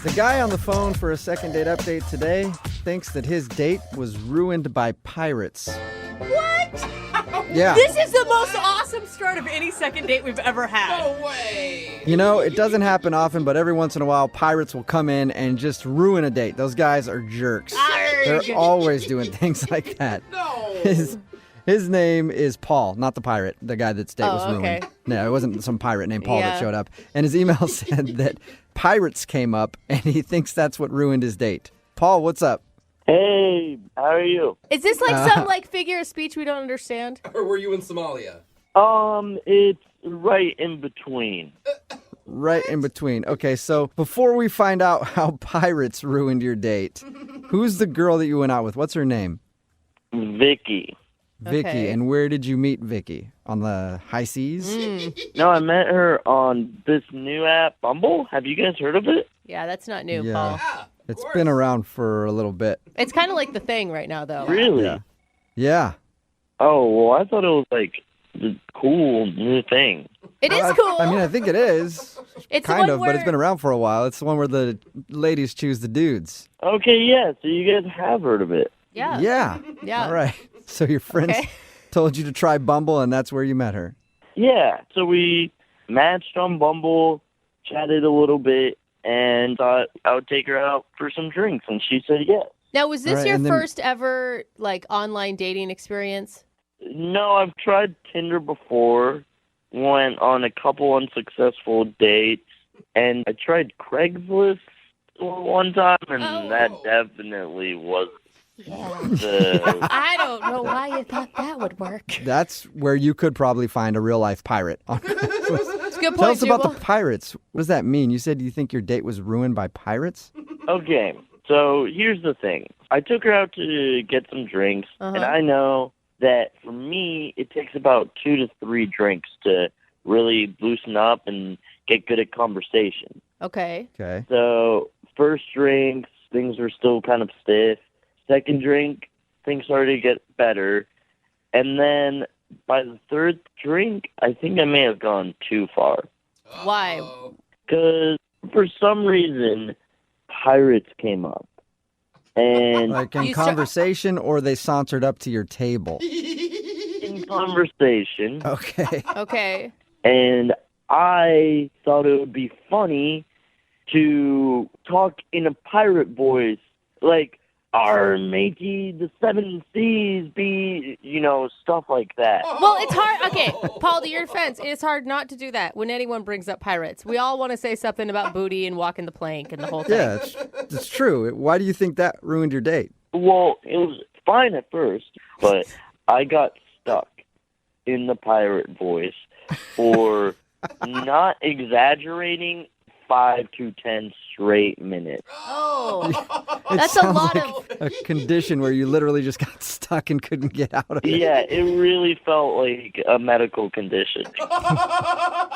The guy on the phone for a second date update today thinks that his date was ruined by pirates. What? Yeah. This is the most awesome start of any second date we've ever had. No way. You know, it doesn't happen often, but every once in a while, pirates will come in and just ruin a date. Those guys are jerks. They're always doing things like that. No. His name is Paul, not the pirate, the guy that's date was ruined. Okay. No, it wasn't some pirate named Paul that Yeah. showed up. And his email said that pirates came up, and he thinks that's what ruined his date. Paul, what's up? Hey, how are you? Is this like some figure of speech we don't understand? Or were you in Somalia? It's right in between. Right in between. Okay, so before we find out how pirates ruined your date, who's the girl that you went out with? What's her name? Vicky. Vicky. Okay. And where did you meet Vicky? On the high seas? No, I met her on this new app, Bumble. Have you guys heard of it? Yeah, that's not new, Yeah. Paul. Yeah. It's been around for a little bit. It's kind of like the thing right now, though. Really? Yeah. Yeah. Oh, well, I thought it was like the cool new thing. It is cool. I mean, I think it is. it's the Kind one of, where... but it's been around for a while. It's the one where the ladies choose the dudes. Okay, yeah, so you guys have heard of it. Yeah. Yeah. Yeah. All right. So your friends Okay. told you to try Bumble, and that's where you met her. Yeah, so we matched on Bumble, chatted a little bit, and thought I would take her out for some drinks, and she said yes. Now, was this Right, your and then- first ever, online dating experience? No, I've tried Tinder before, went on a couple unsuccessful dates, and I tried Craigslist one time, and Oh. that definitely was Yeah. the... I don't know why you thought that would work. That's where you could probably find a real-life pirate. It's a good point, Tell us about Jubal. the pirates. What does that mean? You said you think your date was ruined by pirates? Okay, so here's the thing. I took her out to get some drinks, and I know that for me, it takes about 2 to 3 drinks to really loosen up and get good at conversation. Okay. Okay. So first drinks, things were still kind of stiff. Second drink, things started to get better. And then by the third drink, I think I may have gone too far. Why? Because for some reason, pirates came up. And Like in You start- conversation, or they sauntered up to your table? in conversation, Okay. Okay. and I thought it would be funny to talk in a pirate voice, like, "Our matey, the 7 seas be," stuff like that. Well, it's hard. Okay, Paul, to your defense, it's hard not to do that when anyone brings up pirates. We all want to say something about booty and walking the plank and the whole thing. Yeah, it's true. Why do you think that ruined your date? Well, it was fine at first, but I got stuck in the pirate voice for, not exaggerating, 5 to 10 straight minutes. Oh, It that's a sounds lot like of... a condition where you literally just got stuck and couldn't get out of it. Yeah, it really felt like a medical condition.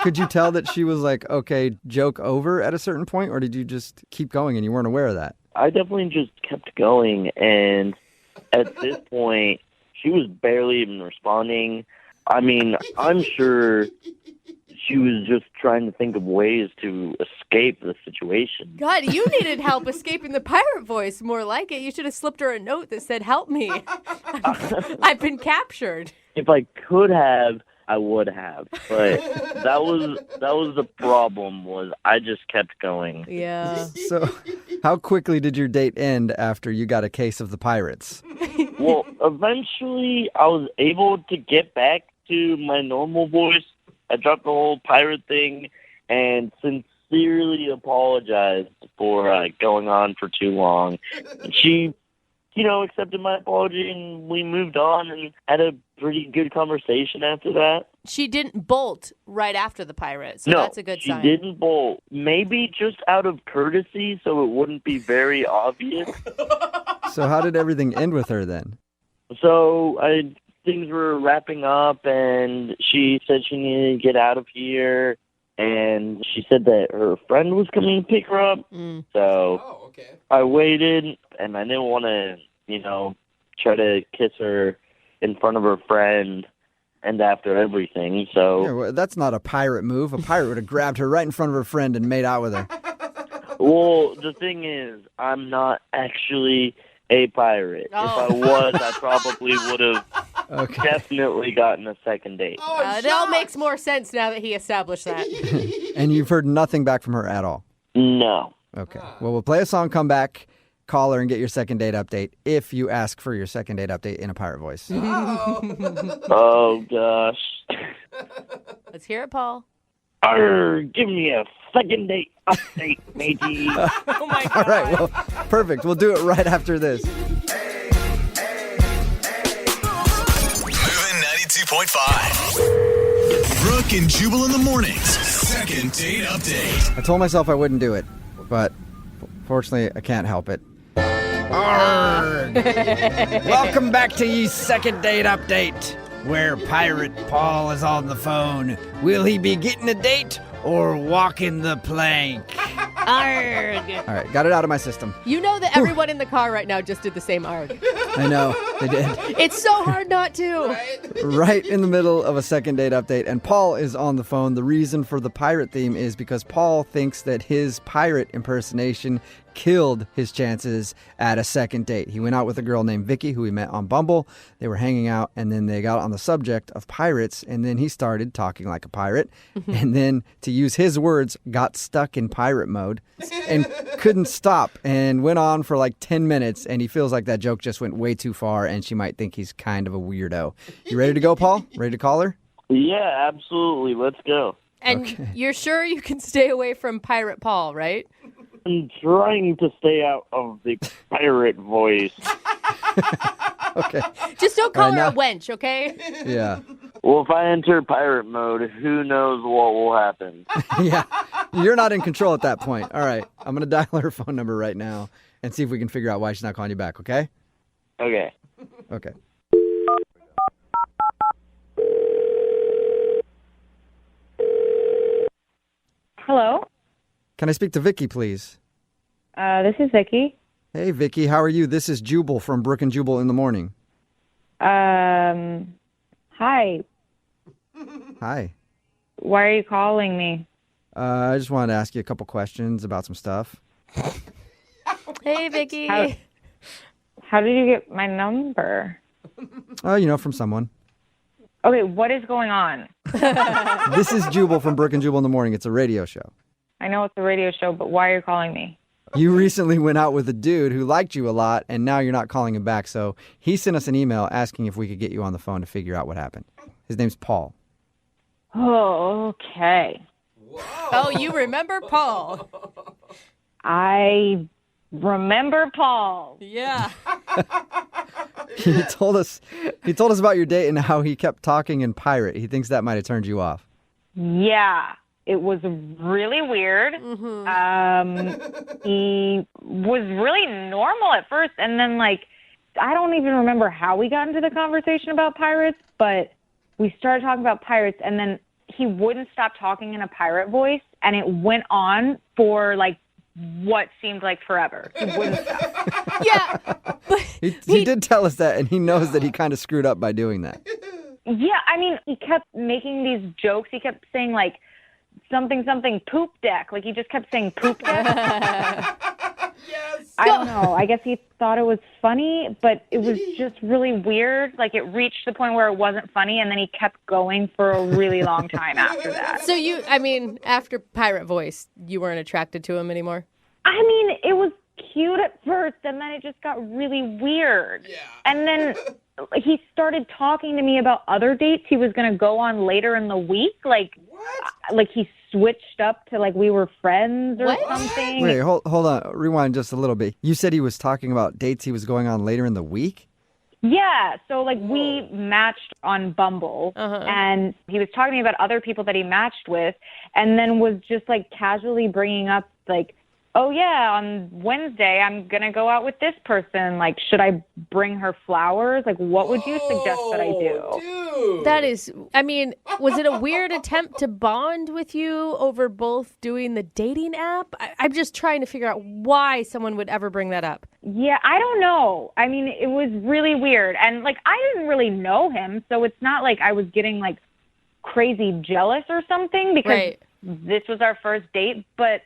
Could you tell that she was like, okay, joke over at a certain point, or did you just keep going and you weren't aware of that? I definitely just kept going, and at this point, she was barely even responding. I mean, I'm sure she was just trying to think of ways to escape the situation. God, you needed help escaping the pirate voice. More like it. You should have slipped her a note that said, "Help me. I've been captured." If I could have, I would have. But that was the problem, was I just kept going. Yeah. So how quickly did your date end after you got a case of the pirates? Well, eventually I was able to get back to my normal voice. I dropped the whole pirate thing and sincerely apologized for going on for too long. And she, accepted my apology, and we moved on and had a pretty good conversation after that. She didn't bolt right after the pirate, so No, that's a good sign. she didn't bolt. Maybe just out of courtesy, so it wouldn't be very obvious. So how did everything end with her then? So things were wrapping up, and she said she needed to get out of here, and she said that her friend was coming to pick her up. So Oh, okay. I waited, and I didn't want to, try to kiss her in front of her friend and after everything. So Yeah, well, that's not a pirate move. A pirate would have grabbed her right in front of her friend and made out with her. Well, the thing is, I'm not actually a pirate. Oh. If I was, I probably would have Okay. definitely gotten a second date. It all makes more sense now that he established that. And you've heard nothing back from her at all? No. Okay. Well, we'll play a song, come back, call her, and get your second date update if you ask for your second date update in a pirate voice. Oh, gosh. Let's hear it, Paul. Arr, give me a second date update, matey. Oh, my God. All right. Well, perfect. We'll do it right after this. Moving 92.5. Brooke and Jubal in the mornings. Second date update. I told myself I wouldn't do it, but fortunately, I can't help it. Arrgh. Welcome back to ye second date update, where Pirate Paul is on the phone. Will he be getting a date or walking the plank? Arg. All right, got it out of my system. You know that everyone in the car right now just did the same arg. I know, they did. It's so hard not to. Right in the middle of a second date update, and Paul is on the phone. The reason for the pirate theme is because Paul thinks that his pirate impersonation killed his chances at a second date. He went out with a girl named Vicky, who he met on Bumble. They were hanging out, and then they got on the subject of pirates, and then he started talking like a pirate, and then, to use his words, got stuck in pirate mode and couldn't stop, and went on for like 10 minutes, and he feels like that joke just went way too far, and she might think he's kind of a weirdo. You ready to go, Paul? Ready to call her? Yeah, absolutely. Let's go. And you're sure you can stay away from Pirate Paul, right? I'm trying to stay out of the pirate voice. Okay. Just don't call All her right, a wench, okay? Yeah. Well, if I enter pirate mode, who knows what will happen? Yeah. You're not in control at that point. All right. I'm going to dial her phone number right now and see if we can figure out why she's not calling you back, okay? Okay. Okay. Hello, Can I speak to Vicky, please? this is Vicky. Hey, Vicky. How are you? This is Jubal from Brooke and Jubal in the morning. Hi. Hi. Why are you calling me? I just wanted to ask you a couple questions about some stuff. Hey, Vicky. How did you get my number? Oh, from someone. Okay, what is going on? This is Jubal from Brooke and Jubal in the morning. It's a radio show. I know it's a radio show, but why are you calling me? You recently went out with a dude who liked you a lot, and now you're not calling him back. So he sent us an email asking if we could get you on the phone to figure out what happened. His name's Paul. Oh, okay. Oh, you remember Paul? I remember Paul. Yeah. He told us about your date and how he kept talking in pirate. He thinks that might have turned you off. Yeah, it was really weird. He was really normal at first, and then, I don't even remember how we got into the conversation about pirates, but we started talking about pirates, and then he wouldn't stop talking in a pirate voice, and it went on for, what seemed like forever. He wouldn't stop. Yeah. But He did tell us that, and he knows that he kind of screwed up by doing that. Yeah, I mean, he kept making these jokes. He kept saying, something poop deck. He just kept saying poop deck. Yes. I don't know. I guess he thought it was funny, but it was just really weird. It reached the point where it wasn't funny, and then he kept going for a really long time after that. so after Pirate Voice, you weren't attracted to him anymore? I mean, it was cute at first, and then it just got really weird. Yeah. And then he started talking to me about other dates he was going to go on later in the week. What? He switched up to we were friends or What? something. Wait, hold on. Rewind just a little bit. You said he was talking about dates he was going on later in the week? Yeah, so we matched on Bumble, and he was talking to me about other people that he matched with, and then was just casually bringing up oh yeah, on Wednesday I'm gonna go out with this person. Should I bring her flowers? What would you suggest that I do? Dude. That is, was it a weird attempt to bond with you over both doing the dating app? I'm just trying to figure out why someone would ever bring that up. Yeah, I don't know. I mean, it was really weird, and I didn't really know him, so it's not I was getting crazy jealous or something because Right. this was our first date, but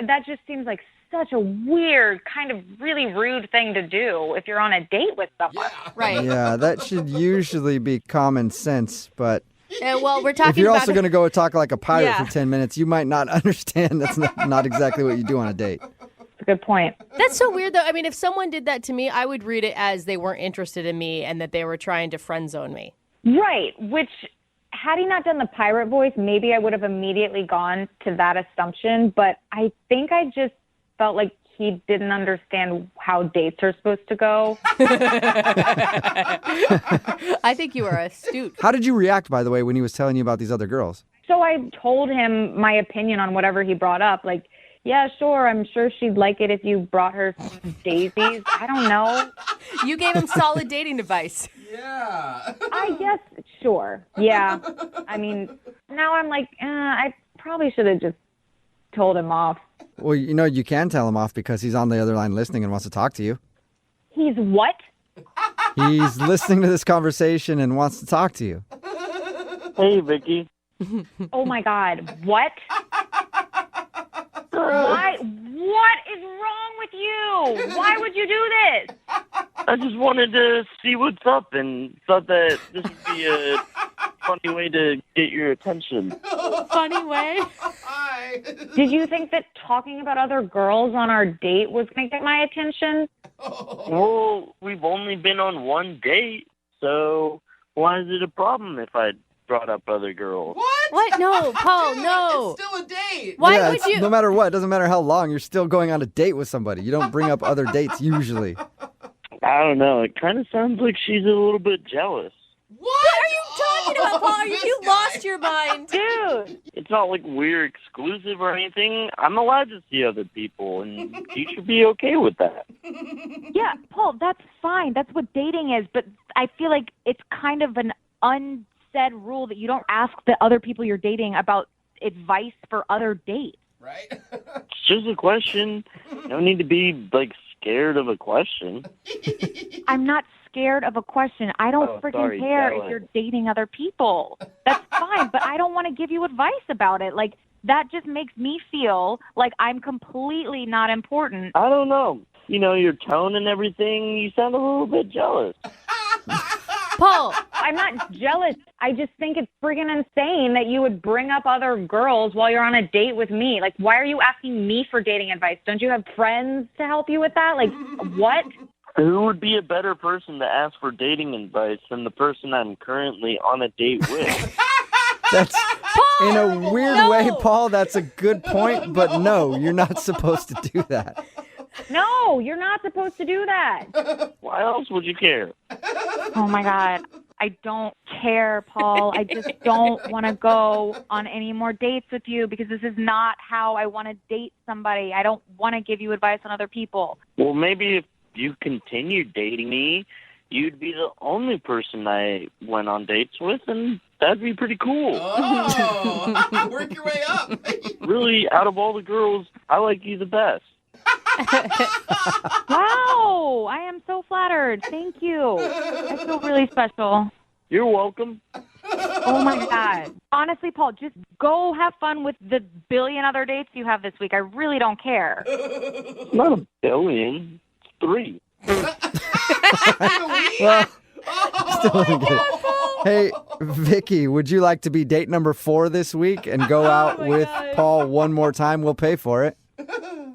that just seems such a weird, kind of really rude thing to do if you're on a date with someone. Right. Yeah, that should usually be common sense, but Well, we're talking if you're about also going to go talk like a pirate Yeah. for 10 minutes, you might not understand that's not exactly what you do on a date. That's a good point. That's so weird, though. I mean, if someone did that to me, I would read it as they weren't interested in me and that they were trying to friend zone me. Right, which, had he not done the pirate voice, maybe I would have immediately gone to that assumption, but I think I just felt like he didn't understand how dates are supposed to go. I think you are astute. How did you react, by the way, when he was telling you about these other girls? So I told him my opinion on whatever he brought up. Like, yeah, sure, I'm sure she'd like it if you brought her some daisies. I don't know. You gave him solid dating advice. Yeah. I guess, sure. Yeah. I mean, now I'm like, I probably should have just told him off. Well, you can tell him off because he's on the other line listening and wants to talk to you. He's what? He's listening to this conversation and wants to talk to you. Hey, Vicky. Oh, my God. What? Why? What is wrong with you? Why would you do this? I just wanted to see what's up and thought that this would be a funny way to get your attention. Funny way. Hi. Did you think that talking about other girls on our date was going to get my attention? Well, we've only been on one date, so why is it a problem if I brought up other girls? What? No, Paul, no. It's still a date. Why Yeah, would it's- you? No matter what, doesn't matter how long, you're still going on a date with somebody. You don't bring up other dates usually. I don't know. It kind of sounds like she's a little bit jealous. What are you talking about, Paul? this You guy. lost your mind. Dude. It's not like we're exclusive or anything. I'm allowed to see other people, and you should be okay with that. Yeah, Paul, that's fine. That's what dating is. But I feel like it's kind of an unsaid rule that you don't ask the other people you're dating about advice for other dates. Right? It's just a question. You don't need to be, scared of a question. I'm not scared of a question. I don't Oh, freaking sorry, care Ellen. if you're dating other people. That's fine, but I don't want to give you advice about it. Like, that just makes me feel like I'm completely not important. I don't know. Your tone and everything, you sound a little bit jealous. Paul, I'm not jealous. I just think it's friggin' insane that you would bring up other girls while you're on a date with me. Like, why are you asking me for dating advice? Don't you have friends to help you with that? Like, what? Who would be a better person to ask for dating advice than the person I'm currently on a date with? That's in a weird way, Paul. That's a good point, but no, you're not supposed to do that. No, you're not supposed to do that. Why else would you care? Oh, my God. I don't care, Paul. I just don't want to go on any more dates with you because this is not how I want to date somebody. I don't want to give you advice on other people. Well, maybe if you continued dating me, you'd be the only person I went on dates with, and that'd be pretty cool. Oh, work your way up. Really, out of all the girls, I like you the best. Wow. I am so flattered. Thank you. I feel really special. You're welcome. Oh, my God. Honestly, Paul, just go have fun with the billion other dates you have this week. I really don't care. It's not a billion. It's 3. Well, still doesn't get it. Hey, Vicky, would you like to be date number 4 this week and go out with Paul one more time? We'll pay for it.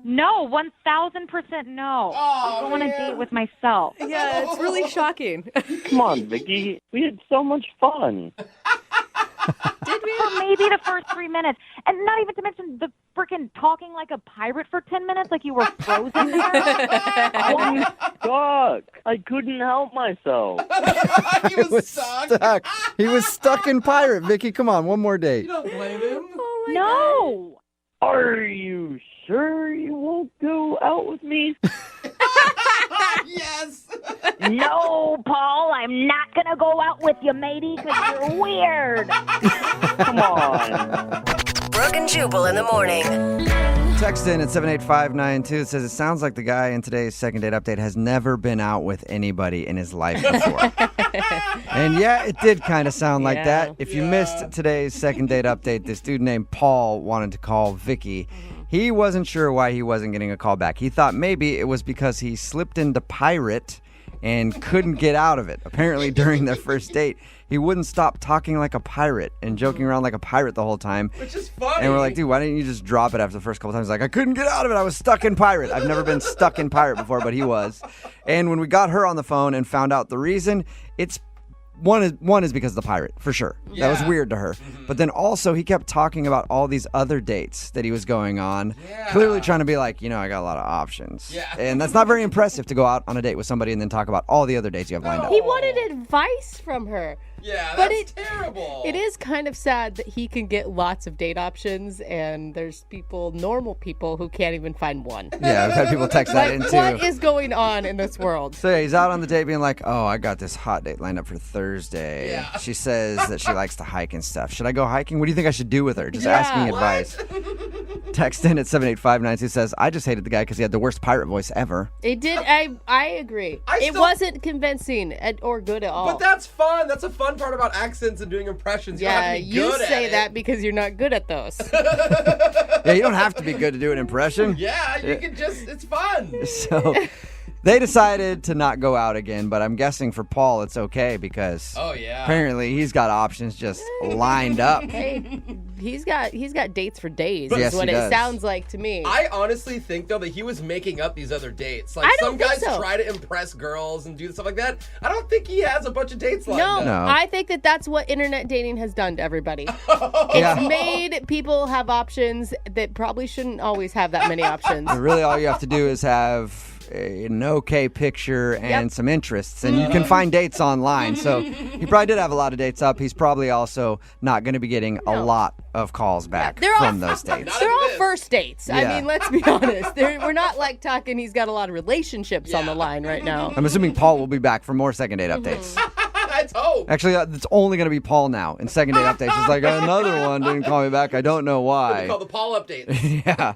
No, 1,000% no. I'll go on a date with myself. yeah, it's really shocking. Come on, Vicky. We had so much fun. Did we? For maybe the first 3 minutes. And not even to mention the freaking talking like a pirate for 10 minutes like you were frozen there. I was stuck. I couldn't help myself. He was stuck. Stuck. He was stuck in pirate, Vicky. Come on, one more date. You don't blame him. Oh my No. Are you sure you won't go out with me? Yes. No, Paul, I'm not going to go out with you, matey, because you're weird. Come on. Brooke and Jubal in the morning. Text in at 78592. It says, it sounds like the guy in today's second date update has never been out with anybody in his life before. And yeah, it did kind of sound like that. If you missed today's second date update, this dude named Paul wanted to call Vicky. He wasn't sure why he wasn't getting a call back. He thought maybe it was because he slipped into pirate and couldn't get out of it. Apparently, during their first date, he wouldn't stop talking like a pirate and joking around like a pirate the whole time. Which is funny. And we're like, dude, why didn't you just drop it after the first couple times? He's like, I couldn't get out of it. I was stuck in pirate. I've never been stuck in pirate before, but he was. And when we got her on the phone and found out the reason, it's one is because of the pirate, for sure. Yeah. That was weird to her. But then also he kept talking about all these other dates that he was going on, clearly trying to be like, I got a lot of options. Yeah. And that's not very impressive to go out on a date with somebody and then talk about all the other dates you have lined up. He wanted advice from her. Yeah, But that's terrible. It is kind of sad that he can get lots of date options, and there's normal people, who can't even find one. Yeah, I've had people text that in too. What is going on in this world? So yeah, he's out on the date being like, oh, I got this hot date lined up for Thursday. Yeah. She says that she likes to hike and stuff. Should I go hiking? What do you think I should do with her? Just asking advice. Text in at 78592 says, I just hated the guy because he had the worst pirate voice ever. It did. I agree. It wasn't convincing or good at all. But that's fun. That's a fun part about accents and doing impressions. You don't have to be you good at say it. that because you're not good at those. Yeah, you don't have to be good to do an impression. Yeah, you can just, it's fun. So they decided to not go out again, but I'm guessing for Paul it's okay because apparently he's got options just lined up. Hey, he's got dates for days. Yes, is what he it does. sounds like to me. I honestly think, though, that he was making up these other dates. Like, I don't some think guys so. try to impress girls and do stuff like that. I don't think he has a bunch of dates lined No, up. I think that's what internet dating has done to everybody. It's made people have options that probably shouldn't always have that many options. Really all you have to do is have an okay picture and some interests, and you can find dates online. So he probably did have a lot of dates up. He's probably also not going to be getting a lot of calls back from those dates. They're all first dates. Yeah. I mean, let's be honest. We're not like talking he's got a lot of relationships on the line right now. I'm assuming Paul will be back for more second date updates. Let's hope. Actually, it's only going to be Paul now in second date updates. It's like, another one didn't call me back. I don't know why. Call the Paul updates. Yeah.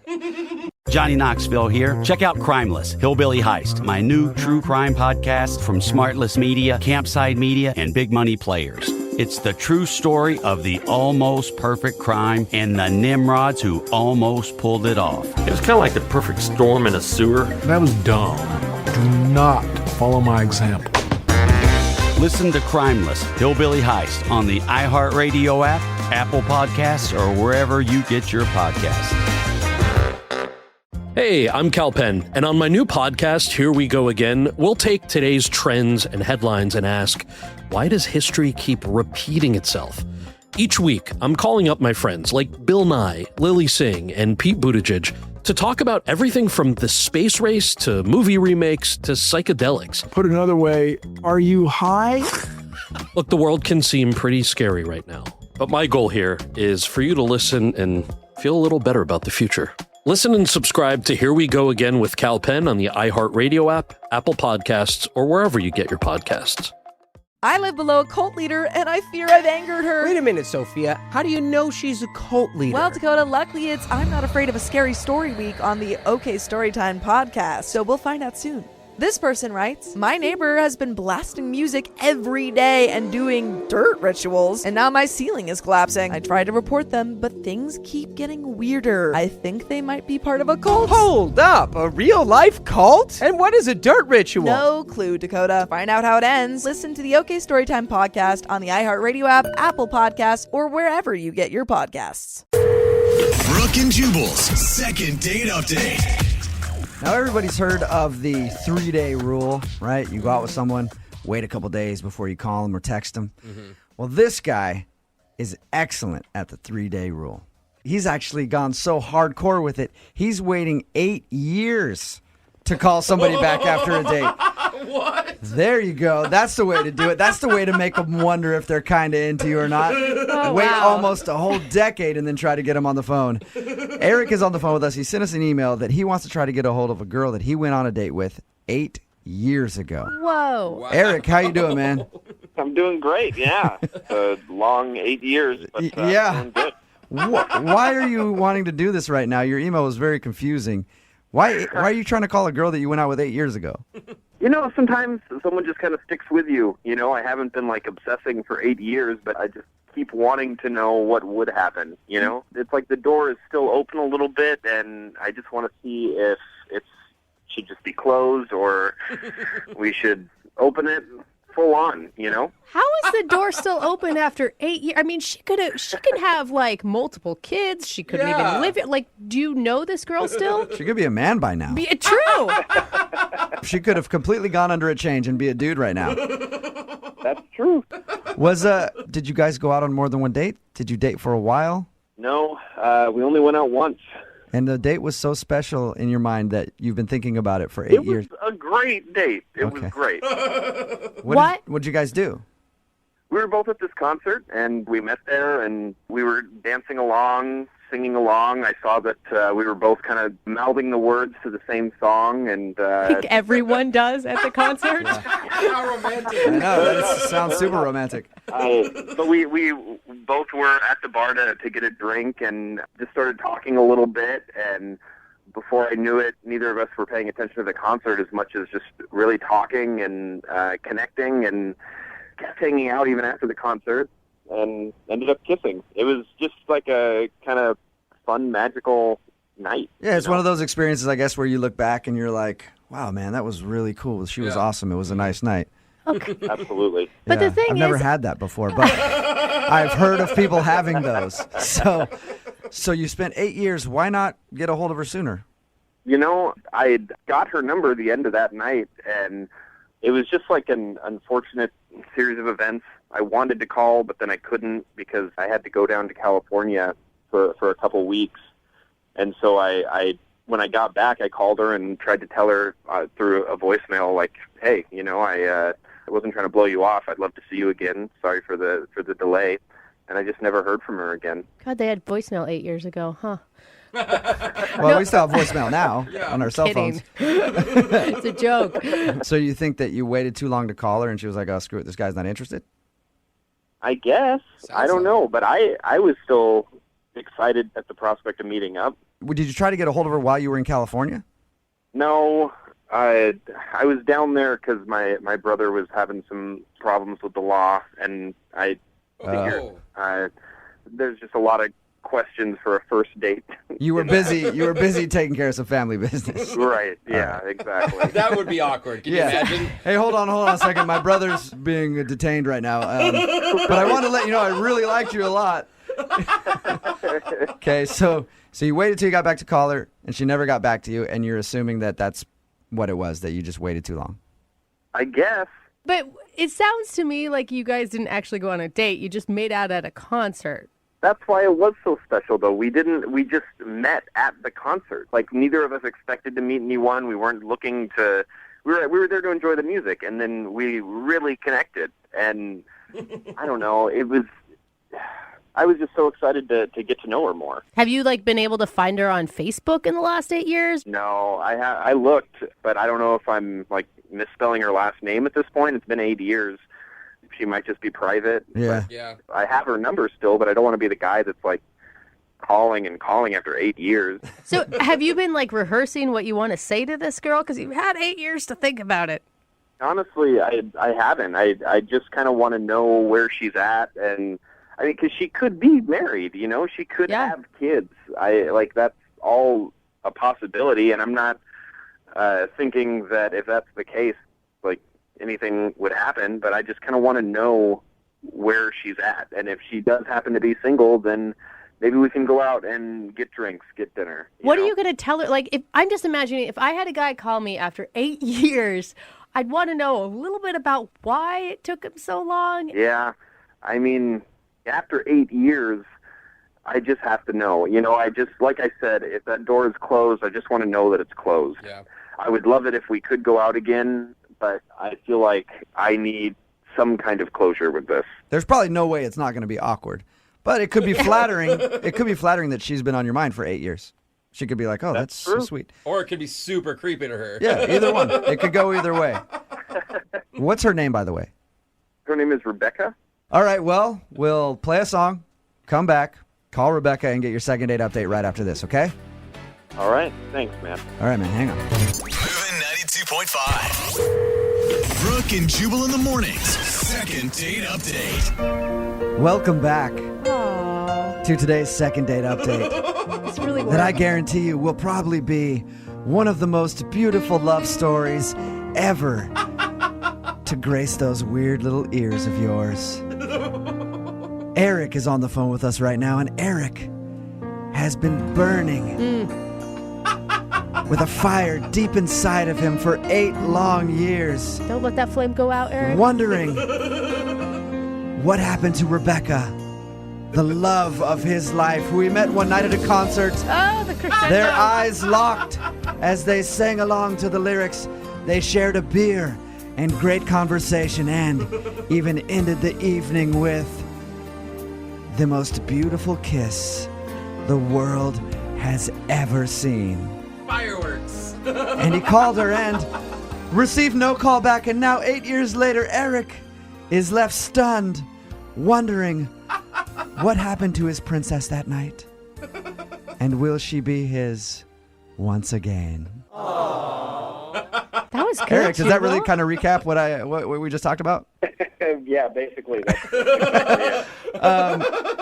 Johnny Knoxville here. Check out Crimeless, Hillbilly Heist, my new true crime podcast from Smartless Media, Campside Media, and Big Money Players. It's the true story of the almost perfect crime and the Nimrods who almost pulled it off. It was kind of like the perfect storm in a sewer. That was dumb. Do not follow my example. Listen to Crimeless, Hillbilly Heist on the iHeartRadio app, Apple Podcasts, or wherever you get your podcasts. Hey, I'm Cal Penn, and on my new podcast, Here We Go Again, we'll take today's trends and headlines and ask, why does history keep repeating itself? Each week, I'm calling up my friends like Bill Nye, Lily Singh, and Pete Buttigieg to talk about everything from the space race to movie remakes to psychedelics. Put another way, are you high? Look, the world can seem pretty scary right now, but my goal here is for you to listen and feel a little better about the future. Listen and subscribe to Here We Go Again with Cal Penn on the iHeartRadio app, Apple Podcasts, or wherever you get your podcasts. I live below a cult leader, and I fear I've angered her. Wait a minute, Sophia. How do you know she's a cult leader? Well, Dakota, luckily it's I'm Not Afraid of a Scary Story Week on the OK Storytime podcast, so we'll find out soon. This person writes, my neighbor has been blasting music every day and doing dirt rituals, and now my ceiling is collapsing. I tried to report them, but things keep getting weirder. I think they might be part of a cult. Hold up, a real-life cult? And what is a dirt ritual? No clue, Dakota. To find out how it ends, listen to the OK Storytime podcast on the iHeartRadio app, Apple Podcasts, or wherever you get your podcasts. Brooke and Jubal's second date update. Now, everybody's heard of the 3-day rule, right? You go out with someone, wait a couple days before you call them or text them. Mm-hmm. Well, this guy is excellent at the 3-day rule. He's actually gone so hardcore with it, he's waiting 8 years to call somebody back after a date. What? There you go. That's the way to do it. That's the way to make them wonder if they're kind of into you or not. Wait almost a whole decade and then try to get them on the phone. Eric is on the phone with us. He sent us an email that he wants to try to get a hold of a girl that he went on a date with 8 years ago. Whoa. Wow. Eric, how you doing, man? I'm doing great, yeah. A long 8 years, but yeah. doing good. Why are you wanting to do this right now? Your email was very confusing. Why are you trying to call a girl that you went out with 8 years ago? You know, sometimes someone just kind of sticks with you. You know, I haven't been, like, obsessing for 8 years, but I just keep wanting to know what would happen, you know? It's like the door is still open a little bit, and I just want to see if it should just be closed or we should open it full on, you know? How is the door still open after 8 years? I mean, she could have like multiple kids. She couldn't even live it. Like, do you know this girl still? She could be a man by now. True. She could have completely gone under a change and be a dude right now. That's true. Did you guys go out on more than one date? Did you date for a while? No, we only went out once. And the date was so special in your mind that you've been thinking about it for 8 years. It was a great date. It was great. What did you guys do? We were both at this concert, and we met there, and we were dancing along, singing along. I saw that we were both kind of mouthing the words to the same song, and I think everyone does at the concert. How romantic. I know, that sounds super romantic. But we both were at the bar to get a drink and just started talking a little bit, and before I knew it, neither of us were paying attention to the concert as much as just really talking and connecting, and kept hanging out even after the concert, and ended up kissing. It was just like a kind of fun, magical night. Yeah, it's one of those experiences, I guess, where you look back and you're like, wow, man, that was really cool. She was awesome. It was a nice night. Okay. Absolutely. But the thing I've never had that before, but I've heard of people having those. So you spent 8 years. Why not get a hold of her sooner? You know, I got her number the end of that night, and it was just like an unfortunate series of events. I wanted to call, but then I couldn't because I had to go down to California for a couple weeks. And so I when I got back, I called her and tried to tell her through a voicemail, like, hey, you know, I wasn't trying to blow you off. I'd love to see you again. Sorry for the delay. And I just never heard from her again. God, they had voicemail 8 years ago, huh? Well, we still have voicemail now on our cell phones. It's a joke. So you think that you waited too long to call her and she was like, oh, screw it, this guy's not interested? I guess. I don't know. But I was still excited at the prospect of meeting up. Did you try to get a hold of her while you were in California? No. I was down there because my brother was having some problems with the law, and I figured there's just a lot of questions for a first date. You were busy taking care of some family business. Right, yeah, exactly. That would be awkward. Can you imagine? Hey, hold on a second. My brother's being detained right now. But I want to let you know I really liked you a lot. Okay, so you waited till you got back to call her, and she never got back to you, and you're assuming that that's what it was, that you just waited too long. I guess. But it sounds to me like you guys didn't actually go on a date. You just made out at a concert. That's why it was so special, though. We just met at the concert. Like, neither of us expected to meet anyone. We weren't looking to... We were there to enjoy the music, and then we really connected. And I don't know, I was just so excited to get to know her more. Have you been able to find her on Facebook in the last 8 years? No, I looked, but I don't know if I'm misspelling her last name at this point. It's been 8 years. She might just be private. Yeah. I have her number still, but I don't want to be the guy that's calling and calling after 8 years. So have you been rehearsing what you want to say to this girl? Because you've had 8 years to think about it. Honestly, I haven't. I just kind of want to know where she's at, and I mean, because she could be married, you know, she could have kids. That's all a possibility, and I'm not thinking that if that's the case, anything would happen, but I just kind of want to know where she's at. And if she does happen to be single, then maybe we can go out and get drinks, get dinner. What are you going to tell her? If I'm just imagining, if I had a guy call me after 8 years, I'd want to know a little bit about why it took him so long. Yeah. I mean, after 8 years, I just have to know. You know, like I said, if that door is closed, I just want to know that it's closed. Yeah. I would love it if we could go out again, but I feel like I need some kind of closure with this. There's probably no way it's not going to be awkward, but it could be flattering. It could be flattering that she's been on your mind for 8 years. She could be like, oh, that's so sweet. Or it could be super creepy to her. Yeah, either one. It could go either way. What's her name, by the way? Her name is Rebecca. All right, well, we'll play a song, come back, call Rebecca, and get your second date update right after this, okay? All right. Thanks, man. All right, man. Hang on. Moving 92.5. Brooke and Jubal in the mornings. Second date update. Welcome back Aww. to today's second date update. It's really That I guarantee you will probably be one of the most beautiful love stories ever to grace those weird little ears of yours. Eric is on the phone with us right now, and Eric has been burning with a fire deep inside of him for 8 long years. Don't let that flame go out, Eric. Wondering what happened to Rebecca, the love of his life, who he met one night at a concert. Oh, the crescendo. Their eyes locked as they sang along to the lyrics. They shared a beer and great conversation, and even ended the evening with the most beautiful kiss the world has ever seen. Fireworks. And he called her and received no call back, and now 8 years later, Eric is left stunned, wondering what happened to his princess that night, and will she be his once again? That was good. Eric, does that really Jubal. kind of recap what we just talked about? Yeah, basically. That's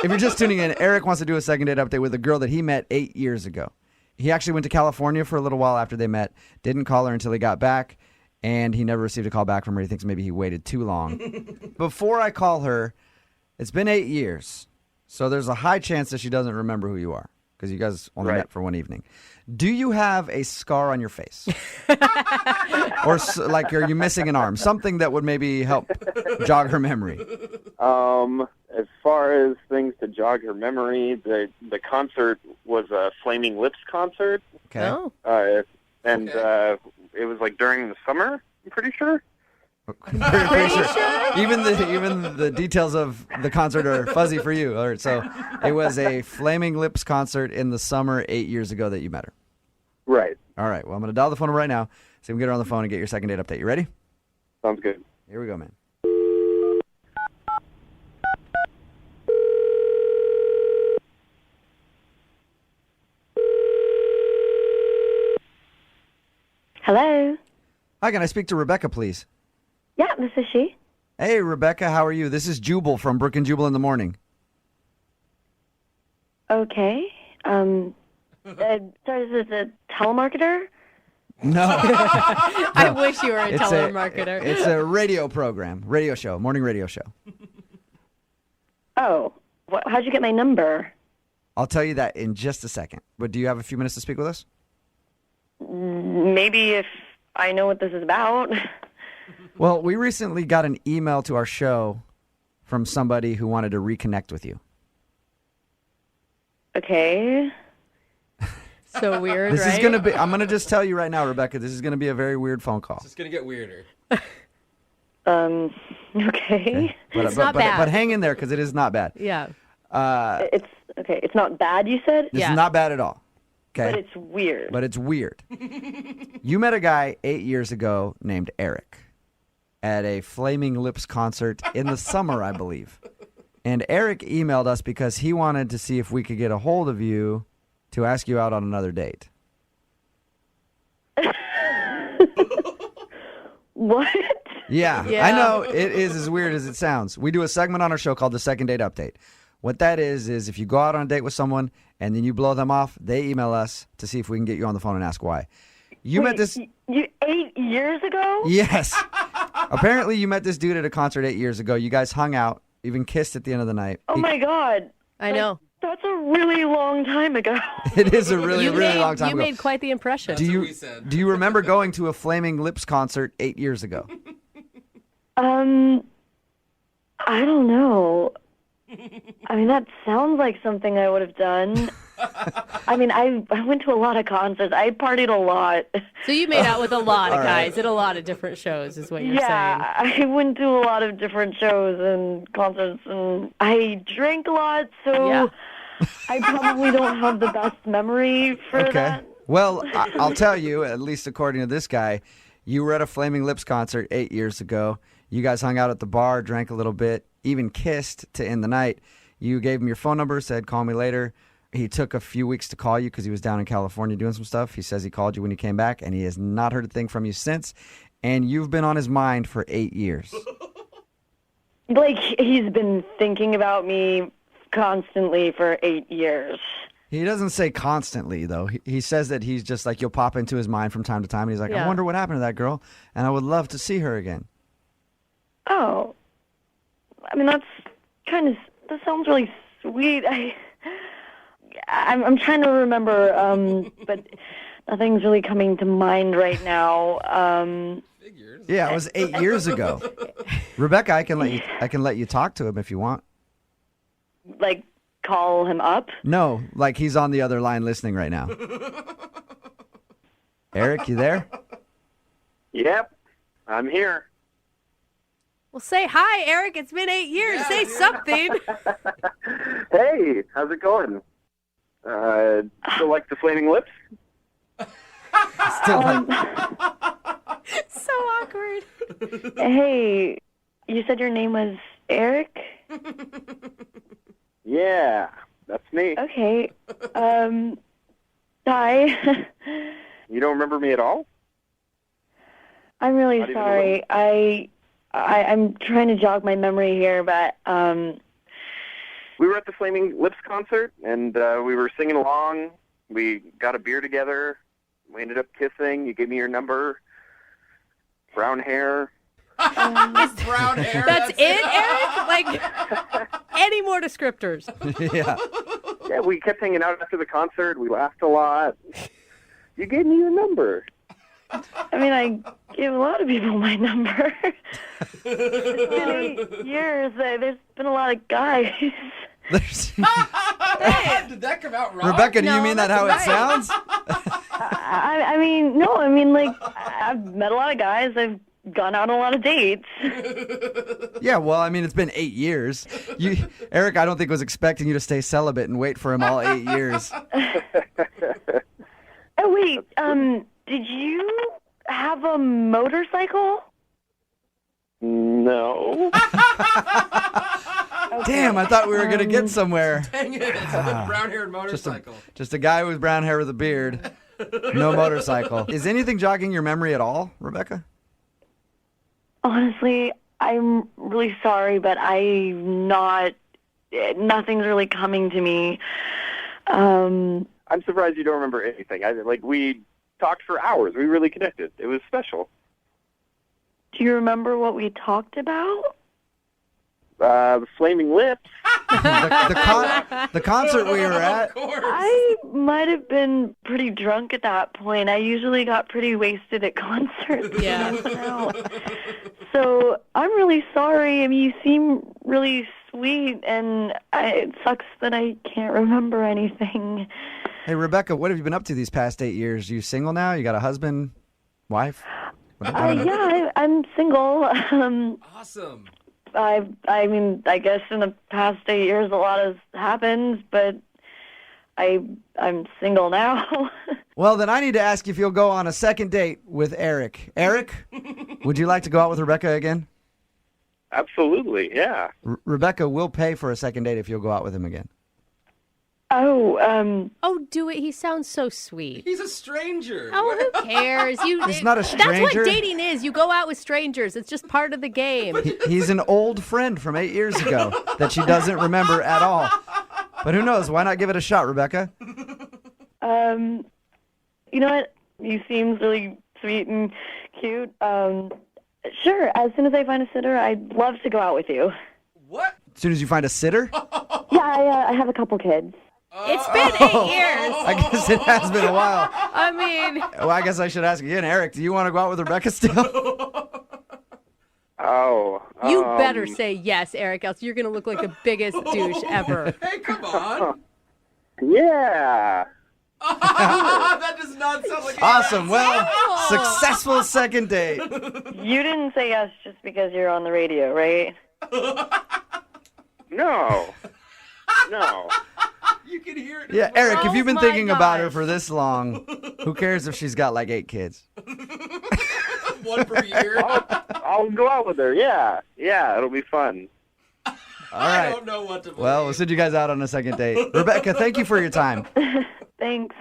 If you're just tuning in, Eric wants to do a second date update with a girl that he met 8 years ago. He actually went to California for a little while after they met, didn't call her until he got back, and he never received a call back from her. He thinks maybe he waited too long. Before I call her, it's been 8 years, so there's a high chance that she doesn't remember who you are, because you guys only met for one evening. Do you have a scar on your face? Or like, are you missing an arm? Something that would maybe help jog her memory. As far as things to jog her memory, the concert was a Flaming Lips concert. Okay. Oh. It was like during the summer, I'm pretty sure. Pretty sure. Even the details of the concert are fuzzy for you. All right, so it was a Flaming Lips concert in the summer 8 years ago that you met her. Right. All right. Well, I'm going to dial the phone right now so we can get her on the phone and get your second date update. You ready? Sounds good. Here we go, man. Hello. Hi, can I speak to Rebecca, please? Yeah, this is she. Hey, Rebecca, how are you? This is Jubal from Brooke and Jubal in the morning. Okay. Sorry, this is a telemarketer? No. I wish you were a It's telemarketer. It's a radio program, radio show, morning radio show. Oh, how'd you get my number? I'll tell you that in just a second. But do you have a few minutes to speak with us? Maybe if I know what this is about. Well, we recently got an email to our show from somebody who wanted to reconnect with you. Okay. So weird, This right? is going to be, I'm going to just tell you right now, Rebecca, this is going to be a very weird phone call. It's going to get weirder. Okay. It's not bad. But hang in there because it is not bad. Yeah. It's okay. It's not bad, you said? This is not bad at all. Okay. But it's weird. But it's weird. You met a guy 8 years ago named Eric at a Flaming Lips concert in the summer, I believe. And Eric emailed us because he wanted to see if we could get a hold of you to ask you out on another date. What? Yeah, Yeah. I know it is as weird as it sounds. We do a segment on our show called the Second Date Update. What that is if you go out on a date with someone and then you blow them off, they email us to see if we can get you on the phone and ask why. You met this... You 8 years ago? Yes. Apparently you met this dude at a concert 8 years ago. You guys hung out, even kissed at the end of the night. Oh, my God. I know. That's a really long time ago. It is a really, really long time You ago. made quite the impression. Do you remember going to a Flaming Lips concert 8 years ago? I don't know. I mean, that sounds like something I would have done. I mean, I went to a lot of concerts. I partied a lot. So you made out with a lot of All guys right. at a lot of different shows is what you're Yeah, saying. I went to a lot of different shows and concerts, and I drank a lot, so Yeah. I probably don't have the best memory for that. Well, I'll tell you, at least according to this guy, you were at a Flaming Lips concert 8 years ago. You guys hung out at the bar, drank a little bit, even kissed to end the night. You gave him your phone number, said, call me later. He took a few weeks to call you because he was down in California doing some stuff. He says he called you when he came back, and he has not heard a thing from you since. and you've been on his mind for 8 years. Like, he's been thinking about me constantly for 8 years. He doesn't say constantly, though. He says that he's just like, you'll pop into his mind from time to time, and he's like, I wonder what happened to that girl, and I would love to see her again. Oh. I mean, that sounds really sweet. I'm trying to remember, but nothing's really coming to mind right now. Yeah, it was 8 years ago. Rebecca, I can let you talk to him if you want. Like, call him up? No, like he's on the other line listening right now. Eric, you there? Yep, I'm here. Well, say hi, Eric. It's been 8 years. Say something. Hey, how's it going? Still like the Flaming Lips? Still So awkward. Hey, you said your name was Eric? Yeah, that's me. Okay. Hi. You don't remember me at all? I'm really Not even a sorry. I'm trying to jog my memory here, but We were at the Flaming Lips concert, and we were singing along. We got a beer together. We ended up kissing. You gave me your number. Brown hair. Brown hair. That's it, Eric? Like, any more descriptors? Yeah. Yeah, we kept hanging out after the concert. We laughed a lot. You gave me your number. I mean, I give a lot of people my number. It's been 8 years. There's been a lot of guys. Did that come out wrong? Rebecca, do you mean that how it sounds? I mean, no. I mean, like, I've met a lot of guys. I've gone out on a lot of dates. Yeah, well, I mean, it's been 8 years. Eric, I don't think was expecting you to stay celibate and wait for him all 8 years. Oh, wait. Did you have a motorcycle? No. Damn, I thought we were going to get somewhere. Dang it. It's a brown-haired motorcycle. Just a guy with brown hair with a beard. No motorcycle. Is anything jogging your memory at all, Rebecca? Honestly, I'm really sorry, but nothing's really coming to me. I'm surprised you don't remember anything. We talked for hours. We really connected. It was special. Do you remember what we talked about? The Flaming Lips. The concert we were at. I might have been pretty drunk at that point. I usually got pretty wasted at concerts. Yeah. So I'm really sorry. I mean, you seem really sweet, and it sucks that I can't remember anything. Hey, Rebecca, what have you been up to these past 8 years? You single now? You got a husband, wife? Yeah, I'm single. Awesome. I mean, I guess in the past 8 years a lot has happened, but I'm single now. Well, then I need to ask you if you'll go on a second date with Eric. Eric, would you like to go out with Rebecca again? Absolutely, yeah. Rebecca will pay for a second date if you'll go out with him again. Oh, Oh, do it. He sounds so sweet. He's a stranger. Oh, who cares? He's not a That's stranger. what dating is. You go out with strangers. It's just part of the game. He's an old friend from 8 years ago that she doesn't remember at all. But who knows? Why not give it a shot, Rebecca? you know what? You seem really sweet and cute. Sure, as soon as I find a sitter, I'd love to go out with you. What? As soon as you find a sitter? Yeah, I have a couple kids. It's been 8 years. I guess it has been a while. I mean, Well, I guess I should ask again. Eric, do you want to go out with Rebecca still? Oh. you better say yes, Eric, else you're going to look like the biggest douche ever. Hey, come on. Yeah. That does not sound like Awesome. Well, successful second date. You didn't say yes just because you're on the radio, right? No. No. You can hear it. Yeah, Eric, if Oh you've been my thinking about her gosh. for this long, who cares if she's got like 8 kids? One per year. I'll go out with her. Yeah. Yeah, it'll be fun. All I right. don't know what to believe. Well, we'll send you guys out on a second date. Rebecca, thank you for your time. Thanks.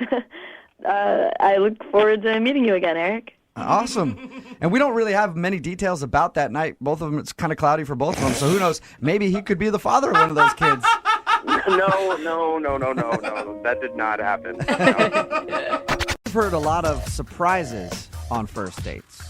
I look forward to meeting you again, Eric. Awesome. And we don't really have many details about that night. Both of them, it's kind of cloudy for both of them. So who knows? Maybe he could be the father of one of those kids. No. That did not happen. I've heard a lot of surprises on first dates.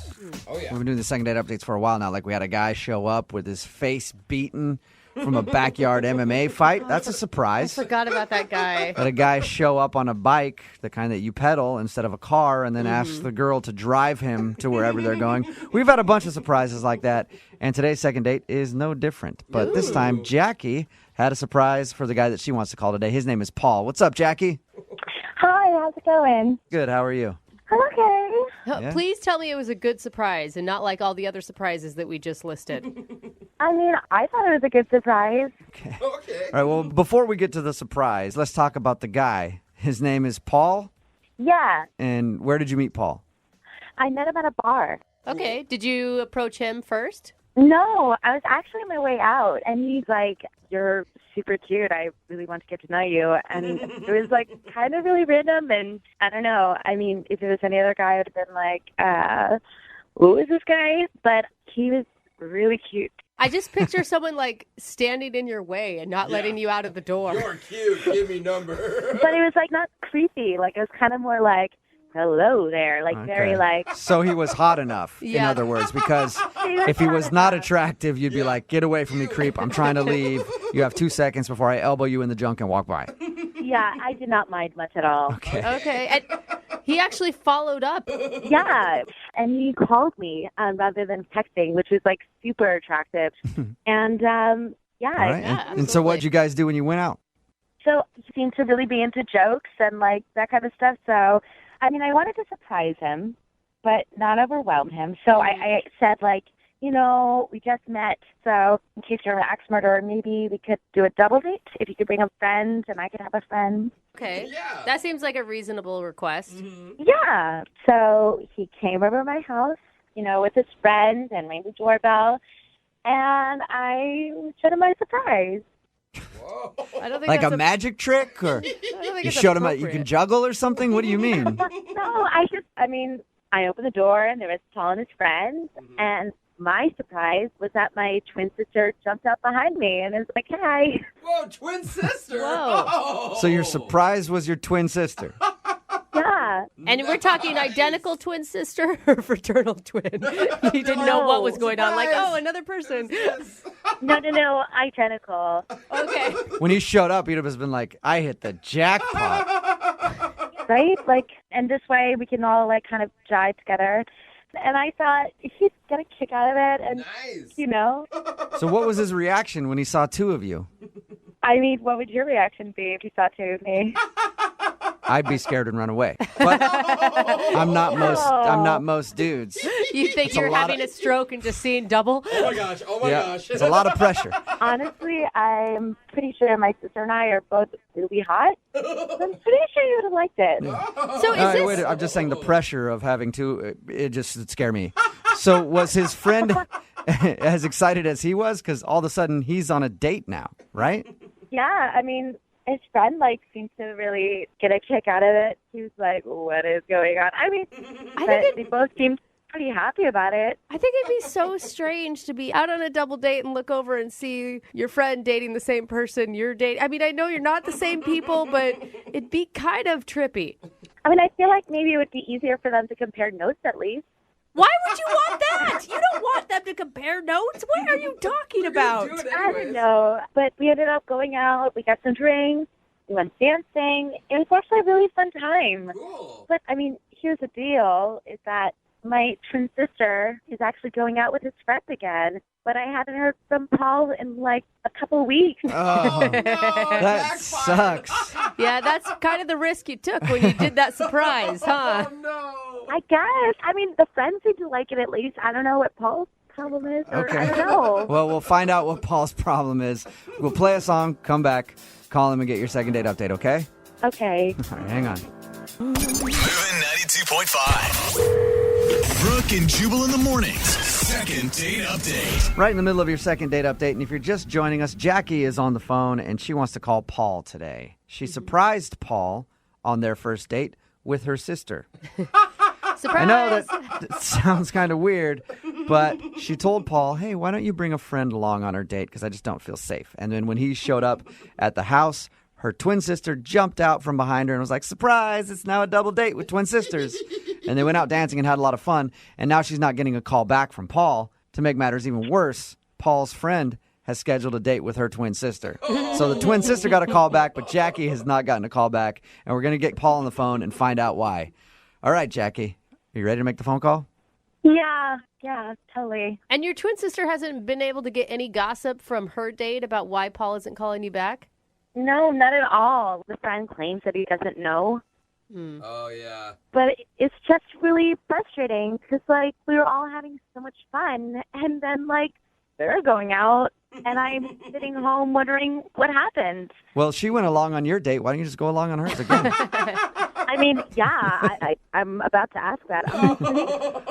Oh, yeah. We've been doing the second date updates for a while now. Like we had a guy show up with his face beaten from a backyard MMA fight. That's a surprise. I forgot about that guy. Had a guy show up on a bike, the kind that you pedal instead of a car, and then ask the girl to drive him to wherever they're going. We've had a bunch of surprises like that, and today's second date is no different. But this time, Jackie had a surprise for the guy that she wants to call today. His name is Paul. What's up, Jackie? Hi, how's it going? Good. How are you? I'm okay. Yeah. Please tell me it was a good surprise and not like all the other surprises that we just listed. I mean, I thought it was a good surprise. Okay. All right, well, before we get to the surprise, let's talk about the guy. His name is Paul. Yeah, And where did you meet Paul? I met him at a bar. Okay. Did you approach him first? No, I was actually on my way out, and he's like, "You're super cute. I really want to get to know you." And it was like kind of really random, and I don't know. I mean, if it was any other guy, I would have been like, "Who is this guy?" But he was really cute. I just picture someone like standing in your way and not letting you out of the door. You're cute. Give me number. But it was like not creepy. Like it was kind of more like, "Hello there," like very like. So he was hot enough, in Yeah. other words, because if he was not attractive, you'd be like, get away from me, creep. I'm trying to leave. You have 2 seconds before I elbow you in the junk and walk by. Yeah, I did not mind much at all. Okay. And he actually followed up. Yeah, and he called me rather than texting, which was like super attractive. And All right. And so what'd you guys do when you went out? so he seemed to really be into jokes and like that kind of stuff. So, I mean, I wanted to surprise him, but not overwhelm him. So I said like, you know, we just met, so in case you're an axe murderer, maybe we could do a double date. If you could bring a friend and I could have a friend. Okay. That seems like a reasonable request. Yeah. So he came over to my house, you know, with his friend and rang the doorbell, and I showed him my surprise. I don't think Like that's a magic trick? Or I don't think you it's showed him you appropriate. can juggle or something? What do you mean? No, I opened the door and there was Paul and his friends, and my surprise was that my twin sister jumped up behind me and was like, "Hey." Whoa, twin sister. Whoa. Oh. So your surprise was your twin sister. Yeah. And we're talking identical twin sister or fraternal twin? You didn't know what was going on. Like, oh, another person. No, identical. Okay. When he showed up, he'd have just been like, I hit the jackpot. Right? Like, and this way we can all like kind of jive together. And I thought he'd get a kick out of it, and you know. So what was his reaction when he saw two of you? I mean, what would your reaction be if you saw two of me? I'd be scared and run away. But I'm not most dudes. You think It's a you're lot having a stroke and just seeing double? Oh my gosh. Oh my gosh. It's a lot of pressure. Honestly, I'm pretty sure my sister and I are both really hot. I'm pretty sure you would have liked it. So All right, wait, I'm just saying the pressure of having two, it just would scare me. So was his friend as excited as he was? Because all of a sudden he's on a date now, right? Yeah, I mean, his friend seemed to really get a kick out of it. He was like, "What is going on?" I mean, they both seemed pretty happy about it. I think it'd be so strange to be out on a double date and look over and see your friend dating the same person you're dating. I mean, I know you're not the same people, but it'd be kind of trippy. I mean, I feel like maybe it would be easier for them to compare notes at least. Why would you want that? You don't want them to compare notes. What are you talking about? I don't know, but we ended up going out. We got some drinks. We went dancing. It was actually a really fun time. Cool. But, I mean, here's the deal, is that my twin sister is actually going out with his friend again, but I haven't heard from Paul in like a couple weeks. Oh, that sucks. Yeah, that's kind of the risk you took when you did that surprise, huh? Oh no. I guess. I mean, the friends seem to like it at least. I don't know what Paul's problem is, or Okay. I don't know. Well, we'll find out what Paul's problem is. We'll play a song, come back, call him, and get your second date update, okay? Okay. All right, hang on. Moving 92.5. Brooke and Jubal in the mornings. Second date update. Right in the middle of your second date update, and if you're just joining us, Jackie is on the phone, and she wants to call Paul today. She surprised Paul on their first date with her sister. Surprise! I know that sounds kind of weird, but she told Paul, hey, why don't you bring a friend along on her date? Because I just don't feel safe. And then when he showed up at the house, her twin sister jumped out from behind her and was like, surprise, it's now a double date with twin sisters. And they went out dancing and had a lot of fun. And now she's not getting a call back from Paul. To make matters even worse, Paul's friend has scheduled a date with her twin sister. So the twin sister got a call back, but Jackie has not gotten a call back. And we're going to get Paul on the phone and find out why. All right, Jackie, are you ready to make the phone call? Yeah, totally. And your twin sister hasn't been able to get any gossip from her date about why Paul isn't calling you back? No, not at all. The friend claims that he doesn't know. Oh, yeah. But it's just really frustrating because, like, we were all having so much fun, and then, like, they're going out, and I'm sitting home wondering what happened. Well, she went along on your date. Why don't you just go along on hers again? I mean, yeah, I'm about to ask that.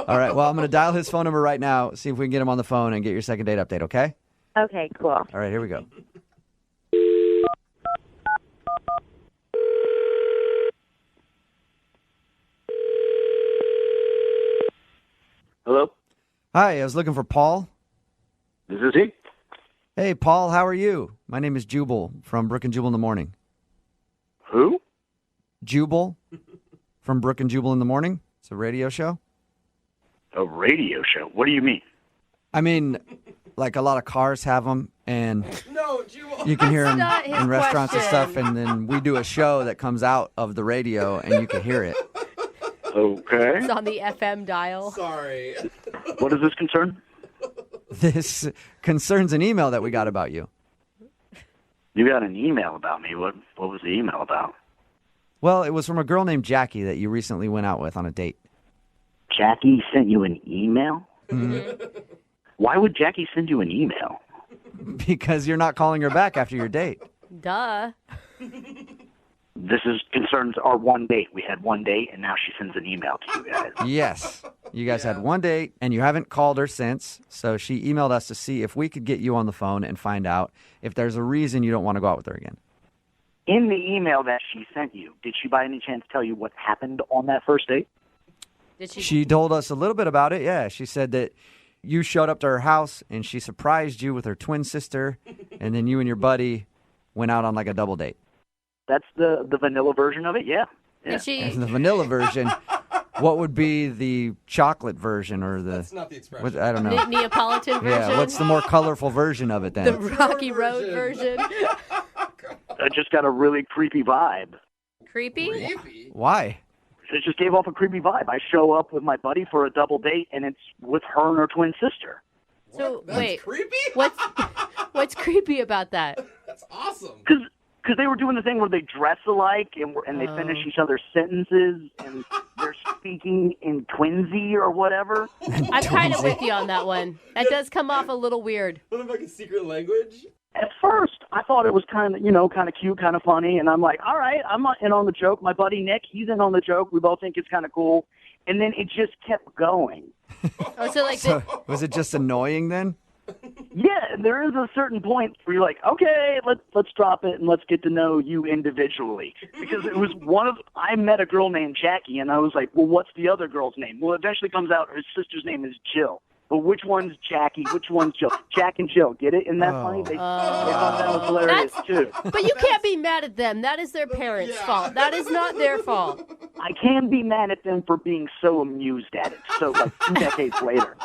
All right, well, I'm going to dial his phone number right now, see if we can get him on the phone and get your second date update, okay? Okay, cool. All right, here we go. Hello? Hi, I was looking for Paul. This is he. Hey, Paul, how are you? My name is Jubal from Brooke and Jubal in the Morning. Who? Jubal from Brooke and Jubal in the Morning. It's a radio show. A radio show? What do you mean? I mean, like a lot of cars have them, and No, Jubal. you can hear them That's not his in restaurants and question. stuff, and then we do a show that comes out of the radio, and you can hear it. Okay. It's on the FM dial. Sorry. What does this concern? This concerns an email that we got about you. You got an email about me. What was the email about? Well, it was from a girl named Jackie that you recently went out with on a date. Jackie sent you an email? Mm-hmm. Why would Jackie send you an email? Because you're not calling her back after your date. Duh. This concerns our one date. We had one date, and now she sends an email to you guys. Yes. You guys had one date, and you haven't called her since, so she emailed us to see if we could get you on the phone and find out if there's a reason you don't want to go out with her again. In the email that she sent you, did she by any chance tell you what happened on that first date? Did she? She told us a little bit about it, yeah. She said that you showed up to her house, and she surprised you with her twin sister, and then you and your buddy went out on like a double date. That's the vanilla version of it, yeah. Did she? And the vanilla version, what would be the chocolate version or the... That's not the expression. I don't know. Neapolitan version? Yeah, what's the more colorful version of it then? The Rocky Road version. I just got a really creepy vibe. Creepy? Why? It just gave off a creepy vibe. I show up with my buddy for a double date, and it's with her and her twin sister. So, That's wait. creepy? What's creepy about that? That's awesome. Because they were doing the thing where they dress alike and they finish each other's sentences and they're speaking in twinsy or whatever. I'm kind of with you on that one. That does come off a little weird. What about like a secret language? At first, I thought it was kind of cute, kind of funny, and I'm like, all right, I'm in on the joke. My buddy Nick, he's in on the joke. We both think it's kind of cool. And then it just kept going. Oh, so like So, was it just annoying then? Yeah, there is a certain point where you're like, okay, let's drop it and let's get to know you individually. Because it was I met a girl named Jackie, and I was like, well, what's the other girl's name? Well, it eventually comes out her sister's name is Jill. But which one's Jackie? Which one's Jill? Jack and Jill. Get it? Isn't that funny? They thought that was hilarious, too. But you can't be mad at them. That is their parents' fault. That is not their fault. I can be mad at them for being so amused at it. So, like, 2 decades later.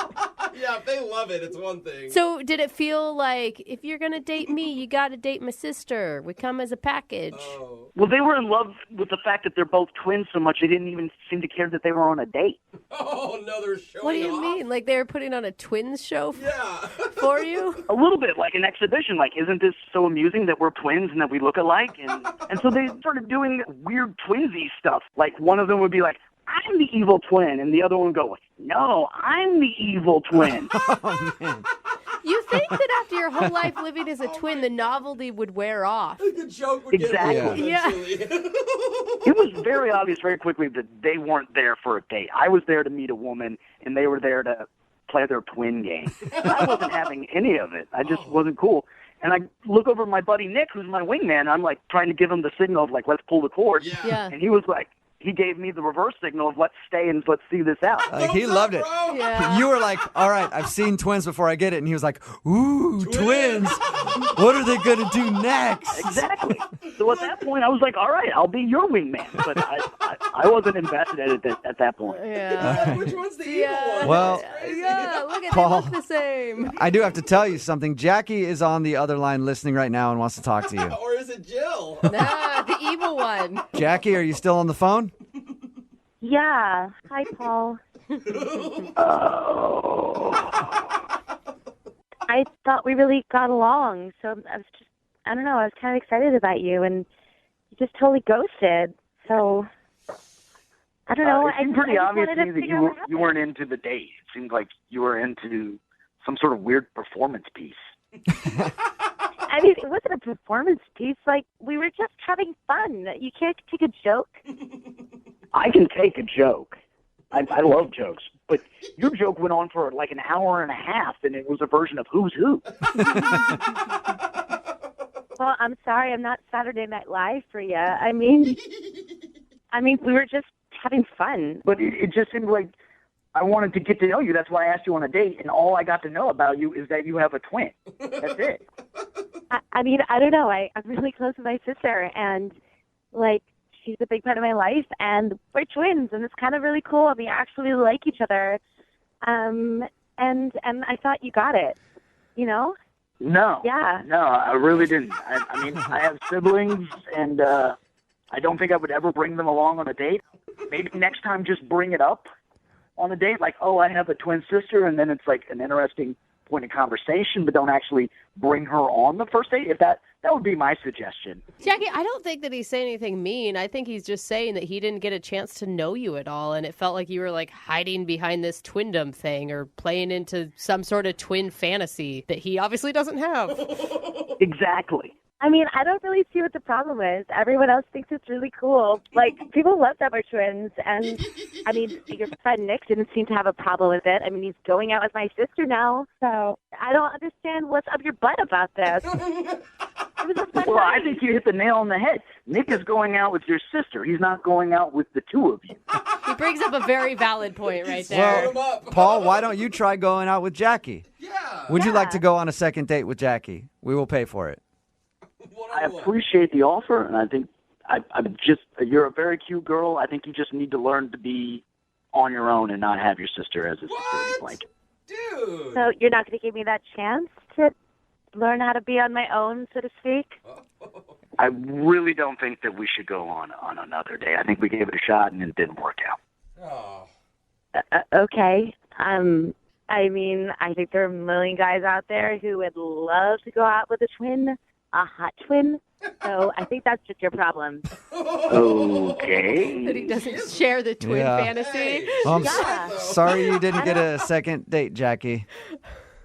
Yeah, if they love it, it's one thing. So did it feel like, if you're going to date me, you got to date my sister? We come as a package. Oh. Well, they were in love with the fact that they're both twins so much they didn't even seem to care that they were on a date. Oh, no, they're showing What do you off. mean? Like they were putting on a twins show Yeah. for you? A little bit, like an exhibition. Like, isn't this so amusing that we're twins and that we look alike? And so they started doing weird twinsy stuff. Like, one of them would be like, I'm the evil twin. And the other one would go, no, I'm the evil twin. Oh, man. You think that after your whole life living as a twin, the novelty would wear off? The joke would Exactly. get old Yeah. eventually. It was very obvious very quickly that they weren't there for a date. I was there to meet a woman, and they were there to play their twin game. I wasn't having any of it. I just wasn't cool. And I look over at my buddy Nick, who's my wingman. I'm like trying to give him the signal of like, let's pull the cord. Yeah. And he was like, he gave me the reverse signal of let's stay and let's see this out. He loved it. Yeah. You were like, all right, I've seen twins before, I get it. And he was like, ooh, twins. What are they going to do next? Exactly. So at that point, I was like, all right, I'll be your wingman. But I wasn't invested at that point. Yeah. Which one's the evil one? Well, Yeah, look at Paul. they look the same. I do have to tell you something. Jackie is on the other line listening right now and wants to talk to you. Or is it Jill? Nah, the evil one. Jackie, are you still on the phone? Yeah. Hi, Paul. I thought we really got along, so I was just, I don't know, I was kind of excited about you, and you just totally ghosted. So, I don't know. It seemed pretty obvious to me that figure out what you weren't into the date. It seemed like you were into some sort of weird performance piece. I mean, it wasn't a performance piece. Like, we were just having fun. You can't take a joke. I can take a joke. I love jokes. But your joke went on for like an hour and a half, and it was a version of Who's Who. Well, I'm sorry. I'm not Saturday Night Live for you. I mean, we were just having fun. But it just seemed like I wanted to get to know you. That's why I asked you on a date, and all I got to know about you is that you have a twin. That's it. I mean, I don't know. I'm really close with my sister, and, like, she's a big part of my life, and we're twins, and it's kind of really cool. We actually like each other, and I thought you got it, you know? No. Yeah. No, I really didn't. I mean, I have siblings, and I don't think I would ever bring them along on a date. Maybe next time just bring it up on a date, like, oh, I have a twin sister, and then it's like an interesting point of conversation, but don't actually bring her on the first date. If that would be my suggestion. Jackie, I don't think that he's saying anything mean. I think he's just saying that he didn't get a chance to know you at all, and it felt like you were like hiding behind this twindom thing or playing into some sort of twin fantasy that he obviously doesn't have. Exactly. I mean, I don't really see what the problem is. Everyone else thinks it's really cool. Like, people love that we're twins. And, I mean, your friend Nick didn't seem to have a problem with it. I mean, he's going out with my sister now. So I don't understand what's up your butt about this. It was a fun Well, night. I think you hit the nail on the head. Nick is going out with your sister. He's not going out with the two of you. He brings up a very valid point right there. Well, Paul, why don't you try going out with Jackie? Yeah. Would you like to go on a second date with Jackie? We will pay for it. I appreciate the offer, and I think you're a very cute girl. I think you just need to learn to be on your own and not have your sister as a security blanket. Dude. So you're not going to give me that chance to learn how to be on my own, so to speak? I really don't think that we should go on another day. I think we gave it a shot, and it didn't work out. Okay. I mean, I think there are a million guys out there who would love to go out with a twin, a hot twin. So I think that's just your problem. Okay. That he doesn't share the twin fantasy. Well, I'm Yeah. sorry you didn't get a second date, Jackie.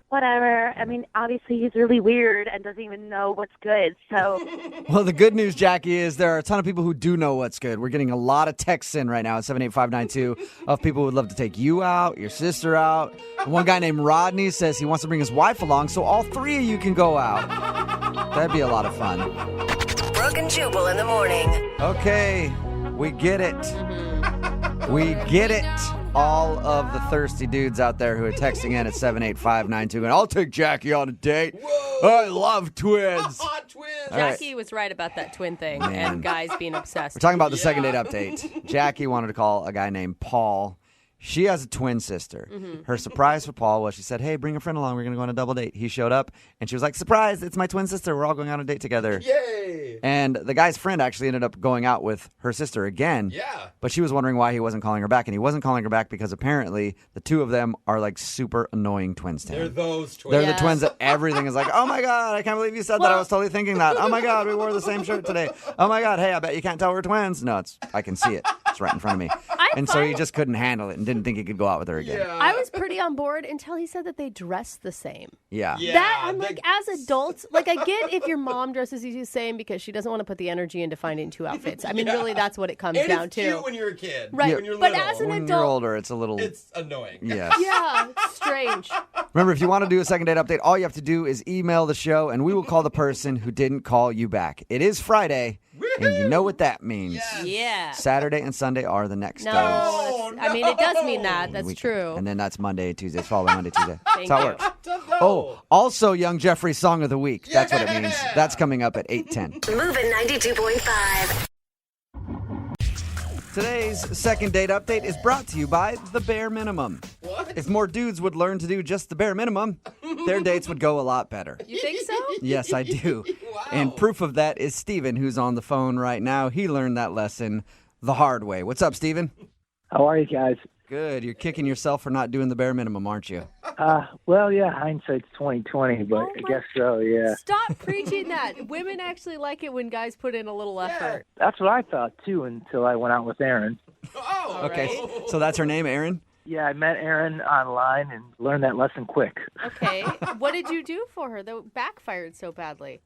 Whatever. I mean, obviously he's really weird and doesn't even know what's good. So Well, the good news, Jackie, is there are a ton of people who do know what's good. We're getting a lot of texts in right now at 78592 of people who would love to take you out, your sister out. One guy named Rodney says he wants to bring his wife along, so all three of you can go out. That'd be a lot of fun. Brooke and Jubal in the morning. Okay, we get it. We get it. All of the thirsty dudes out there who are texting in at 78592, and I'll take Jackie on a date. I love twins. Hot twins. All right. Jackie was right about that twin thing Man. and guys being obsessed. We're talking about the second date update. Jackie wanted to call a guy named Paul. She has a twin sister. Her surprise for Paul was she said, hey, bring a friend along. We're going to go on a double date. He showed up, and she was like, surprise, it's my twin sister. We're all going on a date together. Yay. And the guy's friend actually ended up going out with her sister again. Yeah. But she was wondering why he wasn't calling her back. And he wasn't calling her back because apparently the two of them are like super annoying twins to him. They're those twins. They're the twins that everything is like, oh my God, I can't believe you said that. I was totally thinking that. Oh my God, we wore the same shirt today. Oh my God, hey, I bet you can't tell we're twins. No, I can see it. It's right in front of me. And so he just couldn't handle it and didn't think he could go out with her again. Yeah. I was pretty on board until he said that they dress the same. Yeah. That I'm like, as adults, like I get if your mom dresses you the same because she doesn't want to put the energy into finding two outfits. I mean, really, that's what it comes And down it's to. cute when you're a kid. Right. When you're But little. as an When adult, you're older, it's a little... It's annoying. Yeah. yeah, it's strange. Remember, if you want to do a second date update, all you have to do is email the show, and we will call the person who didn't call you back. It is Friday. Woo! And you know what that means. Yeah. Saturday and Sunday are the next days. I mean, it does mean that. That's true. And then that's Monday, Tuesday. It's following Monday, Tuesday. Thank That's how you. it works. Oh, also Young Jeffrey's Song of the Week. That's what it means. That's coming up at 8:10. Moving 92.5. Today's second date update is brought to you by The Bare Minimum. What? If more dudes would learn to do just the bare minimum, their dates would go a lot better. You think so? Yes, I do. Wow. And proof of that is Steven, who's on the phone right now. He learned that lesson the hard way. What's up, Steven? How are you guys? Good. You're kicking yourself for not doing the bare minimum, aren't you? Well, yeah, hindsight's 2020, but I guess so, yeah. Stop preaching that. Women actually like it when guys put in a little effort. That's what I thought, too, until I went out with Erin. Okay, so that's her name, Erin? Yeah, I met Erin online and learned that lesson quick. Okay. What did you do for her that backfired so badly?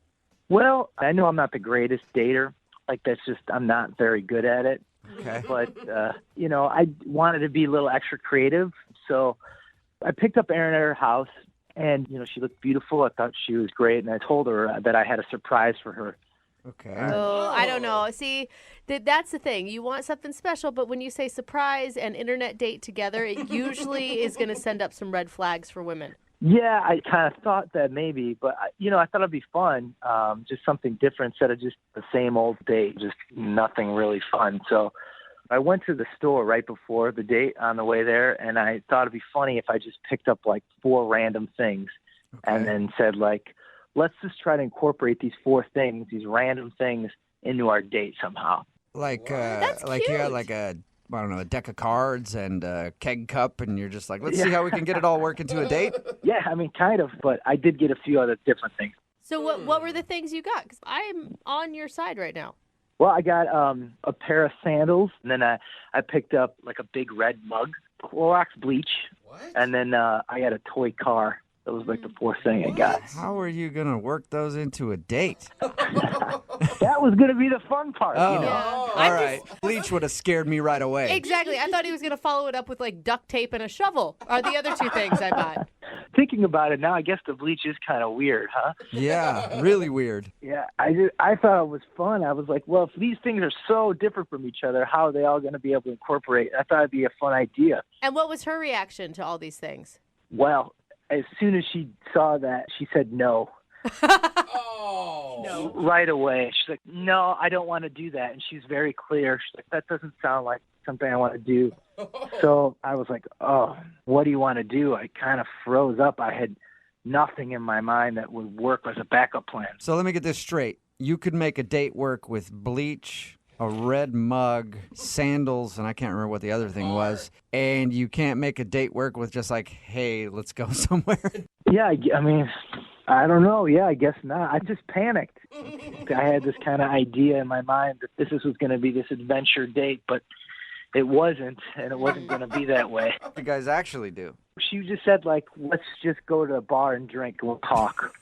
Well, I know I'm not the greatest dater. Like, that's just, I'm not very good at it. Okay. But, I wanted to be a little extra creative, so I picked up Erin at her house, and, she looked beautiful. I thought she was great, and I told her that I had a surprise for her. Okay. Oh, I don't know. See, that's the thing. You want something special, but when you say surprise and internet date together, it usually is going to send up some red flags for women. Yeah, I kind of thought that maybe, but, I thought it'd be fun, just something different instead of just the same old date, just nothing really fun. So I went to the store right before the date on the way there, and I thought it'd be funny if I just picked up, 4 random things and then said, let's just try to incorporate these 4 things, these random things, into our date somehow. Like you got a deck of cards and a keg cup, and you're just like, let's see how we can get it all work into a date? Yeah, I mean, kind of, but I did get a few other different things. So what were the things you got? Because I'm on your side right now. Well, I got a pair of sandals, and then I picked up, a big red mug, Clorox bleach, and then I got a toy car. That was, the 4th thing I got. How are you going to work those into a date? That was going to be the fun part. Oh, all right. Bleach would have scared me right away. Exactly. I thought he was going to follow it up with duct tape and a shovel are the other 2 things I bought. Thinking about it now, I guess the bleach is kind of weird, huh? Yeah, really weird. Yeah, I thought it was fun. I was like, well, if these things are so different from each other, how are they all going to be able to incorporate? I thought it'd be a fun idea. And what was her reaction to all these things? Well, as soon as she saw that, she said no. No. Right away. She's like, no, I don't want to do that. And she's very clear. She's like, that doesn't sound like something I want to do. So I was like, oh, what do you want to do? I kind of froze up. I had nothing in my mind that would work as a backup plan. So let me get this straight. You could make a date work with bleach, a red mug, sandals, and I can't remember what the other thing was. And you can't make a date work with just hey, let's go somewhere. Yeah, I mean, I don't know. Yeah, I guess not. I just panicked. I had this kind of idea in my mind that this was going to be this adventure date, but it wasn't, and it wasn't going to be that way. What do you guys actually do? She just said, let's just go to a bar and drink and we'll talk.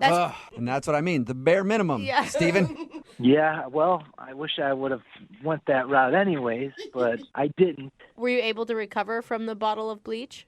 Wow. And that's what I mean, the bare minimum, Yeah. Steven. Yeah, well, I wish I would have went that route anyways, but I didn't. Were you able to recover from the bottle of bleach?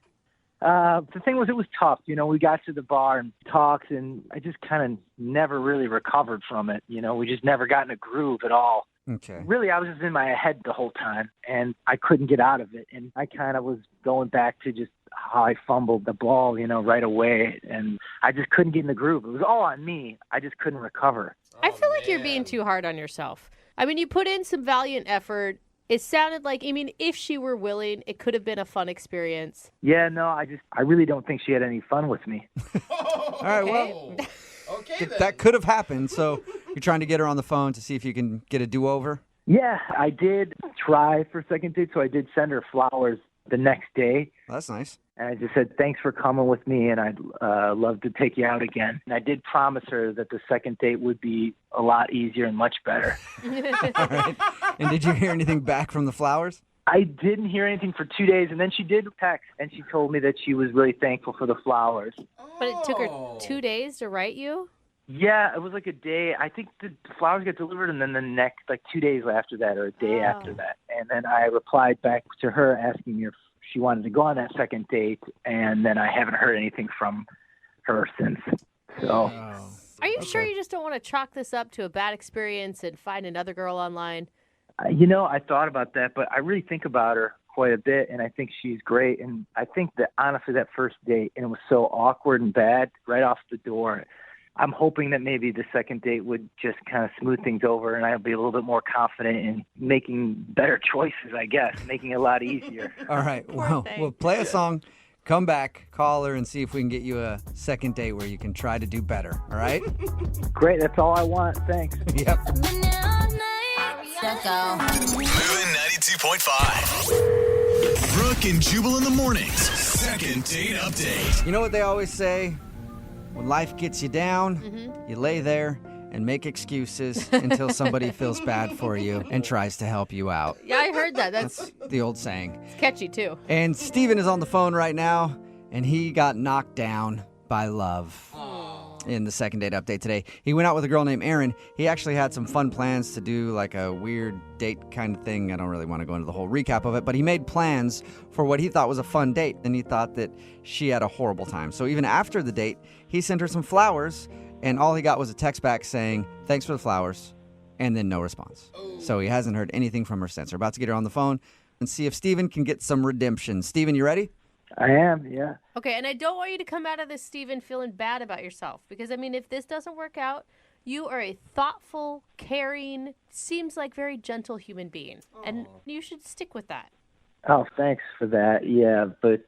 The thing was, it was tough. We got to the bar and talked, and I just kind of never really recovered from it. We just never got in a groove at all. Okay. Really, I was just in my head the whole time, and I couldn't get out of it. And I kind of was going back to just how I fumbled the ball, right away, and I just couldn't get in the groove. It was all on me. I just couldn't recover. I feel like you're being too hard on yourself. I mean, you put in some valiant effort. It sounded like, if she were willing, it could have been a fun experience. Yeah, no, I really don't think she had any fun with me. All right, well, Okay, that could have happened. So you're trying to get her on the phone to see if you can get a do-over? Yeah, I did try for second date, so I did send her flowers the next day. That's nice. And I just said, thanks for coming with me, and I'd love to take you out again. And I did promise her that the second date would be a lot easier and much better. All right. And did you hear anything back from the flowers? I didn't hear anything for 2 days, and then she did text, and she told me that she was really thankful for the flowers. But it took her 2 days to write you? Yeah, it was a day. I think the flowers got delivered, and then the next, 2 days after that, or a day after that. And then I replied back to her asking her if she wanted to go on that second date, and then I haven't heard anything from her since. So Are you sure you just don't want to chalk this up to a bad experience and find another girl online? I thought about that, but I really think about her quite a bit, and I think she's great. And I think that, honestly, that first date, and it was so awkward and bad right off the door. I'm hoping that maybe the second date would just kind of smooth things over, and I'll be a little bit more confident in making better choices, I guess, making it a lot easier. All right. Well, we'll play a song, come back, call her, and see if we can get you a second date where you can try to do better. All right? Great. That's all I want. Thanks. Yep. Moving 92.5. Brooke and Jubal in the mornings. Second date update. You know what they always say? When life gets you down, you lay there and make excuses until somebody feels bad for you and tries to help you out. Yeah, I heard that. That's the old saying. It's catchy, too. And Steven is on the phone right now, and he got knocked down by love. In the second date update today. He went out with a girl named Erin. He actually had some fun plans to do like a weird date kind of thing. I don't really want to go into the whole recap of it, but he made plans for what he thought was a fun date, and he thought that she had a horrible time. So even after the date, he sent her some flowers, and all he got was a text back saying, "Thanks for the flowers," and then no response. So he hasn't heard anything from her since. We're about to get her on the phone and see if Steven can get some redemption. Steven, you ready? I am, yeah. Okay, and I don't want you to come out of this, Steven, feeling bad about yourself. Because, I mean, if this doesn't work out, you are a thoughtful, caring, seems like very gentle human being. And you should stick with that. Oh, thanks for that. Yeah, but,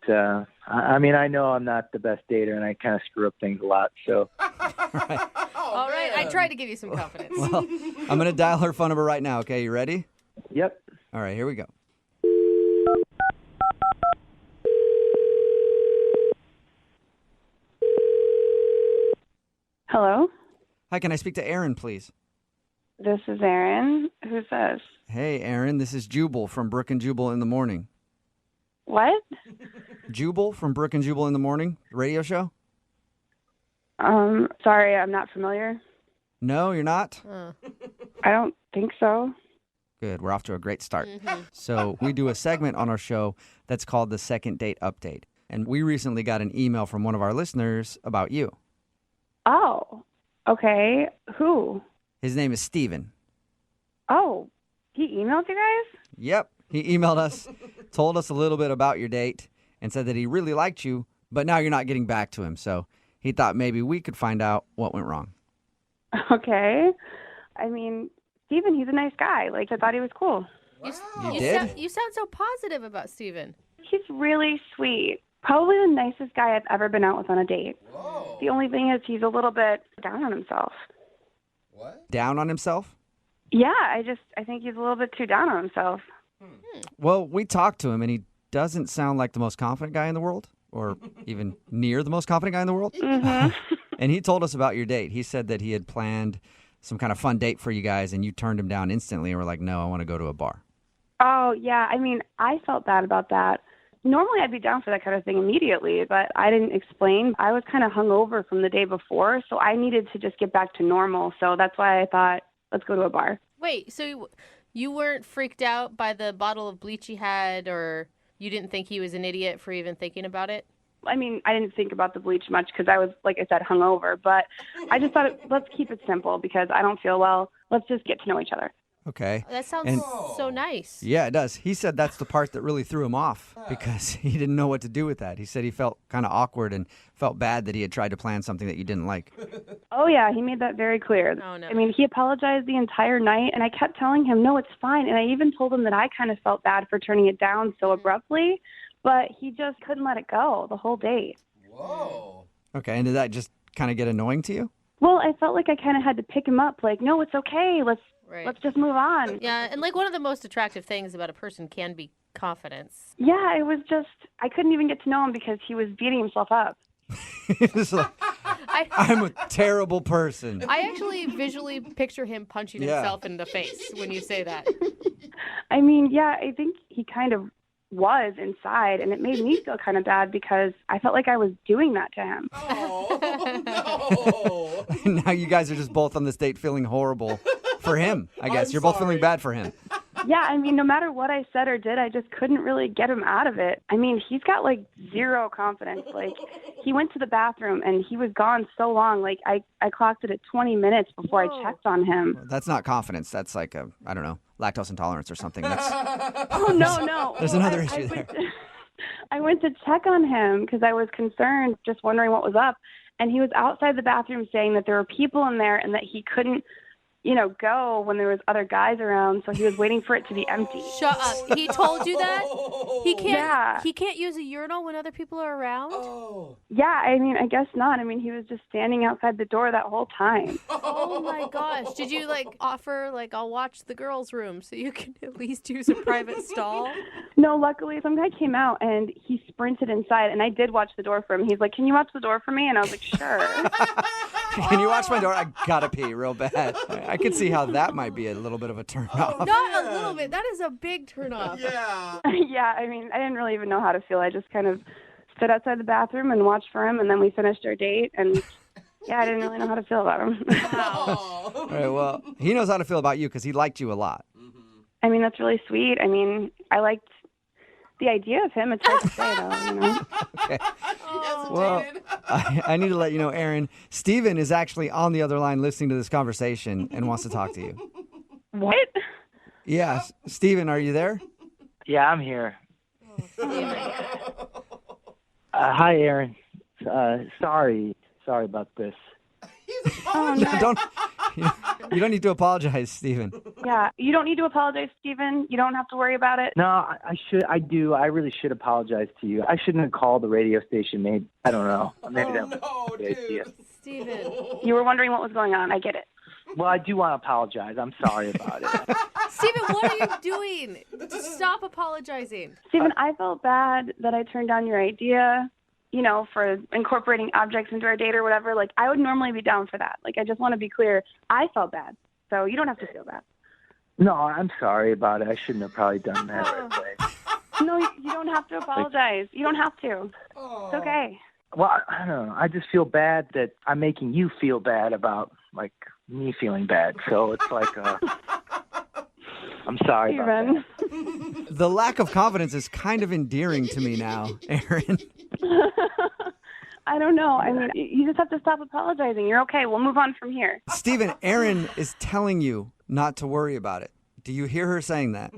I mean, I know I'm not the best dater, and I kind of screw up things a lot, so. All right, I tried to give you some confidence. Well, I'm going to dial her phone number right now, okay? You ready? Yep. All right, here we go. Hello? Hi, can I speak to Erin, please? This is Erin. Who's this? Hey, Erin, this is Jubal from Brooke and Jubal in the Morning. What? Jubal from Brooke and Jubal in the Morning, radio show? Sorry, I'm not familiar. No, you're not? I don't think so. Good, we're off to a great start. So we do a segment on our show that's called the Second Date Update. And we recently got an email from one of our listeners about you. Oh, okay. Who? His name is Steven. Oh, he emailed you guys? Yep. He emailed us, told us a little bit about your date, and said that he really liked you, but now you're not getting back to him. So he thought maybe we could find out what went wrong. Okay. I mean, Steven, he's a nice guy. Like, I thought he was cool. You did? You sound so positive about Steven. He's really sweet. Probably the nicest guy I've ever been out with on a date. Whoa. The only thing is he's a little bit down on himself. What? Down on himself? Yeah, I think he's a little bit too down on himself. Well, we talked to him, and he doesn't sound like the most confident guy in the world, or even near the most confident guy in the world. Mm-hmm. And he told us about your date. He said that he had planned some kind of fun date for you guys, and you turned him down instantly and were like, no, I want to go to a bar. Oh, yeah. I mean, I felt bad about that. Normally, I'd be down for that kind of thing immediately, but I didn't explain. I was kind of hungover from the day before, so I needed to just get back to normal. So that's why I thought, let's go to a bar. Wait, so you weren't freaked out by the bottle of bleach he had, or you didn't think he was an idiot for even thinking about it? I mean, I didn't think about the bleach much because I was, like I said, hungover, but I just thought, let's keep it simple because I don't feel well. Let's just get to know each other. Okay. That sounds so nice. Yeah, it does. He said that's the part that really threw him off because he didn't know what to do with that. He said he felt kind of awkward and felt bad that he had tried to plan something that you didn't like. Oh, yeah, he made that very clear. Oh, no. I mean, he apologized the entire night, and I kept telling him, no, it's fine. And I even told him that I kind of felt bad for turning it down so abruptly, but he just couldn't let it go the whole date. Whoa. Okay, and did that just kind of get annoying to you? Well, I felt like I kind of had to pick him up, like, no, it's okay. Let's just move on. Yeah, and like one of the most attractive things about a person can be confidence. Yeah, it was just, I couldn't even get to know him because he was beating himself up. It's like, I'm a terrible person. I actually visually picture him punching himself in the face when you say that. I mean, yeah, I think he kind of was inside, and it made me feel kind of bad because I felt like I was doing that to him. Oh, no. Now you guys are just both on this date feeling horrible for him, I guess. You're both feeling bad for him. Yeah, I mean, no matter what I said or did, I just couldn't really get him out of it. I mean, he's got like zero confidence. Like, he went to the bathroom and he was gone so long. Like, I clocked it at 20 minutes before I checked on him. That's not confidence. That's like I don't know, lactose intolerance or something. That's Oh, no. There's another issue there. I went to check on him because I was concerned, just wondering what was up. And he was outside the bathroom saying that there were people in there and that he couldn't, go when there was other guys around. So he was waiting for it to be empty. Shut up. He told you that? He can't. Yeah. He can't use a urinal when other people are around. Yeah, I mean, I guess not. I mean, he was just standing outside the door that whole time. Oh my gosh! Did you offer I'll watch the girls' room so you can at least use a private stall? No, luckily some guy came out and he sprinted inside, and I did watch the door for him. He's like, "Can you watch the door for me?" And I was like, "Sure." Can you watch my door? I gotta pee real bad. I could see how that might be a little bit of a turn off. Not a little bit. That is a big turn off. Yeah. Yeah, I mean, I didn't really even know how to feel. I just kind of stood outside the bathroom and watched for him, and then we finished our date, and yeah, I didn't really know how to feel about him. All right, well, he knows how to feel about you because he liked you a lot. I mean, that's really sweet. I mean, I liked the idea of him. It's hard to say, though, Okay. Well, I need to let you know, Aaron, Steven is actually on the other line listening to this conversation and wants to talk to you. What? Yeah, Steven, are you there? Yeah, I'm here. Hi, Aaron. Sorry about this. Don't you don't need to apologize, Steven. Yeah, you don't need to apologize, Steven. You don't have to worry about it. No, I do. I really should apologize to you. I shouldn't have called the radio station. Maybe, I don't know. Maybe that was a good idea. Steven. You were wondering what was going on. I get it. Well, I do want to apologize. I'm sorry about it. Steven, what are you doing? Stop apologizing. Steven, I felt bad that I turned down your idea, for incorporating objects into our date or whatever. Like, I would normally be down for that. Like, I just want to be clear. I felt bad. So you don't have to feel bad. No, I'm sorry about it. I shouldn't have probably done that right away. No, you don't have to apologize. You don't have to. It's okay. Well, I don't know. I just feel bad that I'm making you feel bad about, me feeling bad. So it's I'm sorry about that. The lack of confidence is kind of endearing to me now, Aaron. I don't know. I mean, you just have to stop apologizing. You're okay. We'll move on from here. Steven, Aaron is telling you not to worry about it. Do you hear her saying that?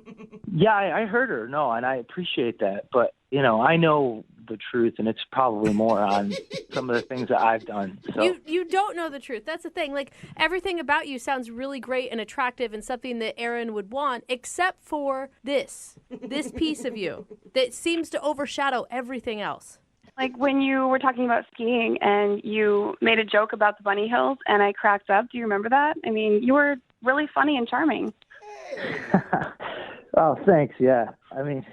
Yeah, I heard her. No, and I appreciate that. But, I know the truth, and it's probably more on some of the things that I've done. So You don't know the truth. That's the thing. Everything about you sounds really great and attractive and something that Aaron would want, except for this piece of you that seems to overshadow everything else. Like when you were talking about skiing and you made a joke about the bunny hills and I cracked up. Do you remember that? I mean, you were really funny and charming. Oh, thanks. Yeah. I mean,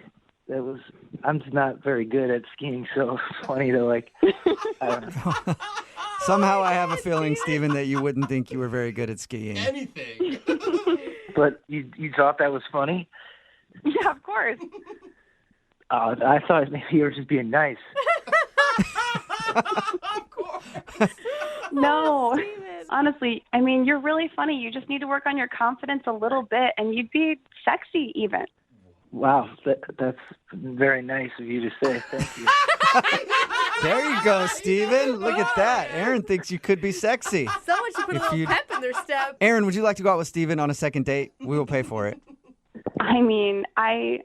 I'm just not very good at skiing, so it's funny to I don't know. Somehow I have a feeling, Steven, that you wouldn't think you were very good at skiing. Anything. But you thought that was funny? Yeah, of course. I thought maybe you were just being nice. No, honestly, I mean, you're really funny. You just need to work on your confidence a little bit, and you'd be sexy even. Wow, that's very nice of you to say. Thank you. There you go, Steven. Look at that. Aaron thinks you could be sexy. Someone should put a little pep in their step. Aaron, would you like to go out with Steven on a second date? We will pay for it. I mean, I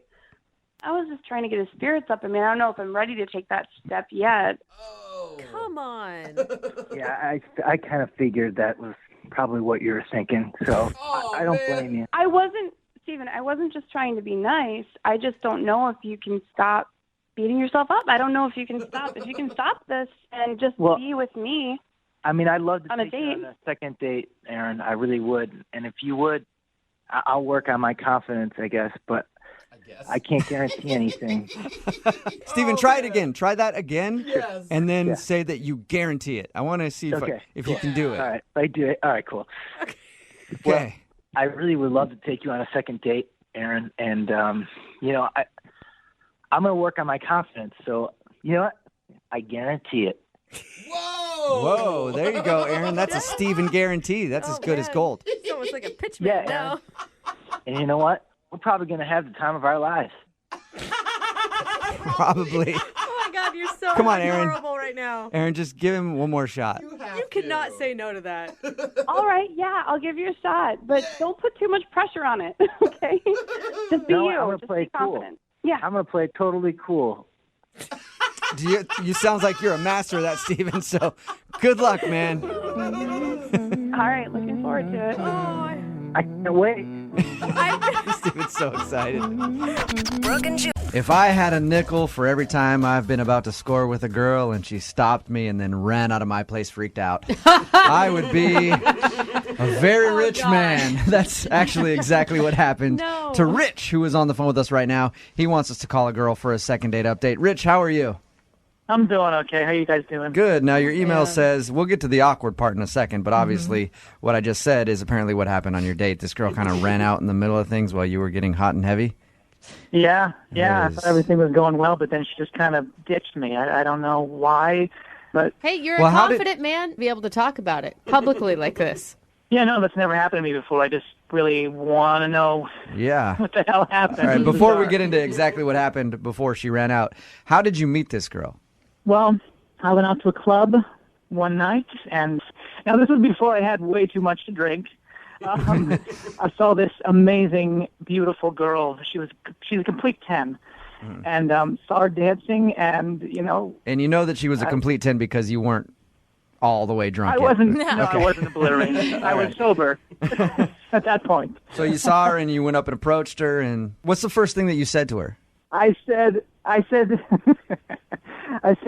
was just trying to get his spirits up. I mean, I don't know if I'm ready to take that step yet. Come on. Yeah, I kind of figured that was probably what you were thinking, so I don't blame you. Steven, I wasn't just trying to be nice. I just don't know if you can stop beating yourself up. I don't know if you can stop. If you can stop this and just be with me. I mean, I'd love to take date. you on a second date, Aaron. I really would. And if you would, I'll work on my confidence, I guess, but I can't guarantee anything. Steven, try it again. Try that again. Yes. And then say that you guarantee it. I want to see if you can do it. All right. I do it. All right, cool. Okay. Well, I really would love to take you on a second date, Aaron. And, I'm going to work on my confidence. So, you know what? I guarantee it. Whoa, there you go, Aaron. That's a Steven guarantee. That's as good as gold. It's almost like a pitch man now. And you know what? we're probably going to have the time of our lives. Probably. Oh my God, you're so Come on, Aaron. adorable right now. Aaron, just give him one more shot. You cannot say no to that. All right, yeah, I'll give you a shot, but don't put too much pressure on it, okay? Just be No, you. I'm gonna Just play be confident. cool. I'm going to play totally cool. You sounds like you're a master of that, Steven, so good luck, man. All right, looking forward to it. I can't wait. Steven's so excited. Brooke and Jubal. If I had a nickel for every time I've been about to score with a girl and she stopped me and then ran out of my place freaked out, I would be a very rich man. That's actually exactly what happened to Rich, who is on the phone with us right now. He wants us to call a girl for a second date update. Rich, how are you? I'm doing okay. How you guys doing? Good. Now, your email says, we'll get to the awkward part in a second, but obviously what I just said is apparently what happened on your date. This girl kind of ran out in the middle of things while you were getting hot and heavy. Yeah. I thought everything was going well, but then she just kind of ditched me. I don't know why, but... Hey, you're a confident man. Be able to talk about it publicly like this. Yeah, no, that's never happened to me before. I just really want to know what the hell happened. All right, before we get into exactly what happened before she ran out, how did you meet this girl? Well, I went out to a club one night, and now this was before I had way too much to drink. I saw this amazing, beautiful girl. She's a complete 10, and saw her dancing, and And you know that she was a complete 10 because you weren't all the way drunk. I yet. wasn't. No, I wasn't obliterated. I was sober at that point. So you saw her, and you went up and approached her, and what's the first thing that you said to her? I said, I said,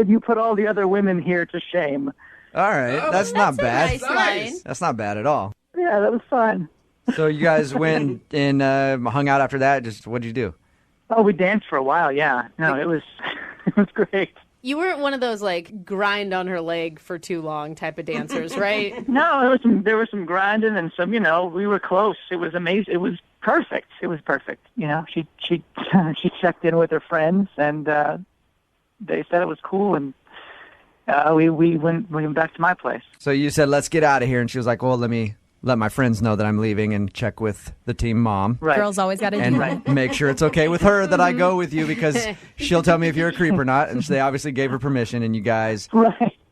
you put all the other women here to shame. All right, that's not bad. Nice line. That's not bad at all. Yeah, that was fun. So you guys went and hung out after that. Just what'd you do? Oh, we danced for a while. Yeah, no, it was great. You weren't one of those like grind on her leg for too long type of dancers, right? No, there was some grinding and some. We were close. It was amazing. It was perfect. It was perfect. She she checked in with her friends, and they said it was cool, and we went back to my place. So you said, "Let's get out of here," and she was like, "Well, let me let my friends know that I'm leaving and check with the team mom." Right. Girls always got to do that. And make sure it's okay with her that I go with you because she'll tell me if you're a creep or not. And they obviously gave her permission. And you guys,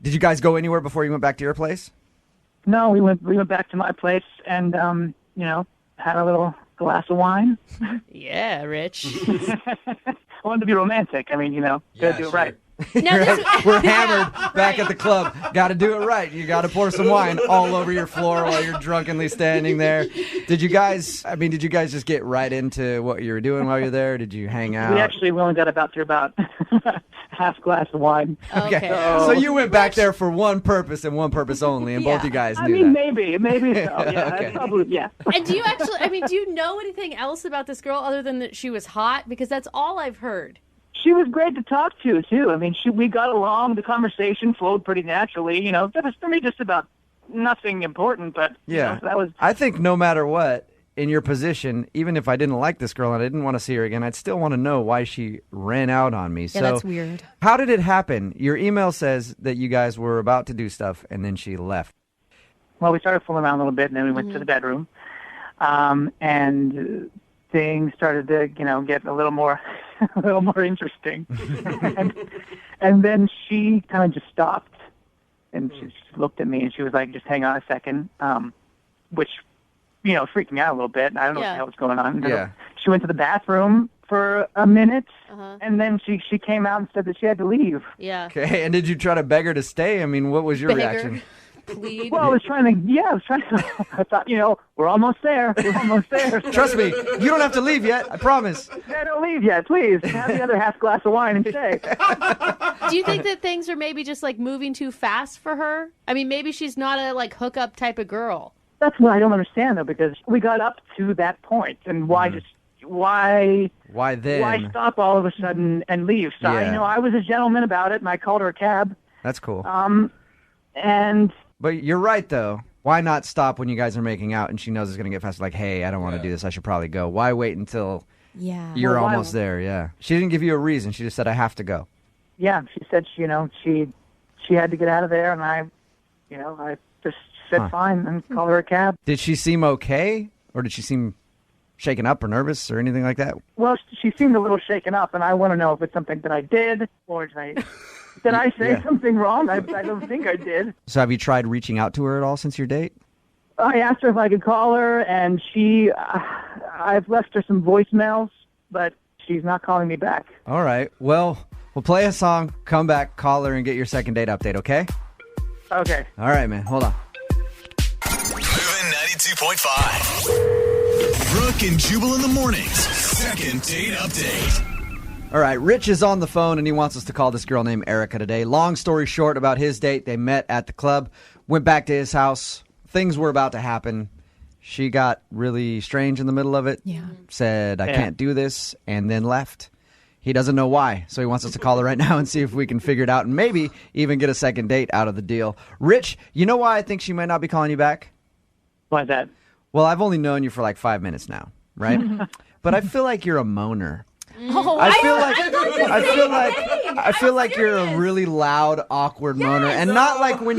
did you guys go anywhere before you went back to your place? No, we went back to my place and had a little glass of wine. Yeah, Rich. I wanted to be romantic. I mean, gotta do it right. We're hammered back at the club. Got to do it right. You got to pour some wine all over your floor while you're drunkenly standing there. Did you guys just get right into what you were doing while you're there? Did you hang out? We only got through about half glass of wine. Okay. So you went back there for one purpose and one purpose only, and both you guys knew that. Maybe so. Yeah, Okay. probably, yeah. And do you actually, do you know anything else about this girl other than that she was hot? Because that's all I've heard. She was great to talk to, too. I mean, we got along. The conversation flowed pretty naturally. That was for me just about nothing important, but that was... I think no matter what, in your position, even if I didn't like this girl and I didn't want to see her again, I'd still want to know why she ran out on me. Yeah, that's weird. How did it happen? Your email says that you guys were about to do stuff, and then she left. Well, we started fooling around a little bit, and then we went to the bedroom. And things started to, get a little more interesting. and then she kind of just stopped, and she just looked at me, and she was like, "Just hang on a second," which, freaked me out a little bit. I don't know what the hell was going on. Yeah. She went to the bathroom for a minute, and then she came out and said that she had to leave. Yeah. Okay, and did you try to beg her to stay? I mean, what was your reaction? Plead. Well, I was trying to, I thought, we're almost there. We're almost there. Trust me, you don't have to leave yet. I promise. Yeah, don't leave yet, please. Have the other half glass of wine and stay. Do you think that things are maybe just like moving too fast for her? I mean, maybe she's not a like hookup type of girl. That's what I don't understand, though, because we got up to that point, and why then? Why stop all of a sudden and leave? So, I was a gentleman about it, and I called her a cab. That's cool. But you're right, though. Why not stop when you guys are making out and she knows it's going to get faster? Like, hey, I don't want to do this. I should probably go. Why wait until you're almost there? Yeah. She didn't give you a reason. She just said, I have to go. Yeah. She said, she had to get out of there, and I just said fine and called her a cab. Did she seem okay? Or did she seem shaken up or nervous or anything like that? Well, she seemed a little shaken up, and I want to know if it's something that I did, or did I say something wrong? I don't think I did. So have you tried reaching out to her at all since your date? I asked her if I could call her, and I've left her some voicemails, but she's not calling me back. All right. Well, we'll play a song, come back, call her, and get your second date update, okay? Okay. All right, man. Hold on. Moving 92.5. Brooke and Jubal in the mornings. Second date update. All right, Rich is on the phone, and he wants us to call this girl named Erica today. Long story short about his date, they met at the club, went back to his house. Things were about to happen. She got really strange in the middle of it. Yeah. Said, I can't do this, and then left. He doesn't know why, so he wants us to call her right now and see if we can figure it out and maybe even get a second date out of the deal. Rich, you know why I think she might not be calling you back? Why's that? Well, I've only known you for like 5 minutes now, right? But I feel like you're a moaner. Oh, I feel like you're a really loud, awkward moaner, and not like when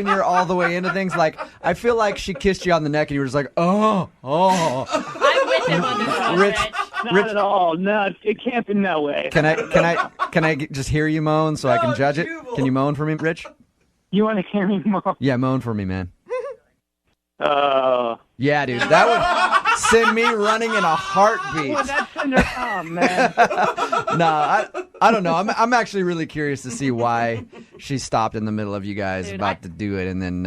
you're all the way into things. Like I feel like she kissed you on the neck and you were just like, oh. I'm with him on this one, Rich, Not at all. No, it can't be that way. Can I just hear you moan so I can judge it? Can you moan for me, Rich? You want to hear me moan? Yeah, moan for me, man. Yeah, dude, that would send me running in a heartbeat. Well, that's man. No, I don't know. I'm actually really curious to see why she stopped in the middle of you guys about to do it and then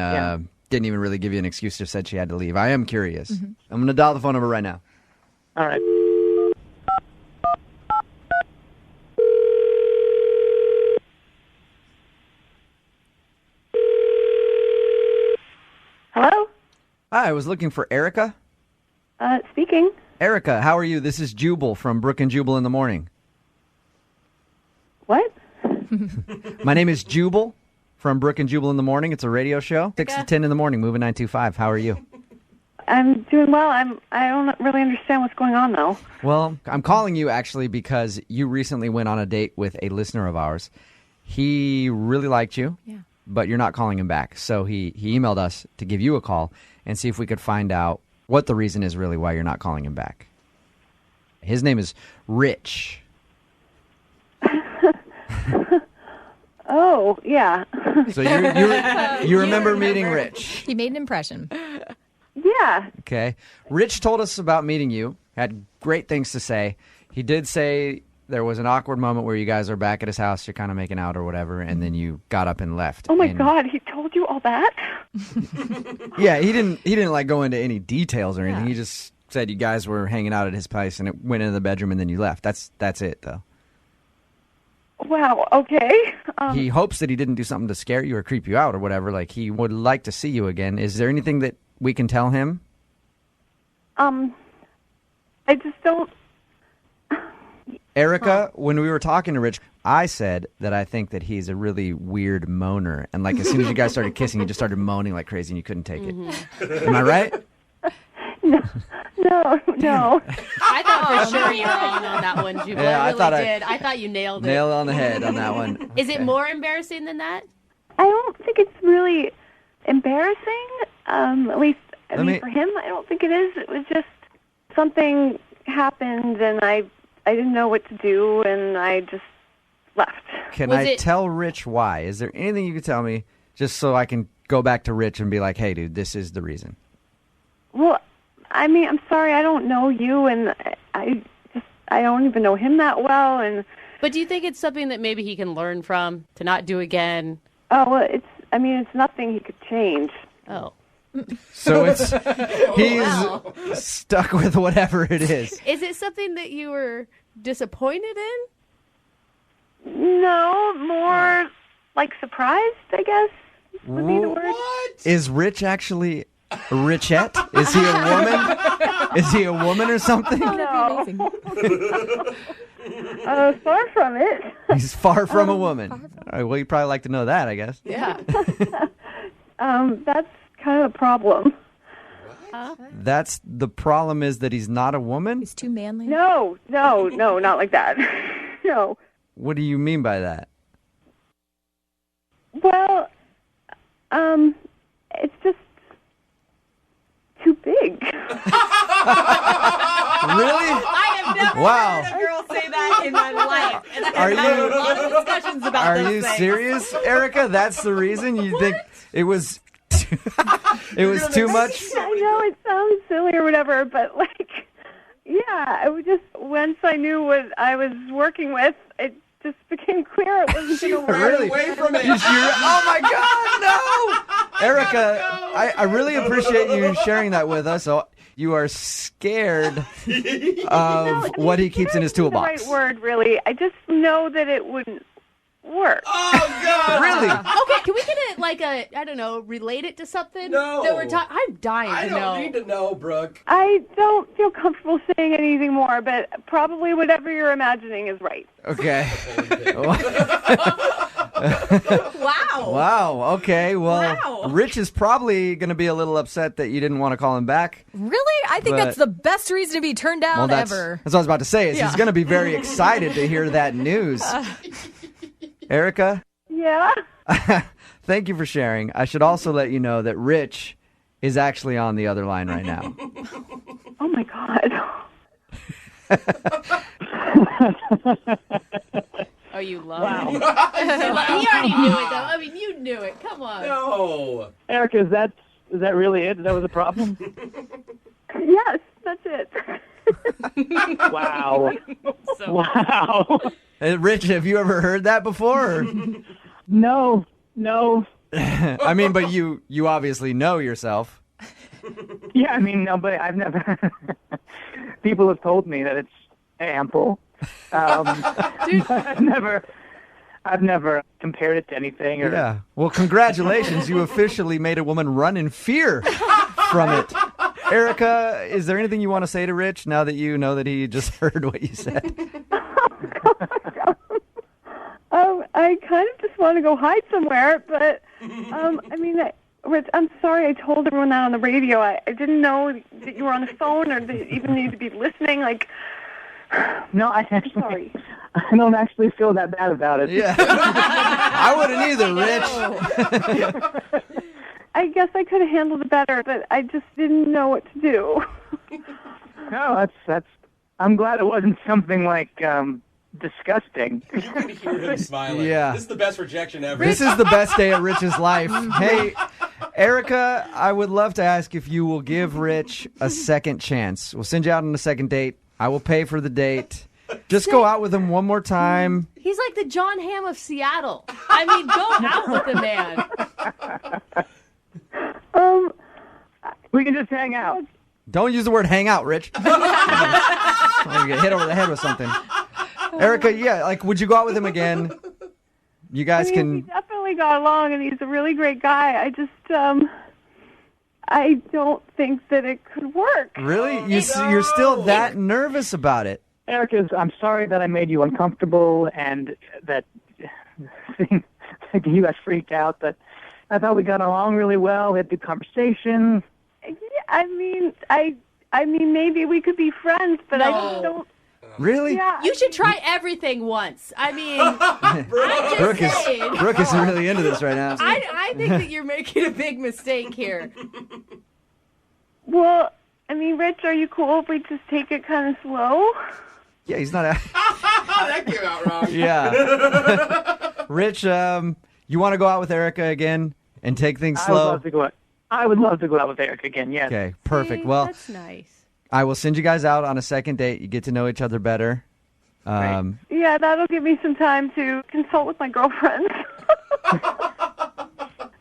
didn't even really give you an excuse, just said she had to leave. I am curious. I'm going to dial the phone number right now. All right. Hello? Hi, I was looking for Erica. Speaking. Erica, how are you? This is Jubal from Brooke and Jubal in the morning. What? My name is Jubal from Brooke and Jubal in the morning. It's a radio show. 6 to 10 in the morning, moving 925. How are you? I'm doing well. I don't really understand what's going on, though. Well, I'm calling you actually because you recently went on a date with a listener of ours. He really liked you, but you're not calling him back. So he emailed us to give you a call and see if we could find out what the reason is really why you're not calling him back. His name is Rich. Oh, yeah. So you remember meeting Rich? He made an impression. Yeah. Okay. Rich told us about meeting you, had great things to say. He did say there was an awkward moment where you guys are back at his house, you're kind of making out or whatever, and then you got up and left. Oh, my God. He told you all that? Yeah, he didn't like go into any details or anything. He just said you guys were hanging out at his place and it went into the bedroom and then you left. That's it, though. Wow, okay. He hopes that he didn't do something to scare you or creep you out or whatever. Like, he would like to see you again. Is there anything that we can tell him? I just don't... Erica, when we were talking to Rich, I said that I think that he's a really weird moaner. And, like, as soon as you guys started kissing, he just started moaning like crazy and you couldn't take it. Am I right? No. I thought for sure you were wrong on that one, Jubal. Yeah, I really did. I thought you nailed it. Nailed on the head on that one. Is it more embarrassing than that? I don't think it's really embarrassing. At least, for him, I don't think it is. It was just something happened, and I didn't know what to do, and I just left. Can I tell Rich why? Is there anything you can tell me just so I can go back to Rich and be like, hey, dude, this is the reason? Well, I mean, I'm sorry, I don't know you, and I don't even know him that well, and... But do you think it's something that maybe he can learn from to not do again? Oh, well, it's nothing he could change. Oh. So he's stuck with whatever it is. Is it something that you were disappointed in? No, more like surprised, I guess, would be the word. What? Is Rich actually Richette? Is he a woman? Is he a woman or something? No. Far from it. He's far from a woman. All right, well, you'd probably like to know that, I guess. Yeah. That's kind of a problem. That's the problem, is that he's not a woman? He's too manly? No, not like that. No. What do you mean by that? Well, it's just too big. I have never Wow. heard a girl say that in my life. And I've Are had you- a lot of discussions about Are those you things. serious, Erica? That's the reason you think it was it was too much? I know it sounds silly or whatever, but yeah, it was just once I knew what I was working with, it just became clear it wasn't going to work. Really? Away from it. Oh my God, no! Erica, I really appreciate you sharing that with us. So you are scared of what he keeps in his The toolbox. right word, really. I just know that it wouldn't work. Oh, God. Really? Okay, can we get it I don't know, relate it to something? No. That we're I'm dying I to know. don't need to know, Brooke. I don't feel comfortable saying anything more, but probably whatever you're imagining is right. Okay. Wow. Wow. Okay. Well, Wow. Rich is probably going to be a little upset that you didn't want to call him back. Really? I think But- that's the best reason to be turned down Well, that's ever. what I was about to say. Is Yeah. he's going to be very excited to hear that news. Erica, Yeah? thank you for sharing. I should also let you know that Rich is actually on the other line right now. Oh, my God. Oh, you love it. He already knew it, though. I mean, you knew it. Come on. No. Erica, is that really it? That was a problem? Yes, that's it. Wow. Wow. Hey, Rich, have you ever heard that before? or- No. I mean, but you obviously know yourself. Yeah, I mean, no, but I've never. People have told me that it's ample. I've never compared it to anything. Or, Yeah. Well, congratulations. You officially made a woman run in fear from it. Erica, is there anything you want to say to Rich now that you know that he just heard what you said? I kind of just want to go hide somewhere, but I mean, Rich, I'm sorry I told everyone that on the radio. I didn't know that you were on the phone or that you even need to be listening. No, I don't actually feel that bad about it. Yeah. I wouldn't either, Rich. I guess I could have handled it better, but I just didn't know what to do. No, that's. I'm glad it wasn't something disgusting. You can hear him smiling. Yeah. This is the best rejection ever. This is the best day of Rich's life. Hey, Erica, I would love to ask if you will give Rich a second chance. We'll send you out on a second date. I will pay for the date. Just go out with him one more time. He's like the John Hamm of Seattle. I mean, go out with the man. We can just hang out. Don't use the word hang out, Rich. I'm gonna get hit over the head with something. Erica, yeah, would you go out with him again? You guys We can... definitely got along, and he's a really great guy. I just, I don't think that it could work. Really? You're still that nervous about it? Erica, I'm sorry that I made you uncomfortable and that you guys freaked out, but I thought we got along really well. We had a good conversation. Yeah, I mean, maybe we could be friends, but I just don't. Really? Yeah. You should try everything once. I mean, I'm just saying. Brooke is really into this right now. I think that you're making a big mistake here. Well, I mean, Rich, are you cool if we just take it kind of slow? Yeah, he's not... That came out wrong. Yeah. Rich, you want to go out with Erica again and take things slow? I would love to go out with Erica again, yes. Okay, perfect. See, Well, that's nice. I will send you guys out on a second date. You get to know each other better. Yeah, that'll give me some time to consult with my girlfriends.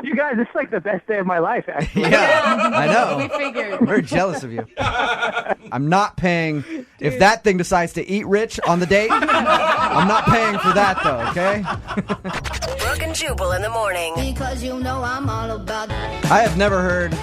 You guys, it's like the best day of my life, actually. Yeah, I know. We figured. I'm very jealous of you. I'm not paying. If that thing decides to eat Rich on the date, I'm not paying for that, though, okay? Brooke and Jubal in the morning. Because you know I'm all about I have never heard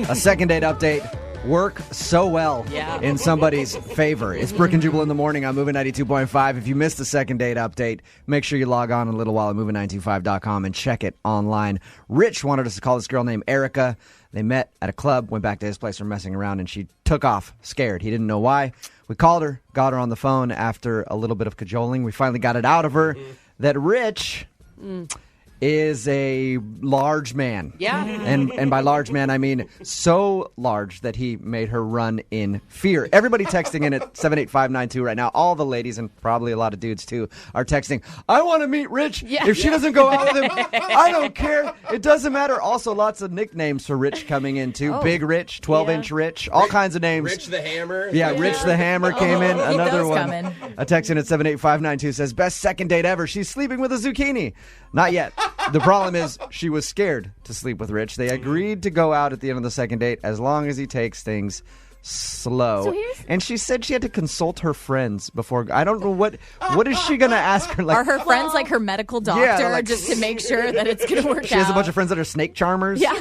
a second date update work so well in somebody's favor. It's Brooke and Jubal in the morning on Moving 92.5. If you missed the second date update, make sure you log on in a little while at moving925.com and check it online. Rich wanted us to call this girl named Erica. They met at a club, went back to his place for messing around, and she took off scared. He didn't know why. We called her, got her on the phone after a little bit of cajoling. We finally got it out of her that Rich is a large man. Yeah. And by large man, I mean so large that he made her run in fear. Everybody texting in at 78592 right now, all the ladies and probably a lot of dudes too, are texting, I want to meet Rich. Yeah. If she doesn't go out with him, I don't care. It doesn't matter. Also, lots of nicknames for Rich coming in too. Big Rich, 12-inch Rich, all kinds of names. Rich the Hammer. Yeah, Rich the Hammer came in. Keep Another those one. coming. A text in at 78592 says, best second date ever. She's sleeping with a zucchini. Not yet. The problem is she was scared to sleep with Rich. They agreed to go out at the end of the second date as long as he takes things slow. And she said she had to consult her friends before. I don't know what is she going to ask her? Like, Are her friends like her medical doctor like, just to make sure that it's going to work out? She has a bunch of friends that are snake charmers. Yeah.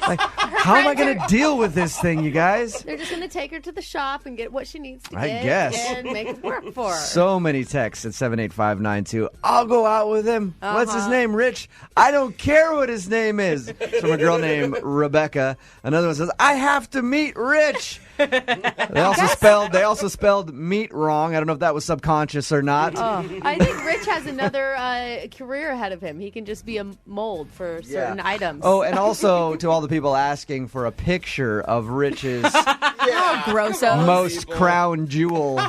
Like, how am I going to deal with this thing, you guys? They're just going to take her to the shop and get what she needs to I get guess. and make it work for her. So many texts at 78592. I'll go out with him. What's his name, Rich? I don't care what his name is. It's from a girl named Rebecca. Another one says, I have to meet Rich. They also spelled meat wrong. I don't know if that was subconscious or not. I think Rich has another career ahead of him. He can just be a mold for certain items. Oh, and also to all the people asking for a picture of Rich's most crown jewel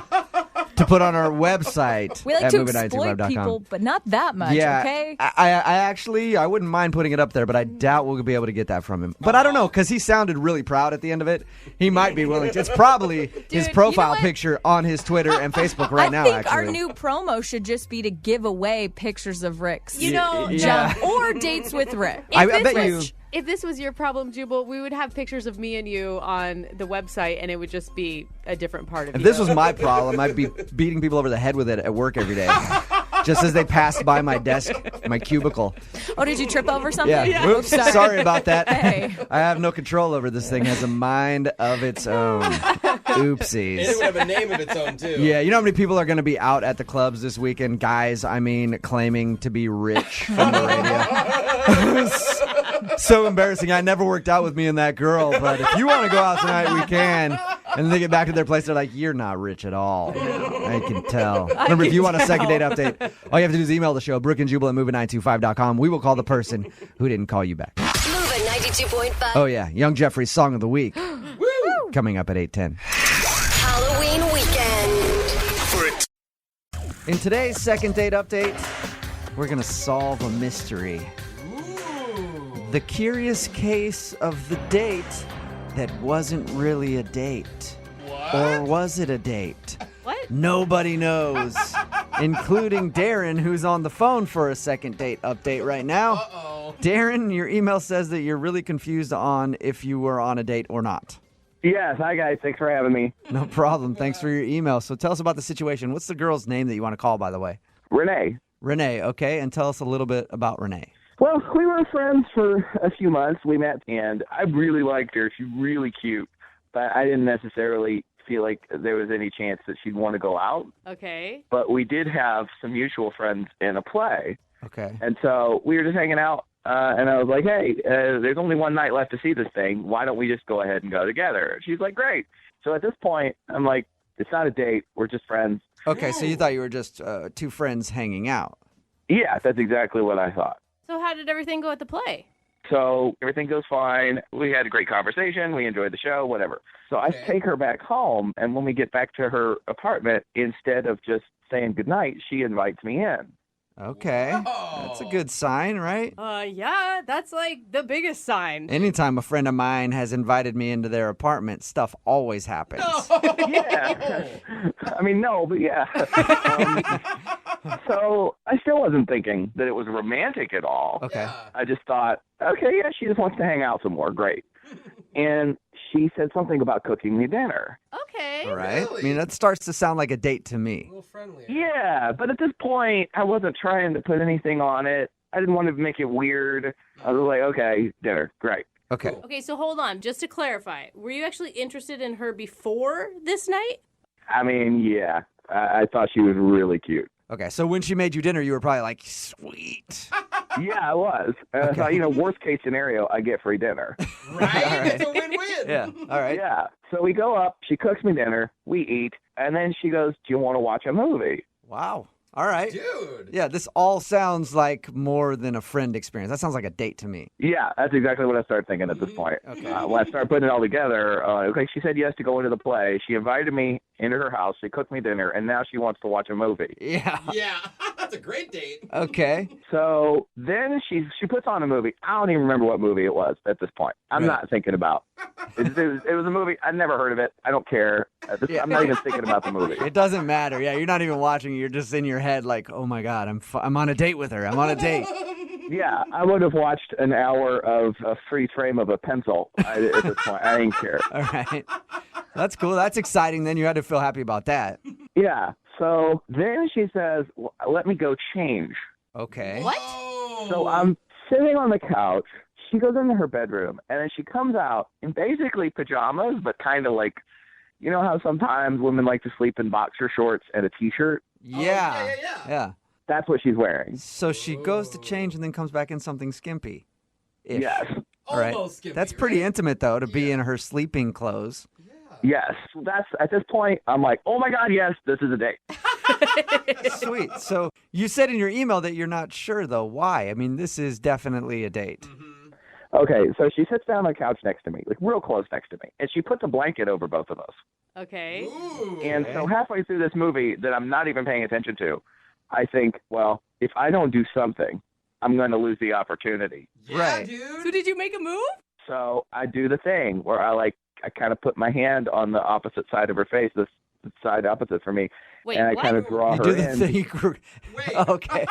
to put on our website. We like at to exploit movie925.com. people, but not that much, Yeah, okay? I actually, I wouldn't mind putting it up there, but I doubt we'll be able to get that from him. But I don't know, because he sounded really proud at the end of it. He might be willing to. It's probably his profile picture on his Twitter and Facebook right now, I think actually. our new promo should just be to give away pictures of Rick's. Yeah. Or dates with Rick. I bet you... If this was your problem, Jubal, we would have pictures of me and you on the website, and it would just be a different part of you. If this was my problem, I'd be beating people over the head with it at work every day. Just as they passed by my desk, my cubicle. Oh, did you trip over something? Yeah. Oops, sorry about that. Hey. I have no control over this thing. It has a mind of its own. Oopsies. And it would have a name of its own, too. Yeah, you know how many people are going to be out at the clubs this weekend? Guys, I mean, claiming to be rich from the radio. So embarrassing. I never worked out with me and that girl, but if you want to go out tonight, we can. And they get back to their place, they're like, you're not rich at all. I can tell. Remember, if you want a second date update, all you have to do is email the show, Brooke and Jubal at moving925.com. We will call the person who didn't call you back. Moving 92.5. Oh, yeah. Young Jeffrey's Song of the Week. Coming up at 8:10. Halloween weekend. In today's second date update, we're going to solve a mystery. The curious case of the date that wasn't really a date. What? Or was it a date? What? Nobody knows, including Darren, who's on the phone for a second date update right now. Uh-oh. Darren, your email says that you're really confused on if you were on a date or not. Yes. Hi, guys. Thanks for having me. No problem. Thanks for your email. So tell us about the situation. What's the girl's name that you want to call, by the way? Renee. Renee, okay. And tell us a little bit about Renee. Well, we were friends for a few months. We met, and I really liked her. She's really cute, but I didn't necessarily feel like there was any chance that she'd want to go out. Okay. But we did have some mutual friends in a play. Okay. And so we were just hanging out, and I was like, hey, there's only one night left to see this thing. Why don't we just go ahead and go together? She's like, great. So at this point, I'm like, it's not a date. We're just friends. Okay, so you thought you were just two friends hanging out. Yeah, that's exactly what I thought. So how did everything go at the play? So everything goes fine. We had a great conversation. We enjoyed the show, whatever. So I take her back home, and when we get back to her apartment, instead of just saying goodnight, she invites me in. Okay. That's a good sign, right? Yeah, that's like the biggest sign. Anytime a friend of mine has invited me into their apartment, stuff always happens. Yeah. I mean, no, but yeah. So I still wasn't thinking that it was romantic at all. Okay. I just thought, okay, yeah, she just wants to hang out some more. Great. And she said something about cooking me dinner. Okay. All right. I mean, that starts to sound like a date to me. A little friendlier. Yeah, but at this point, I wasn't trying to put anything on it. I didn't want to make it weird. I was like, okay, dinner, great. Okay. Okay, so hold on. Just to clarify, were you actually interested in her before this night? I mean, yeah. I thought she was really cute. Okay, so when she made you dinner, you were probably like, sweet. Yeah, I was. I thought, worst case scenario, I get free dinner. Right? It's a win-win. Yeah, all right. Yeah. So we go up, she cooks me dinner, we eat, and then she goes, do you want to watch a movie? Wow. All right. Dude. Yeah, this all sounds like more than a friend experience. That sounds like a date to me. Yeah, that's exactly what I started thinking at this point. Okay. When I started putting it all together, okay, she said yes to go into the play. She invited me into her house. She cooked me dinner, and now she wants to watch a movie. Yeah. Yeah, that's a great date. Okay. So then she puts on a movie. I don't even remember what movie it was at this point. I'm not thinking about. It was a movie. I'd never heard of it. I don't care. I'm not even thinking about the movie. It doesn't matter. Yeah, you're not even watching. You're just in your head like, oh my God, I'm on a date with her. I'm on a date. Yeah, I would have watched an hour of a freeze frame of a pencil at this point. I didn't care. All right. That's cool. That's exciting. Then you had to feel happy about that. Yeah. So then she says, let me go change. Okay. What? So I'm sitting on the couch. She goes into her bedroom, and then she comes out in basically pajamas, but kind of like, you know how sometimes women like to sleep in boxer shorts and a T-shirt? Yeah. Yeah. That's what she's wearing. So she goes to change and then comes back in something skimpy. Yes. All right. Almost skimpy, That's pretty intimate, though, to be in her sleeping clothes. Yes. That's at this point, I'm like, oh my God, yes, this is a date. Sweet. So you said in your email that you're not sure, though. Why? I mean, this is definitely a date. Okay, so she sits down on the couch next to me, like real close next to me, and she puts a blanket over both of us. Okay. And so halfway through this movie that I'm not even paying attention to, I think, well, if I don't do something, I'm going to lose the opportunity. Right. Dude. So did you make a move? So I do the thing where I kind of put my hand on the opposite side of her face, the side opposite for me, Wait, and I what? kind of draw You her do the in. thing. Okay.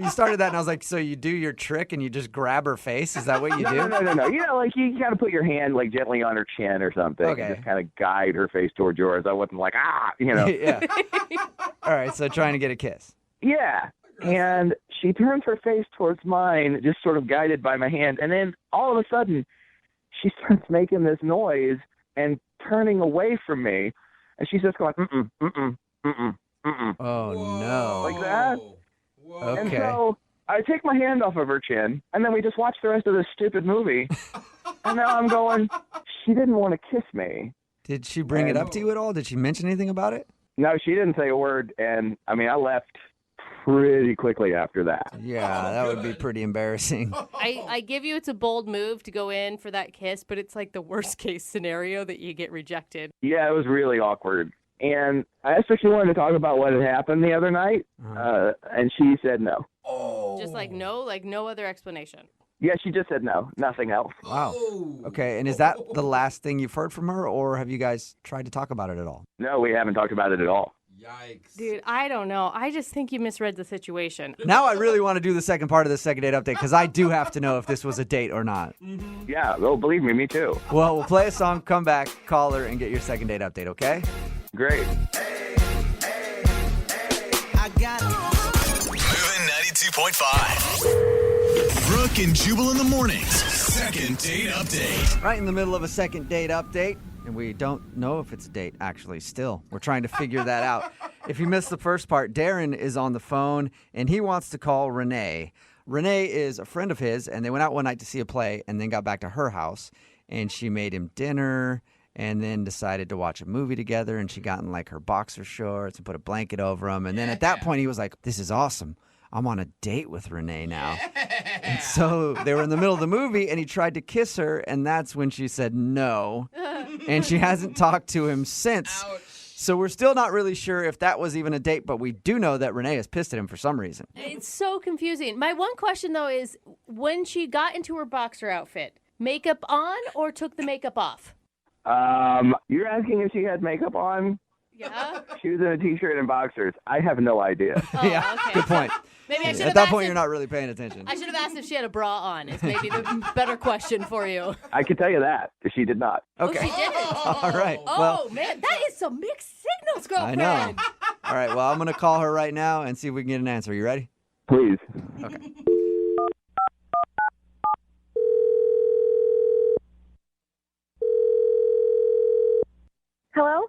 You started that, and I was like, so you do your trick and you just grab her face? Is that what you do? No. You know, like you kind of put your hand like gently on her chin or something. Okay. And just kind of guide her face toward yours. I wasn't like, you know. Yeah. All right, so trying to get a kiss. Yeah. And she turns her face towards mine, just sort of guided by my hand. And then all of a sudden, she starts making this noise and turning away from me. And she's just going, mm-mm, mm-mm, mm-mm, mm-mm. Oh, no. Like that. Okay. And so I take my hand off of her chin, and then we just watch the rest of this stupid movie. And now I'm going, she didn't want to kiss me. Did she bring it up to you at all? Did she mention anything about it? No, she didn't say a word. And, I mean, I left pretty quickly after that. Yeah, that would be pretty embarrassing. I give you it's a bold move to go in for that kiss, but it's like the worst case scenario that you get rejected. Yeah, it was really awkward. And I asked her if she wanted to talk about what had happened the other night, and she said no. Just like no other explanation. Yeah, she just said no, nothing else. Wow. Okay, and is that the last thing you've heard from her, or have you guys tried to talk about it at all? No, we haven't talked about it at all. Yikes. Dude, I don't know. I just think you misread the situation. Now I really want to do the second part of this second date update because I do have to know if this was a date or not. Yeah, well, believe me too. Well, we'll play a song, come back, call her, and get your second date update, okay? Great. I got it. Moving 92.5. Brooke and Jubal in the mornings. Second date update. Right in the middle of a second date update. And we don't know if it's a date, actually, still. We're trying to figure that out. If you missed the first part, Darren is on the phone, and he wants to call Renee. Renee is a friend of his, and they went out one night to see a play and then got back to her house. And she made him dinner and then decided to watch a movie together. And she got in, like, her boxer shorts and put a blanket over him. And then at that point, he was like, this is awesome. I'm on a date with Renee now. And so they were in the middle of the movie, and he tried to kiss her, and that's when she said no. And she hasn't talked to him since. Ouch. So we're still not really sure if that was even a date, but we do know that Renee is pissed at him for some reason. It's so confusing. My one question, though, is when she got into her boxer outfit, makeup on or took the makeup off? You're asking if she had makeup on? Yeah. She was in a T-shirt and boxers. I have no idea. Oh, Yeah, okay. good point. Maybe I should At have that asked point, if- you're not really paying attention. I should have asked if she had a bra on. Is maybe the better question for you. I can tell you that, because she did not. Okay. Oh, she didn't. All right. Oh, Well, man, that is some mixed signals, I girlfriend. know. All right. Well, I'm going to call her right now and see if we can get an answer. You ready? Please. Okay. Hello?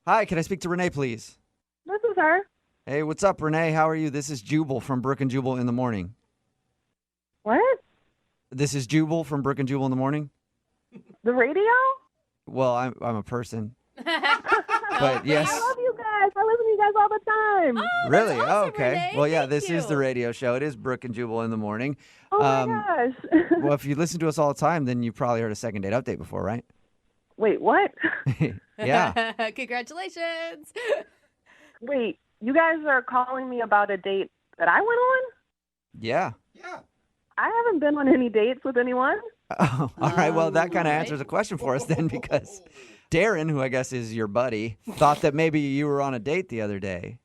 Hi, can I speak to Renee, please? This is her. Hey, what's up, Renee? How are you? This is Jubal from Brooke and Jubal in the morning. What? This is Jubal from Brooke and Jubal in the morning. The radio? Well, I'm a person. But yes. I love you guys. I listen to you guys guys all the time. Oh, Really? that's awesome, Okay. Renee. Well, yeah, Thank this is you. the radio show. It is Brooke and Jubal in the morning. Oh my gosh. Well, if you listen to us all the time, then you probably heard a second date update before, right? Wait, what? Yeah. Congratulations. Wait, you guys are calling me about a date that I went on? Yeah. I haven't been on any dates with anyone. Oh, all right. Well, that kind of right. answers a question for us then, because Darren, who I guess is your buddy, thought that maybe you were on a date the other day.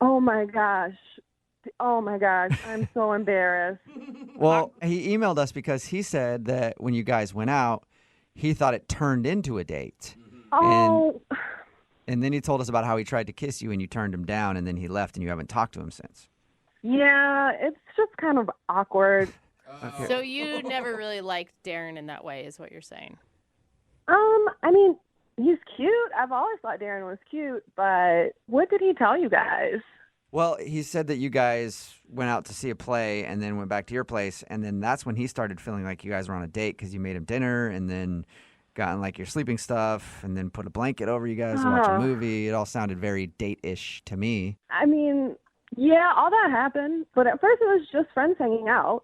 Oh my gosh. Oh my gosh. I'm so embarrassed. Well, he emailed us because he said that when you guys went out, he thought it turned into a date. Oh. And then he told us about how he tried to kiss you and you turned him down, and then he left and you haven't talked to him since. Yeah, it's just kind of awkward. Okay. So you never really liked Darren in that way, is what you're saying? I mean, he's cute. I've always thought Darren was cute, but what did he tell you guys? Well, he said that you guys went out to see a play and then went back to your place, and then that's when he started feeling like you guys were on a date because you made him dinner and then got in like your sleeping stuff and then put a blanket over you guys to watch a movie. It all sounded very date-ish to me. I mean, yeah, all that happened, but at first it was just friends hanging out.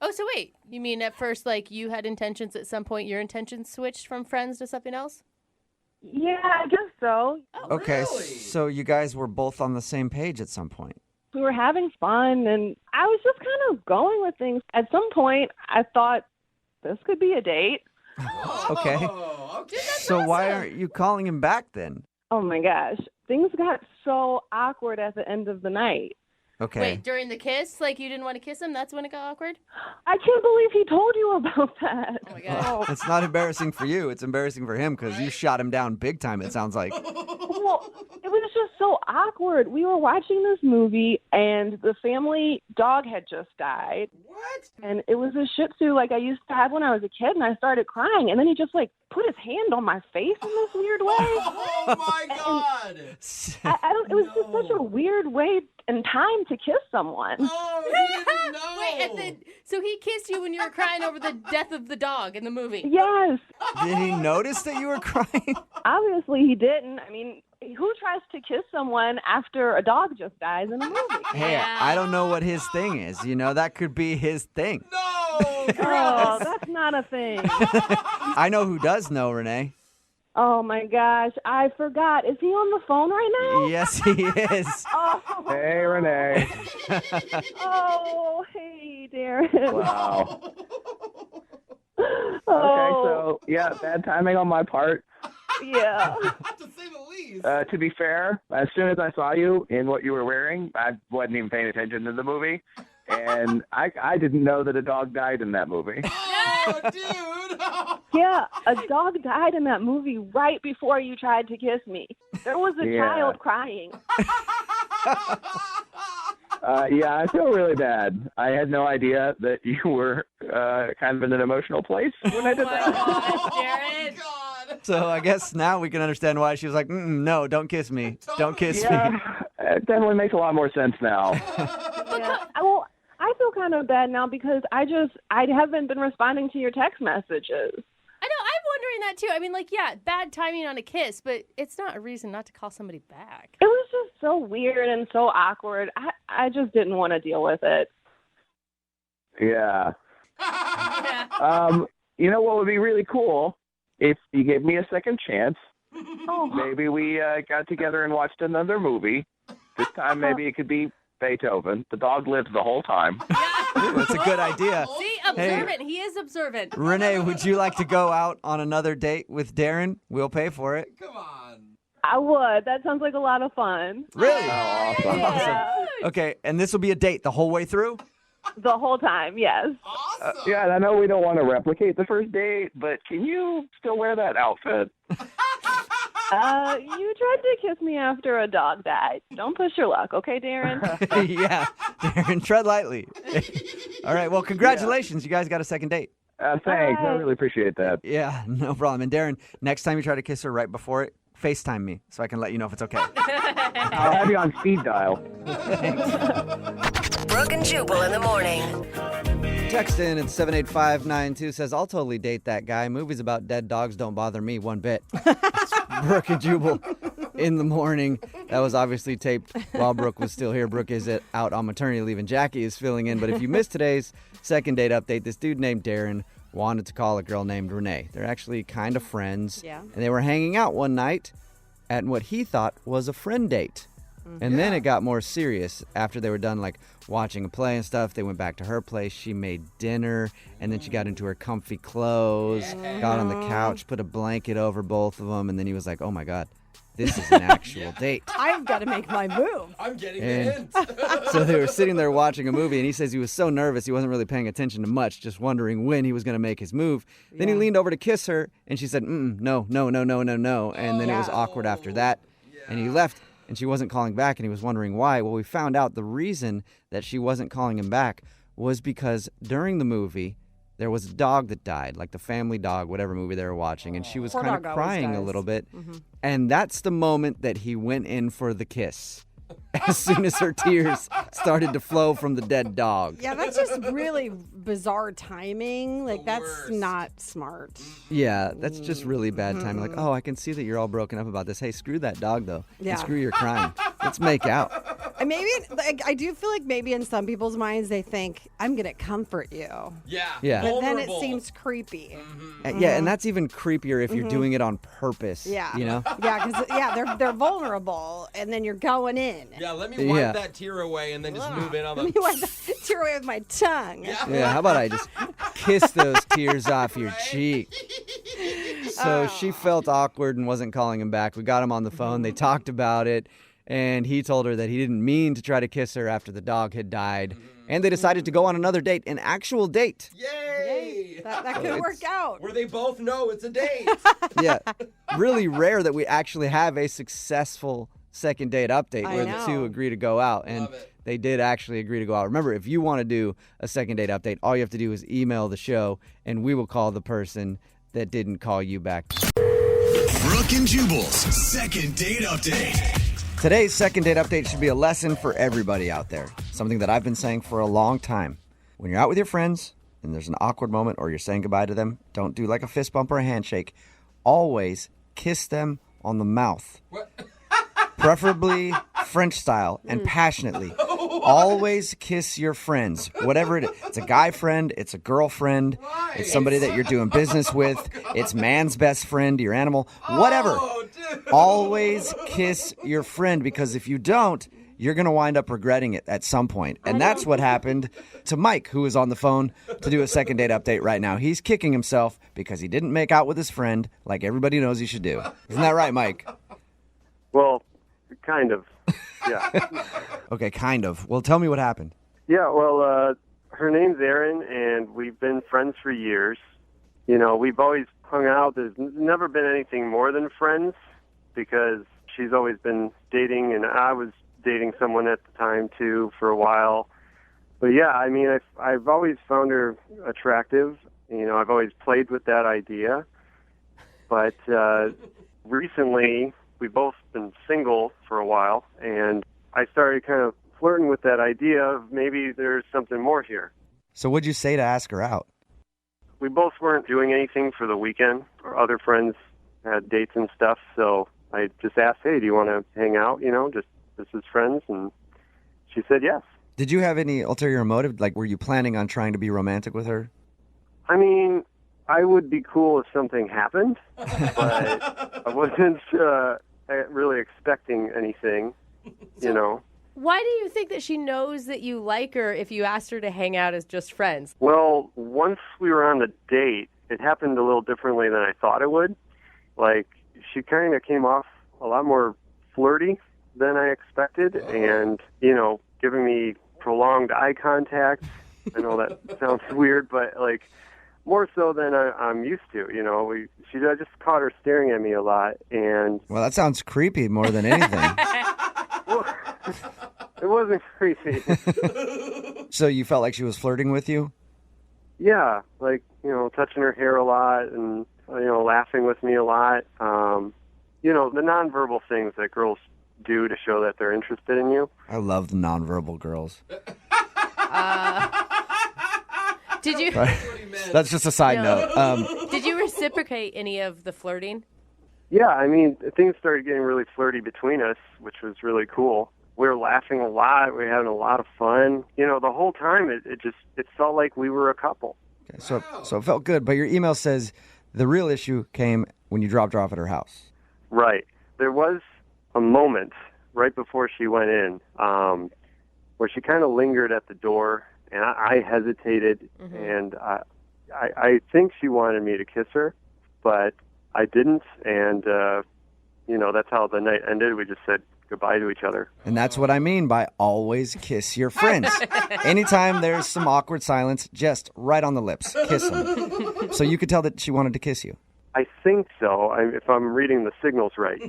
Oh, so wait. You mean at first, like, you had intentions at some point, your intentions switched from friends to something else? Yeah, I guess so. Okay, so you guys were both on the same page at some point. We were having fun, and I was just kind of going with things. At some point, I thought this could be a date. Okay. Dude, that's So why awesome. aren't you calling him back then? Oh my gosh. Things got so awkward at the end of the night. Okay. Wait, during the kiss, like you didn't want to kiss him? That's when it got awkward? I can't believe he told you about that. Oh, my God. It's not embarrassing for you. It's embarrassing for him because you shot him down big time, it sounds like. Well, it was just so awkward. We were watching this movie, and the family dog had just died. What? And it was a Shih Tzu like I used to have when I was a kid, and I started crying. And then he just, like, put his hand on my face in this weird way. Oh my God! I don't. It was just such a weird way and time to kiss someone. Oh, he didn't know. Wait, and then, so he kissed you when you were crying over the death of the dog in the movie? Yes. Did he notice that you were crying? Obviously, he didn't. I mean, who tries to kiss someone after a dog just dies in a movie? Hey, I don't know what his thing is. You know, that could be his thing. No! Oh, that's not a thing. I know who does know, Renee. Oh my gosh, I forgot. Is he on the phone right now? Yes, he is. Oh, Hey, Renee. oh hey, Darren. Wow. Oh, Okay, so, yeah, bad timing on my part. yeah. To say the least. To be fair, as soon as I saw you in what you were wearing, I wasn't even paying attention to the movie. And I didn't know that a dog died in that movie. Oh, dude! Yeah, a dog died in that movie right before you tried to kiss me. There was a Yeah. child crying. Yeah, I feel really bad. I had no idea that you were kind of in an emotional place when I did that. Darren. So I guess now we can understand why she was like, no, don't kiss me. Don't kiss me. Yeah, it definitely makes a lot more sense now. Yeah. Well, I feel kind of bad now because I haven't been responding to your text messages. I know, I'm wondering that too. I mean, like, yeah, bad timing on a kiss, but it's not a reason not to call somebody back. It was just so weird and so awkward. I just didn't want to deal with it. Yeah. Yeah. You know what would be really cool? If you gave me a second chance, Oh, maybe we got together and watched another movie. This time, maybe it could be Beethoven. The dog lived the whole time. That's a good idea. See, observant. He is observant. Renee, would you like to go out on another date with Darren? We'll pay for it. Come on. I would. That sounds like a lot of fun. Really? Oh, awesome. Yeah. Okay, and this will be a date the whole way through? The whole time, yes. Awesome. Yeah, and I know we don't want to replicate the first date, but can you still wear that outfit? You tried to kiss me after a dog died. Don't push your luck, okay, Darren? Yeah, Darren, tread lightly. All right, well, congratulations. You guys got a second date. Thanks. I really appreciate that. Yeah, no problem. And Darren, next time you try to kiss her right before it, FaceTime me so I can let you know if it's okay. I'll have you on speed dial. Brooke and Jubal in the morning. Text in at 78592 says, I'll totally date that guy. Movies about dead dogs don't bother me one bit. Brooke and Jubal in the morning. That was obviously taped while Brooke was still here. Brooke is out on maternity leave, and Jackie is filling in. But if you missed today's second date update, this dude named Darren wanted to call a girl named Renee. They're actually kind of friends. Yeah. And they were hanging out one night at what he thought was a friend date. And then it got more serious. After they were done, like, watching a play and stuff, they went back to her place. She made dinner, and then she got into her comfy clothes, got on the couch, put a blanket over both of them, and then he was like, oh, my God, this is an actual date. I've got to make my move. I'm getting And the hint. so they were sitting there watching a movie, and he says he was so nervous he wasn't really paying attention to much, just wondering when he was going to make his move. Then he leaned over to kiss her, and she said, no. And then it was awkward after that, and he left. And she wasn't calling back, and he was wondering why. Well, we found out the reason that she wasn't calling him back was because during the movie, there was a dog that died, like the family dog, whatever movie they were watching, and she was Poor kind dog of always crying a dies. little bit. And that's the moment that he went in for the kiss. As soon as her tears started to flow from the dead dog. Yeah, that's just really bizarre timing. Like, that's not smart. Yeah, that's just really bad timing. Like, oh, I can see that you're all broken up about this. Hey, screw that dog, though. Yeah. And screw your crying. Let's make out. And maybe, like, I do feel like maybe in some people's minds they think, I'm going to comfort you. Yeah. But then it seems creepy. Yeah, and that's even creepier if you're doing it on purpose. Yeah. You know? Yeah, because, they're vulnerable, and then you're going in. Yeah, let me wipe that tear away and then just move in on Let me wipe the tear away with my tongue. Yeah, how about I just kiss those tears off your cheek? So she felt awkward and wasn't calling him back. We got him on the phone. They talked about it, and he told her that he didn't mean to try to kiss her after the dog had died. And they decided to go on another date, an actual date. Yay! That could work out. Where they both know it's a date. Yeah, really rare that we actually have a successful second date update where the two agree to go out. And they did actually agree to go out. Remember, if you want to do a second date update, all you have to do is email the show, and we will call the person that didn't call you back. Brooke and Jubal's second date update. Today's second date update should be a lesson for everybody out there. Something that I've been saying for a long time. When you're out with your friends and there's an awkward moment or you're saying goodbye to them, don't do like a fist bump or a handshake. Always kiss them on the mouth. Preferably French style and passionately. Always kiss your friends, whatever it is. It's a guy friend, it's a girlfriend, it's somebody that you're doing business with, it's man's best friend, your animal, whatever. Always kiss your friend, because if you don't, you're going to wind up regretting it at some point. And that's what happened to Mike, who is on the phone to do a second date update right now. He's kicking himself because he didn't make out with his friend like everybody knows he should do. Isn't that right, Mike? Well, kind of, yeah. Okay, kind of. Well, tell me what happened. Yeah, well, her name's Erin, and we've been friends for years. You know, we've always hung out. There's never been anything more than friends because she's always been dating, and I was dating someone at the time, too, for a while. But, yeah, I mean, I've always found her attractive. You know, I've always played with that idea. But recently, we've both been single for a while, and I started kind of flirting with that idea of maybe there's something more here. So what'd you say to ask her out? We both weren't doing anything for the weekend. Our other friends had dates and stuff, so I just asked, hey, do you want to hang out, you know, just as friends? And she said yes. Did you have any ulterior motive? Like, were you planning on trying to be romantic with her? I mean, I would be cool if something happened, but I wasn't really expecting anything, you know. Why do you think that she knows that you like her if you asked her to hang out as just friends? Well, once we were on the date, it happened a little differently than I thought it would. Like, she kind of came off a lot more flirty than I expected, and, you know, giving me prolonged eye contact. I know that sounds weird, but, like, more so than I'm used to, you know. I just caught her staring at me a lot, and... Well, that sounds creepy more than anything. Well, it wasn't creepy. So you felt like she was flirting with you? Yeah, like, you know, touching her hair a lot and, you know, laughing with me a lot. You know, the nonverbal things that girls do to show that they're interested in you. I love the nonverbal girls. Did you? That's just a side note. Did you reciprocate any of the flirting? Yeah, I mean, things started getting really flirty between us, which was really cool. We were laughing a lot. We were having a lot of fun. You know, the whole time it felt like we were a couple. Okay, so it felt good, but your email says the real issue came when you dropped her off at her house. Right. There was a moment right before she went in where she kind of lingered at the door, and I hesitated, and I think she wanted me to kiss her, but I didn't, and, that's how the night ended. We just said goodbye to each other. And that's what I mean by always kiss your friends. Anytime there's some awkward silence, just right on the lips, kiss them. So you could tell that she wanted to kiss you. I think so, if I'm reading the signals right.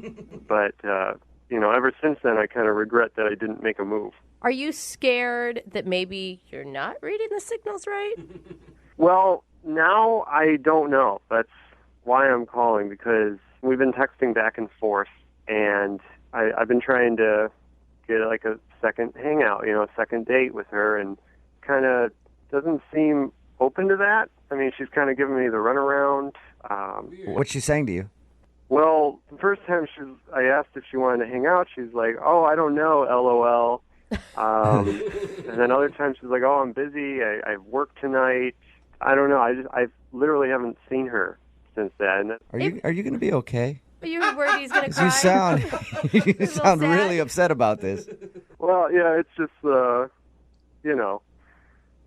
But, ever since then, I kind of regret that I didn't make a move. Are you scared that maybe you're not reading the signals right? Well, now I don't know. That's why I'm calling, because we've been texting back and forth, and I've been trying to get like a second hangout, a second date with her, and kind of doesn't seem open to that. I mean, she's kind of giving me the runaround. What's she saying to you? Well, the first time I asked if she wanted to hang out, she's like, "Oh, I don't know, LOL." And then other times she's like, "Oh, I'm busy. I have work tonight." I don't know. I literally haven't seen her since then. Are you going to be okay? Are you worried he's going to cry? You sound really upset about this. Well, yeah, it's just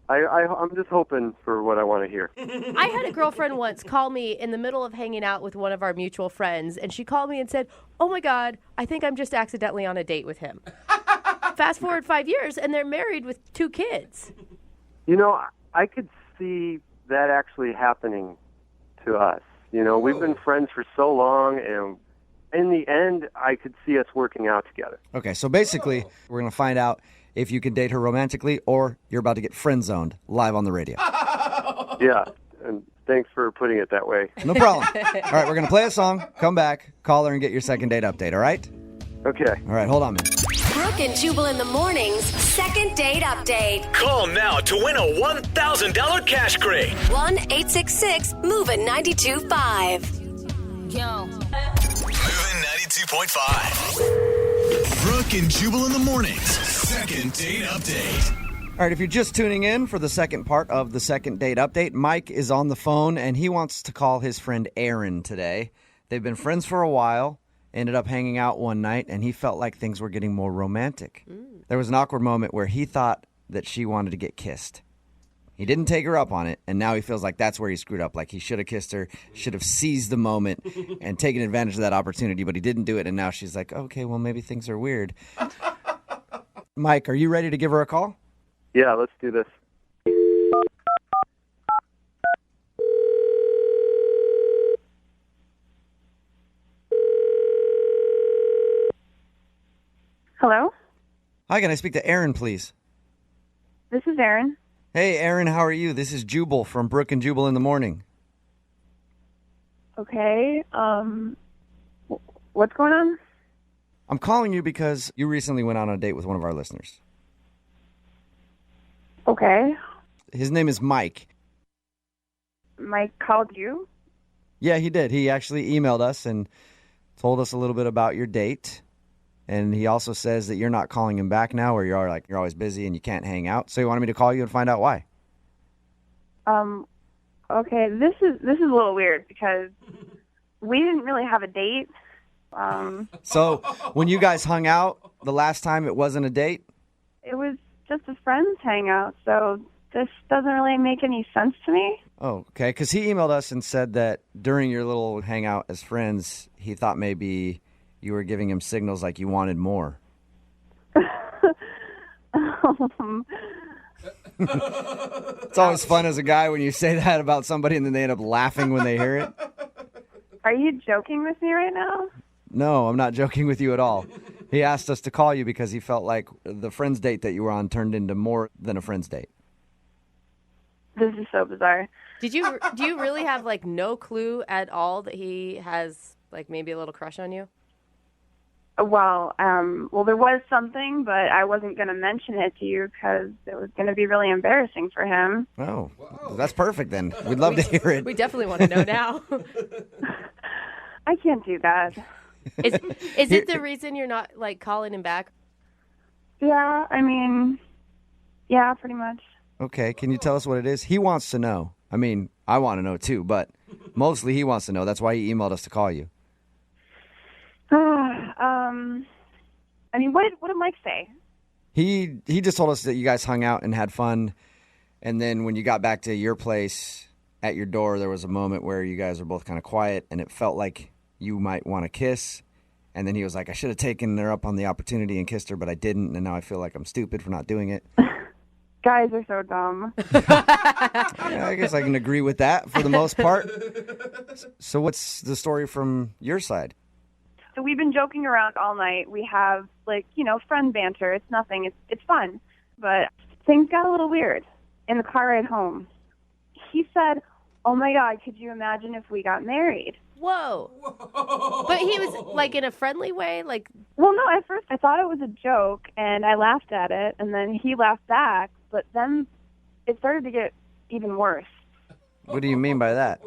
I'm just hoping for what I want to hear. I had a girlfriend once call me in the middle of hanging out with one of our mutual friends, and she called me and said, "Oh my God, I think I'm just accidentally on a date with him." Fast forward 5 years, and they're married with 2 kids. I could see that actually happening to us. We've been friends for so long, and in the end, I could see us working out together. Okay, so basically, we're going to find out if you can date her romantically or you're about to get friend-zoned live on the radio. Yeah, and thanks for putting it that way. No problem. All right, we're going to play a song, come back, call her, and get your second date update, all right? Okay. All right, hold on, man. Brooke and Jubal in the mornings, second date update. Call now to win a $1,000 cash crate. 1-866-MOVING-92.5. Yo. Moving 92.5. Brooke and Jubal in the mornings, second date update. All right, if you're just tuning in for the second part of the second date update, Mike is on the phone, and he wants to call his friend Aaron today. They've been friends for a while. Ended up hanging out one night, and he felt like things were getting more romantic. There was an awkward moment where he thought that she wanted to get kissed. He didn't take her up on it, and now he feels like that's where he screwed up. Like he should have kissed her, should have seized the moment and taken advantage of that opportunity, but he didn't do it, and now she's like, okay, well, maybe things are weird. Mike, are you ready to give her a call? Yeah, let's do this. Hello? Hi, can I speak to Aaron, please? This is Erin. Hey, Aaron, how are you? This is Jubal from Brooke and Jubal in the morning. Okay. What's going on? I'm calling you because you recently went on a date with one of our listeners. Okay. His name is Mike. Mike called you? Yeah, he did. He actually emailed us and told us a little bit about your date. And he also says that you're not calling him back now, or you're always busy and you can't hang out. So he wanted me to call you and find out why. Okay, this is a little weird because we didn't really have a date. So when you guys hung out the last time, it wasn't a date? It was just a friends hangout, so this doesn't really make any sense to me. Oh, okay. Because he emailed us and said that during your little hangout as friends, he thought maybe you were giving him signals like you wanted more. It's always fun as a guy when you say that about somebody and then they end up laughing when they hear it. Are you joking with me right now? No, I'm not joking with you at all. He asked us to call you because he felt like the friend's date that you were on turned into more than a friend's date. This is so bizarre. Do you really have like no clue at all that he has like maybe a little crush on you? Well, there was something, but I wasn't going to mention it to you because it was going to be really embarrassing for him. Oh, that's perfect then. We'd love to hear it. We definitely want to know now. I can't do that. Is it the reason you're not like calling him back? Yeah, I mean, yeah, pretty much. Okay, can you tell us what it is? He wants to know. I mean, I want to know too, but mostly he wants to know. That's why he emailed us to call you. I mean, what did Mike say? He just told us that you guys hung out and had fun, and then when you got back to your place, at your door, there was a moment where you guys were both kind of quiet, and it felt like you might want to kiss. And then he was like, I should have taken her up on the opportunity and kissed her, but I didn't, and now I feel like I'm stupid for not doing it. Guys are so dumb. Yeah, I guess I can agree with that for the most part. So what's the story from your side? So we've been joking around all night. We have, like, friend banter. It's nothing. It's fun. But things got a little weird in the car ride home. He said, oh, my God, could you imagine if we got married? Whoa. But he was, like, in a friendly way? Like, well, no, at first I thought it was a joke, and I laughed at it, and then he laughed back. But then it started to get even worse. What do you mean by that?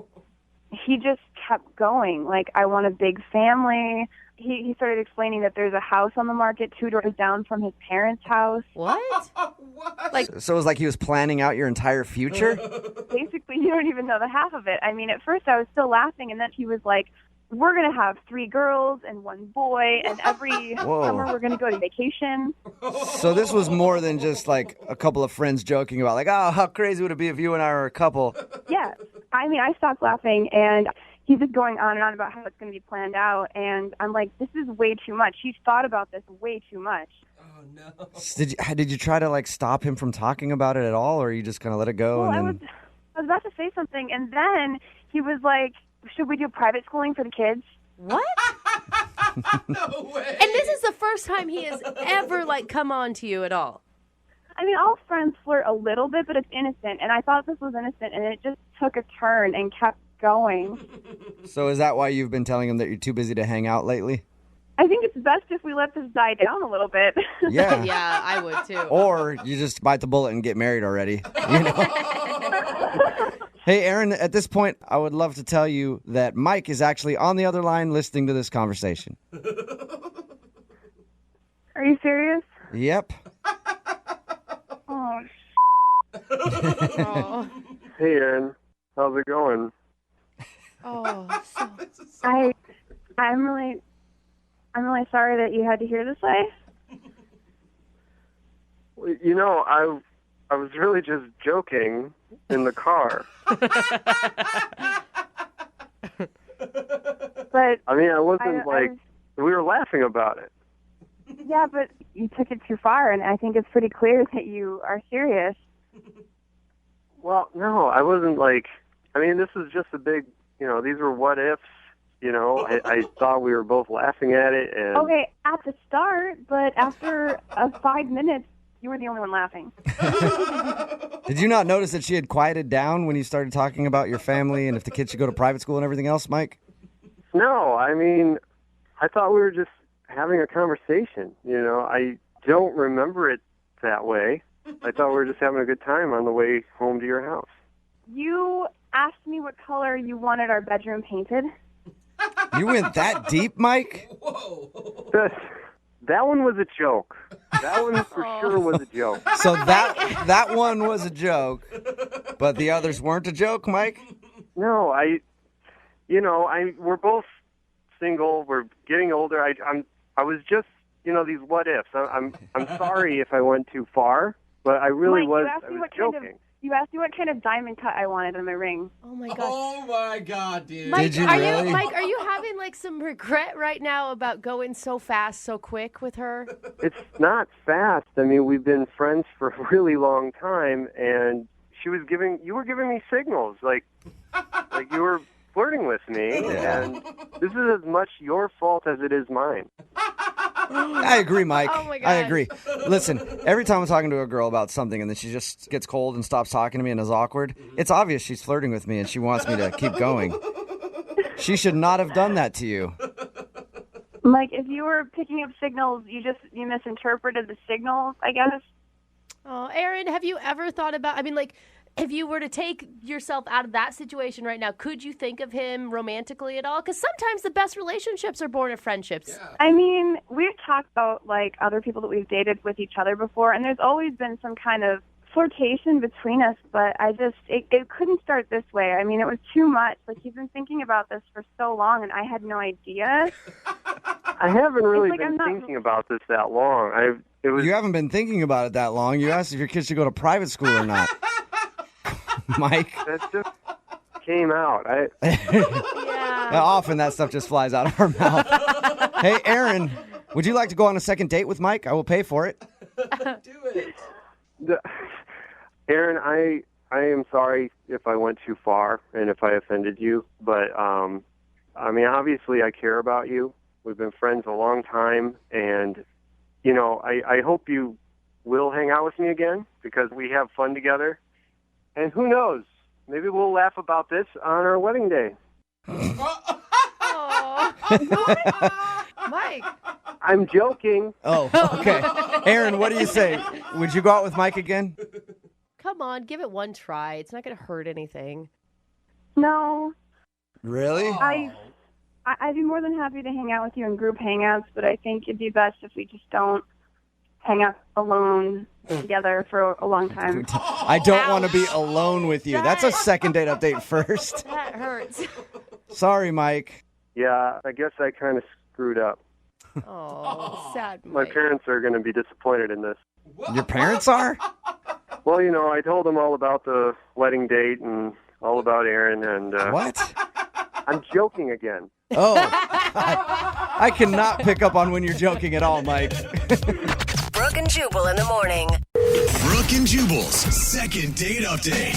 He just kept going. Like, I want a big family. He started explaining that there's a house on the market 2 doors down from his parents' house. What? Like, So it was like he was planning out your entire future? Basically, you don't even know the half of it. I mean, at first I was still laughing, and then he was like, we're going to have 3 girls and 1 boy, and every summer we're going to go to vacation. So this was more than just like a couple of friends joking about, like, oh, how crazy would it be if you and I were a couple? Yeah. I mean, I stopped laughing, and he's just going on and on about how it's going to be planned out, and I'm like, this is way too much. He's thought about this way too much. Oh, no. Did you try to, like, stop him from talking about it at all, or you just kind of let it go? Well, and then... I was about to say something, and then he was like, should we do private schooling for the kids? What? No way. And this is the first time he has ever, like, come on to you at all. I mean, all friends flirt a little bit, but it's innocent, and I thought this was innocent, and it just took a turn and kept going. So is that why you've been telling him that you're too busy to hang out lately? I think it's best if we let this die down a little bit. Yeah. Yeah, I would too. Or you just bite the bullet and get married already. You know? Hey, Aaron, at this point, I would love to tell you that Mike is actually on the other line listening to this conversation. Are you serious? Yep. Oh, Oh, Hey, Aaron. How's it going? I'm really sorry that you had to hear this way. You know, I was really just joking in the car. But I mean, I wasn't we were laughing about it. yeah, but you took it too far, and I think it's pretty clear that you are serious. Well, no, I wasn't I mean, this was just a big, these were what ifs. I thought we were both laughing at it. And Okay, at the start, but after 5 minutes, you were the only one laughing. Did you not notice that she had quieted down when you started talking about your family and if the kids should go to private school and everything else, Mike? No, I mean, I thought we were just having a conversation. I don't remember it that way. I thought we were just having a good time on the way home to your house. You asked me what color you wanted our bedroom painted. You went that deep, Mike? Whoa. That one was a joke. That one for sure was a joke. So that one was a joke, but the others weren't a joke, Mike? No, we're both single. We're getting older. I was just, these what ifs. I'm sorry if I went too far, but I really Mike, was. I was joking. You asked me what kind of diamond cut I wanted on my ring. oh my God. Oh, my God, dude. Mike, Did you are really? Mike, are you having like some regret right now about going so fast, so quick with her? It's not fast. I mean, we've been friends for a really long time, and you were giving me signals, like you were flirting with me, and this is as much your fault as it is mine. I agree, Mike. Oh my I gosh. agree. Listen, every time I'm talking to a girl about something and then she just gets cold and stops talking to me and is awkward, it's obvious she's flirting with me and she wants me to keep going. She should not have done that to you. Mike, if you were picking up signals, you misinterpreted the signals, I guess. Oh, Aaron, have you ever thought about, If you were to take yourself out of that situation right now, could you think of him romantically at all? Because sometimes the best relationships are born of friendships. Yeah. I mean, we've talked about, like, other people that we've dated with each other before, and there's always been some kind of flirtation between us, but it couldn't start this way. I mean, it was too much. Like, he's been thinking about this for so long, and I had no idea. I haven't really been thinking about this that long. You haven't been thinking about it that long. You asked if your kids should go to private school or not. Mike? That just came out. Often that stuff just flies out of our mouth. Hey, Aaron, would you like to go on a second date with Mike? I will pay for it. Do it. Aaron, I am sorry if I went too far and if I offended you, but I mean, obviously I care about you. We've been friends a long time, and, you know, I hope you will hang out with me again because we have fun together. And who knows? Maybe we'll laugh about this on our wedding day. Mike. I'm joking. Oh, okay. Aaron, what do you say? Would you go out with Mike again? Come on, give it one try. It's not going to hurt anything. No. Really? I'd be more than happy to hang out with you in group hangouts, but I think it'd be best if we just don't hang out alone together for a long time. I don't want to be alone with you. That's a second date update first. That hurts. Sorry, Mike. Yeah, I guess I kind of screwed up. Oh, sad Mike. My parents are going to be disappointed in this. Your parents are? Well, you know, I told them all about the wedding date and all about Aaron. And What? I'm joking again. Oh, I cannot pick up on when you're joking at all, Mike. Brooke and Jubal in the morning. Brooke and Jubal's second date update.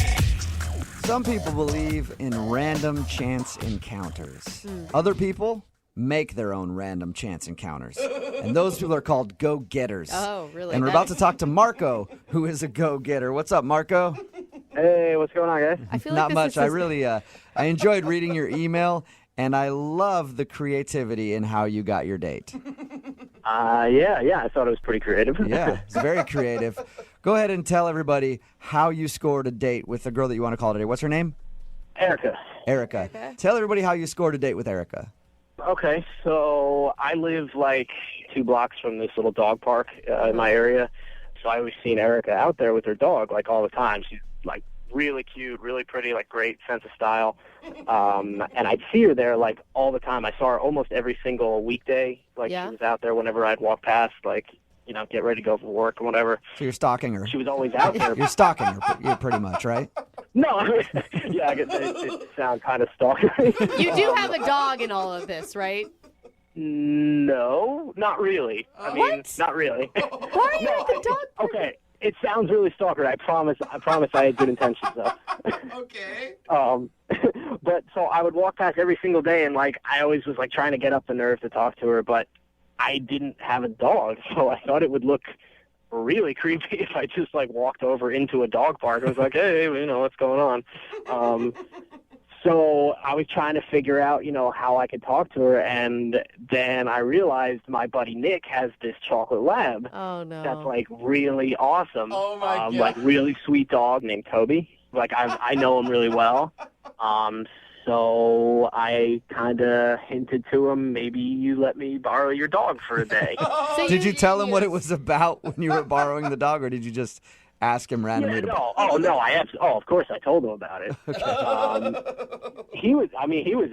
Some people believe in random chance encounters. Other people make their own random chance encounters. And those people are called go-getters. Oh, really? And we're about to talk to Marco, who is a go-getter. What's up, Marco? Hey, what's going on, guys? I feel Not like much. I really, I enjoyed reading your email, and I love the creativity in how you got your date. Yeah, I thought it was pretty creative. Yeah, it's very creative. Go ahead and tell everybody how you scored a date with the girl that you want to call today. What's her name? Erica. Tell everybody how you scored a date with Erica. Okay, so I live like 2 blocks from this little dog park in my area, so I always seen Erica out there with her dog like all the time. She's like really cute, really pretty, like great sense of style. And I'd see her there like all the time. I saw her almost every single weekday. Like she was out there whenever I'd walk past, like, you know, get ready to go for work or whatever. So you're stalking her. She was always out there. You're stalking her, you're pretty much, right? No, yeah, I guess it sounds kind of stalkery. You do have a dog in all of this, right? No, not really. I mean, not really. Why are you at the dog? Okay, it sounds really stalkery. I promise I had good intentions, though. Okay. But so I would walk past every single day, and like I always was like trying to get up the nerve to talk to her, but I didn't have a dog, so I thought it would look really creepy if I just like walked over into a dog park. I was like, hey, you know, what's going on? So I was trying to figure out, you know, how I could talk to her, and then I realized my buddy Nick has this chocolate lab. Oh no. That's like really awesome. Oh my God. Like really sweet dog named Toby. Like I know him really well. So I kind of hinted to him, maybe you let me borrow your dog for a day. Did you tell him what it was about when you were borrowing the dog, or did you just ask him randomly? Of course I told him about it. He was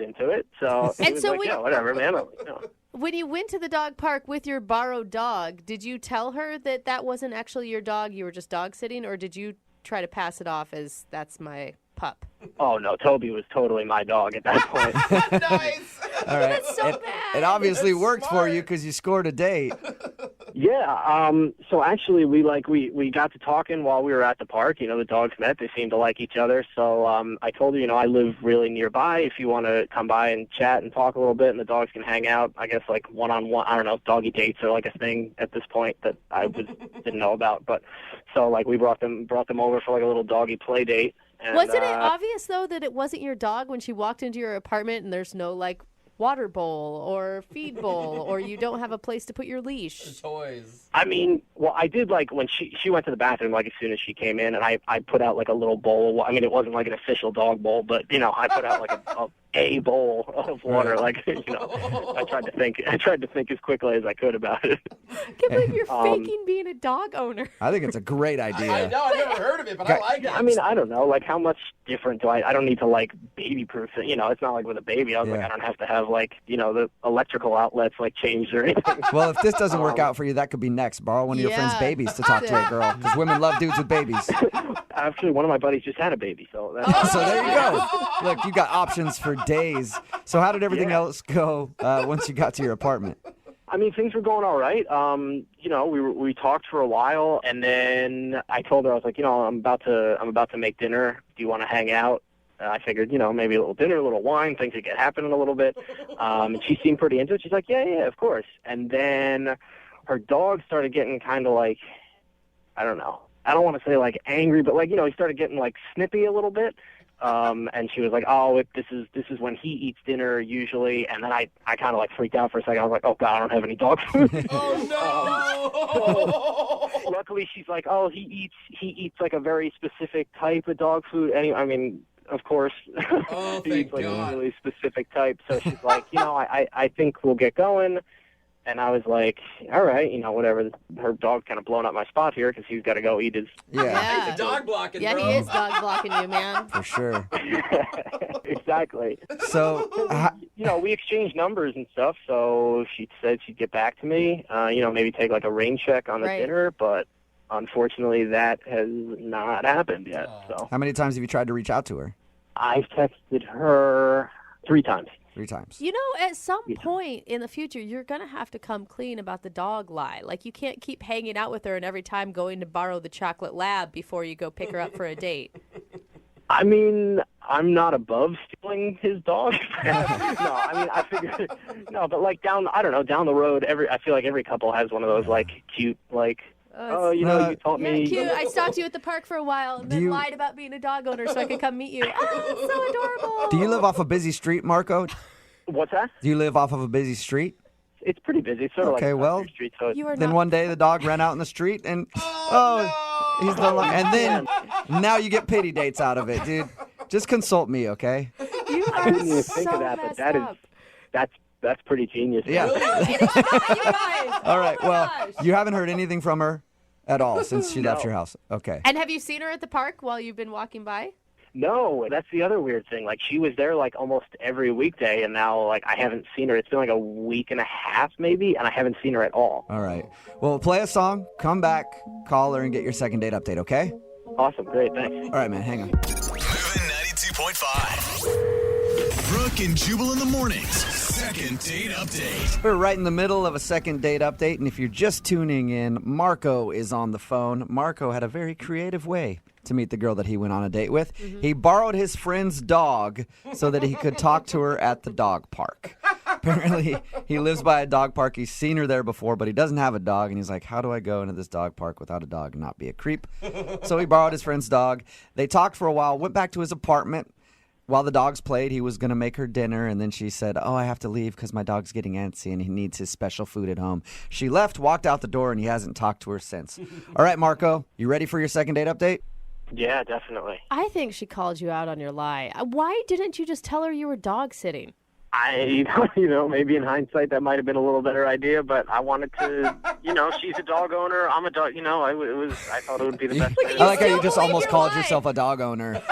into it, so he was like, yeah, whatever, man. When you went to the dog park with your borrowed dog, did you tell her that that wasn't actually your dog, you were just dog sitting, or did you try to pass it off as that's my pup? Oh, no, Toby was totally my dog at that point. Nice. All right. That's so bad. It obviously worked for you because you scored a date. Yeah, so actually we got to talking while we were at the park. You know, the dogs met. They seemed to like each other. So I told her, you know, I live really nearby. If you want to come by and chat and talk a little bit and the dogs can hang out, I guess like one-on-one, I don't know, doggy dates are like a thing at this point that I didn't know about. But so like we brought them over for like a little doggy play date. And, wasn't it obvious, though, that it wasn't your dog when she walked into your apartment and there's no, like, water bowl or feed bowl, or you don't have a place to put your leash. Toys. I mean, well, I did like when she went to the bathroom like as soon as she came in, and I put out like a little bowl. I mean, it wasn't like an official dog bowl, but I put out like a bowl of water. Like I tried to think as quickly as I could about it. I can't believe you're faking being a dog owner. I think it's a great idea. I know, I've never heard of it, but I like it. I mean, I don't know, like how much different do I don't need to like baby-proof it. It's not like with a baby. I was like, I don't have to have like, the electrical outlets like changed or anything. Well, if this doesn't work out for you, that could be next. Borrow one of your friend's babies to talk to a girl, because women love dudes with babies. Actually, one of my buddies just had a baby, so that's... So there you go. Look, you got options for days. So how did everything else go once you got to your apartment? I mean, things were going all right. We talked for a while, and then I told her, I was like, I'm about to make dinner. Do you want to hang out? I figured, maybe a little dinner, a little wine, things would get happening a little bit. And she seemed pretty into it. She's like, yeah, of course. And then her dog started getting kind of like, I don't know. I don't want to say like angry, but like, he started getting like snippy a little bit. And she was like, oh, this is when he eats dinner usually. And then I kind of like freaked out for a second. I was like, oh God, I don't have any dog food. Oh no! So, luckily she's like, oh, he eats like a very specific type of dog food. I mean, of course, he eats like a really specific type. So she's like, I think we'll get going. And I was like, all right, whatever. Her dog's kind of blowing up my spot here because he's got to go eat his... Yeah. Dog blocking, Yeah, bro. he is dog blocking you, man. For sure. Exactly. So, we exchanged numbers and stuff, so she said she'd get back to me, maybe take like a rain check on the dinner, but unfortunately that has not happened yet. So how many times have you tried to reach out to her? I've texted her 3 times. 3 times. At some point in the future, you're going to have to come clean about the dog lie. Like, you can't keep hanging out with her and every time going to borrow the chocolate lab before you go pick her up for a date. I mean, I'm not above stealing his dog. I figured, but like down the road, I feel like every couple has one of those like cute, like, you taught me. Cute. I stalked you at the park for a while and then lied about being a dog owner so I could come meet you. Oh, it's so adorable. Do you live off a busy street, Marco? What's that? Do you live off of a busy street? It's pretty busy. It's sort of like street. So then one day the dog ran out in the street and he's no longer. And then now you get pity dates out of it, dude. Just consult me, okay? You I didn't even think of that, but that's pretty genius. Yeah. All right. Well, you haven't heard anything from her at all since she left your house. Okay. And have you seen her at the park while you've been walking by? No, that's the other weird thing. Like, she was there like almost every weekday, and now like I haven't seen her. It's been like a week and a half maybe, and I haven't seen her at all. All right. Well, play a song, come back, call her, and get your second date update, okay? Awesome. Great. Thanks. All right, man. Hang on. Moving 92.5. Brooke and Jubal in the mornings. Second date update. We're right in the middle of a second date update, and if you're just tuning in, Marco is on the phone. Marco had a very creative way to meet the girl that he went on a date with. Mm-hmm. He borrowed his friend's dog so that he could talk to her at the dog park. Apparently, he lives by a dog park. He's seen her there before, but he doesn't have a dog, and he's like, how do I go into this dog park without a dog and not be a creep? So he borrowed his friend's dog. They talked for a while, went back to his apartment. While the dogs played, he was going to make her dinner, and then she said, I have to leave because my dog's getting antsy and he needs his special food at home. She left, walked out the door, and he hasn't talked to her since. All right, Marco, you ready for your second date update? Yeah, definitely. I think she called you out on your lie. Why didn't you just tell her you were dog sitting? Maybe in hindsight that might have been a little better idea, but I wanted to, she's a dog owner, I'm a dog, I thought it would be the best way. I like how you just almost called yourself a dog owner.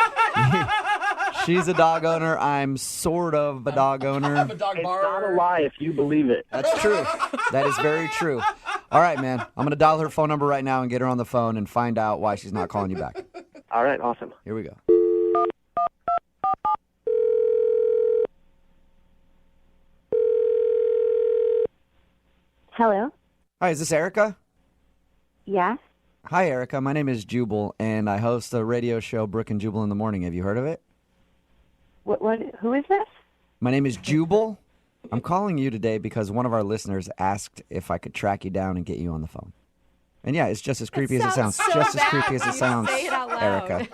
She's a dog owner. I'm sort of a dog owner. I'm a dog borrower. It's not a lie if you believe it. That's true. That is very true. All right, man. I'm going to dial her phone number right now and get her on the phone and find out why she's not calling you back. All right, awesome. Here we go. Hello? Hi, is this Erica? Yes. Hi, Erica. My name is Jubal, and I host a radio show, Brooke and Jubal in the Morning. Have you heard of it? Who is this? My name is Jubal. I'm calling you today because one of our listeners asked if I could track you down and get you on the phone. And yeah, it's just as creepy as it sounds. So Just as bad creepy as when it you sounds, say it out loud. Erica.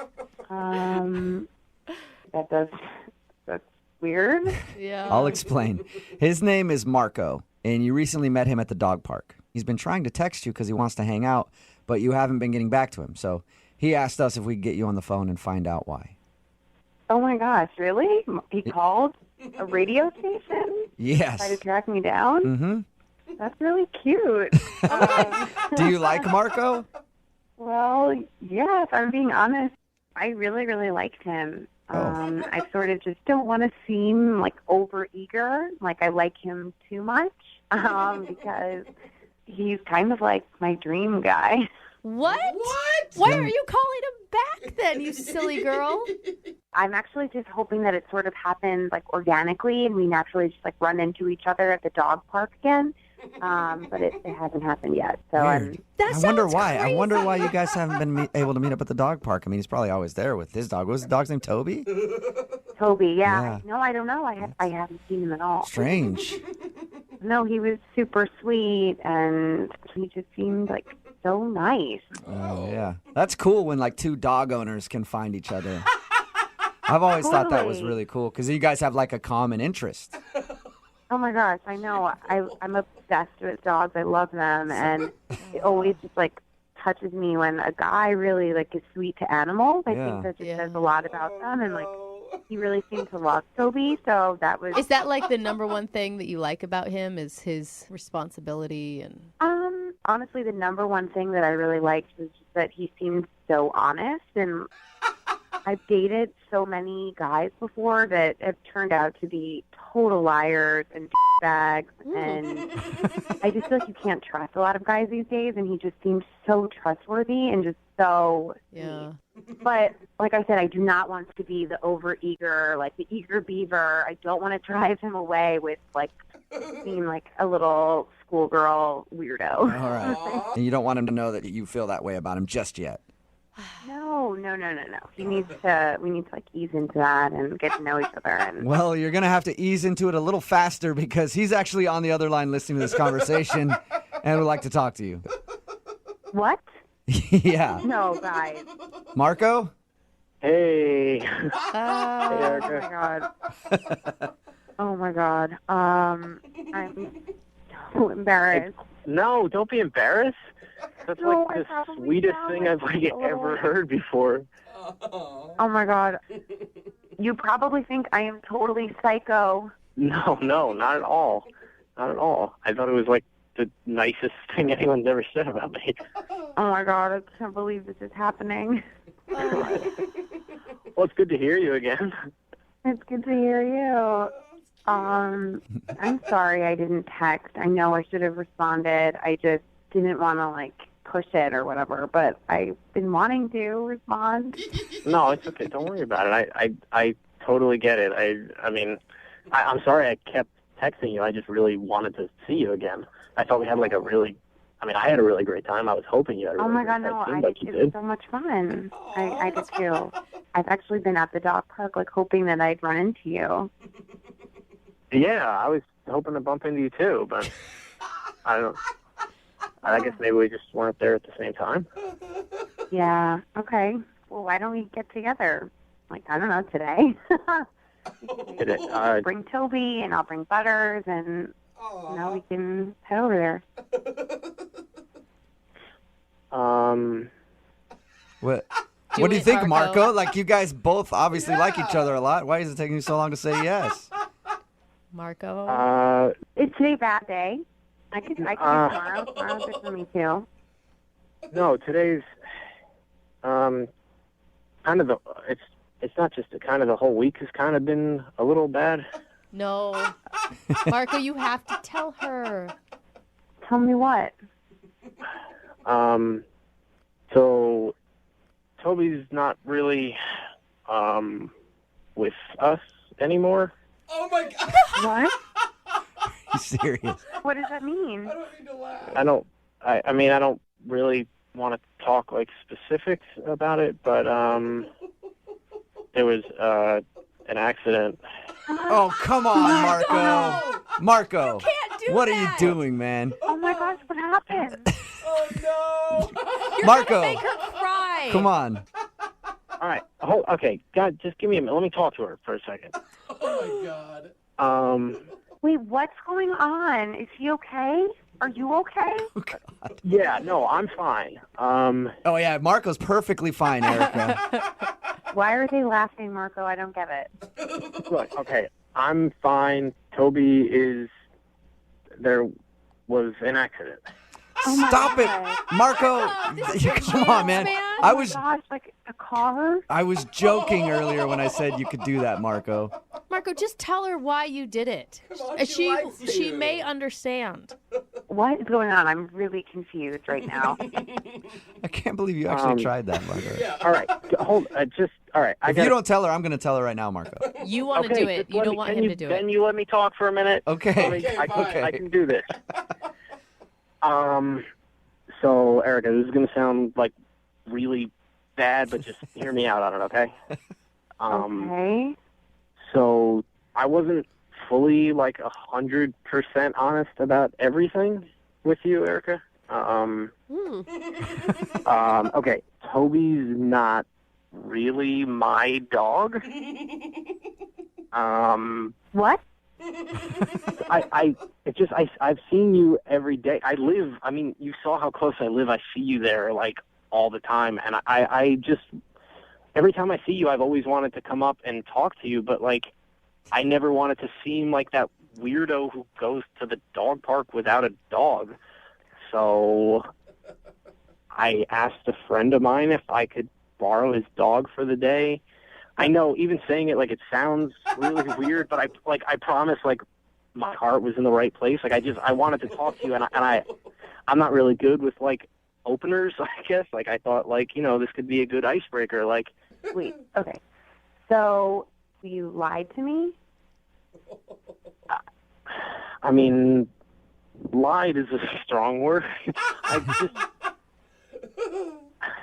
weird. Yeah. I'll explain. His name is Marco, and you recently met him at the dog park. He's been trying to text you because he wants to hang out, but you haven't been getting back to him. So he asked us if we could get you on the phone and find out why. Oh my gosh, really? He called a radio station? Yes. Tried to track me down? Mm-hmm. That's really cute. Do you like Marco? Well, yeah, if I'm being honest, I really, really liked him. I sort of just don't want to seem like overeager, like I like him too much, because he's kind of like my dream guy. What? Why are you calling him back then, you silly girl? I'm actually just hoping that it sort of happens like organically and we naturally just like run into each other at the dog park again. But it hasn't happened yet. So I wonder why. I wonder why you guys haven't been able to meet up at the dog park. I mean, he's probably always there with his dog. What was the dog's name? Toby? Toby, yeah. Yeah. No, I don't know. I haven't seen him at all. Strange. No, he was super sweet and he just seemed like so nice. Oh, yeah. That's cool when like two dog owners can find each other. I've always thought that was really cool because you guys have like a common interest. Oh my gosh, I know. I'm obsessed with dogs. I love them, and it always just like touches me when a guy really like is sweet to animals. I think that just says a lot about them, and like he really seemed to love Toby. So that was. Is that like the number one thing that you like about him? Is his responsibility and? Honestly, the number one thing that I really liked was just that he seemed so honest, and I've dated so many guys before that have turned out to be total liars and bags, and I just feel like you can't trust a lot of guys these days, and he just seemed so trustworthy and just so sweet. But like I said, I do not want to be the overeager, like the eager beaver. I don't want to drive him away with like being like a little schoolgirl weirdo. All right. And you don't want him to know that you feel that way about him just yet. No. We need to like ease into that and get to know each other. And Well, you're going to have to ease into it a little faster because he's actually on the other line listening to this conversation and would like to talk to you. What? Yeah. No, guys. Marco? Hey. Oh my god. Oh my god. I'm so embarrassed. No, don't be embarrassed. That's No, like I the probably sweetest sound thing like I've like a little- ever heard before. Oh my god. You probably think I am totally psycho. No, not at all. Not at all. I thought it was like the nicest thing anyone's ever said about me. Oh my god, I can't believe this is happening. Well, it's good to hear you again. It's good to hear you. I'm sorry I didn't text. I know I should have responded. I just didn't want to like push it or whatever, but I've been wanting to respond. No, it's okay. Don't worry about it. I totally get it. I mean, I'm sorry I kept texting you. I just really wanted to see you again. I thought we had like I had a really great time. I was hoping you had a really Oh my great god, no! time, It like you was did. so much fun. I did too. I've actually been at the dog park, like hoping that I'd run into you. Yeah, I was hoping to bump into you too, but I don't. I guess maybe we just weren't there at the same time. Yeah. Okay. Well, why don't we get together? Like, I don't know, today. Bring Toby, and I'll bring Butters, and we can head over there. What do you think, Marco? Like, you guys both obviously like each other a lot. Why is it taking you so long to say yes? Marco? It's a bad day. I could do tomorrow. Tomorrow's good for me, too. No, today's kind of it's not just kind of the whole week has kind of been a little bad. No. Marco, you have to tell her. Tell me what? So Toby's not really with us anymore. Oh my god. What? You serious? What does that mean? I don't really want to talk like specifics about it, but there was an accident. Oh, come on, Marco. No. Marco. You can't do what that. are you doing, man? Oh my gosh, what happened? Oh no. You're Marco. gonna make her cry. Come on. All right. Okay. God, just give me a minute. Let me talk to her for a second. Oh my God. Wait, what's going on? Is he okay? Are you okay? Oh, God. Yeah, no, I'm fine. Oh, yeah, Marco's perfectly fine, Erica. Why are they laughing, Marco? I don't get it. Look, okay, I'm fine. Toby is. There was an accident. Stop it, Marco. Come on, man. I was Gosh, like a car? I was joking earlier when I said you could do that, Marco. Marco, just tell her why you did it. She may understand. What is going on? I'm really confused right now. I can't believe you actually tried that, Marco. All right, hold. All right. If you don't tell her, I'm going to tell her right now, Marco. You want to do it. You don't want him to do it. Can you let me talk for a minute? Okay. I can do this. So, Erica, this is going to sound like really bad, but just hear me out on it, okay? Okay. So, I wasn't fully, 100% honest about everything with you, Erica. Okay, Toby's not really my dog. What? I've seen you every day. You saw how close I live. I see you there all the time, and I just every time I see you, I've always wanted to come up and talk to you, but I never wanted to seem like that weirdo who goes to the dog park without a dog. So I asked a friend of mine if I could borrow his dog for the day. I know, even saying it it sounds really weird, but I promise my heart was in the right place. I wanted to talk to you, and I'm not really good with openers, I guess. I thought this could be a good icebreaker. Wait, okay. So you lied to me? Lied is a strong word.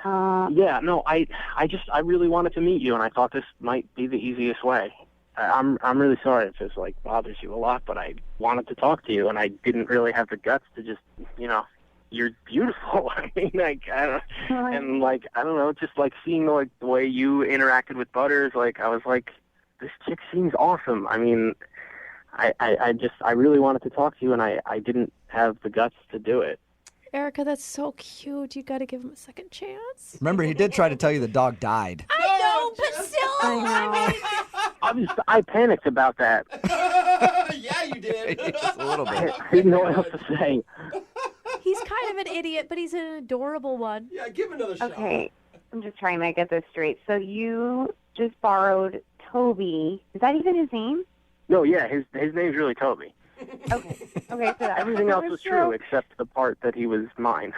I really wanted to meet you, and I thought this might be the easiest way. I'm really sorry if this bothers you a lot, but I wanted to talk to you, and I didn't really have the guts to just, you're beautiful. I don't know, just seeing the way you interacted with Butters, I was this chick seems awesome. I really wanted to talk to you, and I didn't have the guts to do it. Erica, that's so cute. You got to give him a second chance. Remember, he did try to tell you the dog died. I know, but still, I panicked about that. Yeah, you did. Just a little bit. I didn't know what else to say. He's kind of an idiot, but he's an adorable one. Yeah, give him another shot. Okay, I'm just trying to get this straight. So you just borrowed Toby. Is that even his name? No, yeah, his name's really Toby. Okay, so everything else was true except the part that he was mine.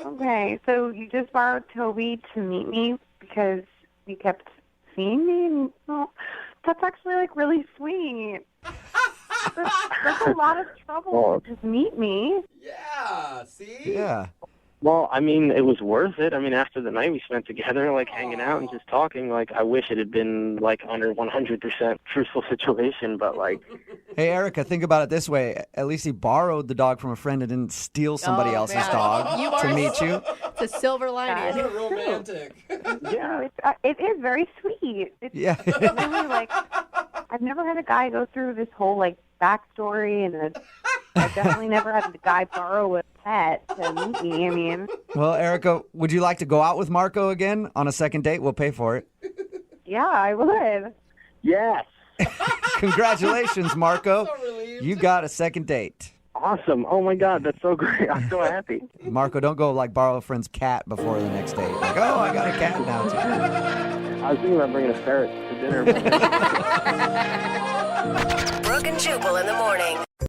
Okay, so you just borrowed Toby to meet me because you kept seeing me? Well, that's actually really sweet. That's a lot of trouble to just meet me. Yeah, see? Yeah. Well, it was worth it. After the night we spent together, hanging out and just talking, I wish it had been, under 100% truthful situation, but, Hey, Erica, think about it this way. At least he borrowed the dog from a friend and didn't steal somebody else's dog to meet you. It's a silver lining. What a romantic. Yeah, it is very sweet. It's Yeah. really, I've never had a guy go through this whole, backstory, and I've definitely never had a guy borrow a pet to meet me. Well, Erica, would you like to go out with Marco again on a second date? We'll pay for it. Yeah, I would. Yes. Congratulations, Marco. So relieved. You got a second date. Awesome. Oh, my God, that's so great. I'm so happy. Marco, don't go borrow a friend's cat before the next date. Oh, I got a cat now, too. I was thinking about bringing a ferret to dinner. Brooke and Jubal in the morning.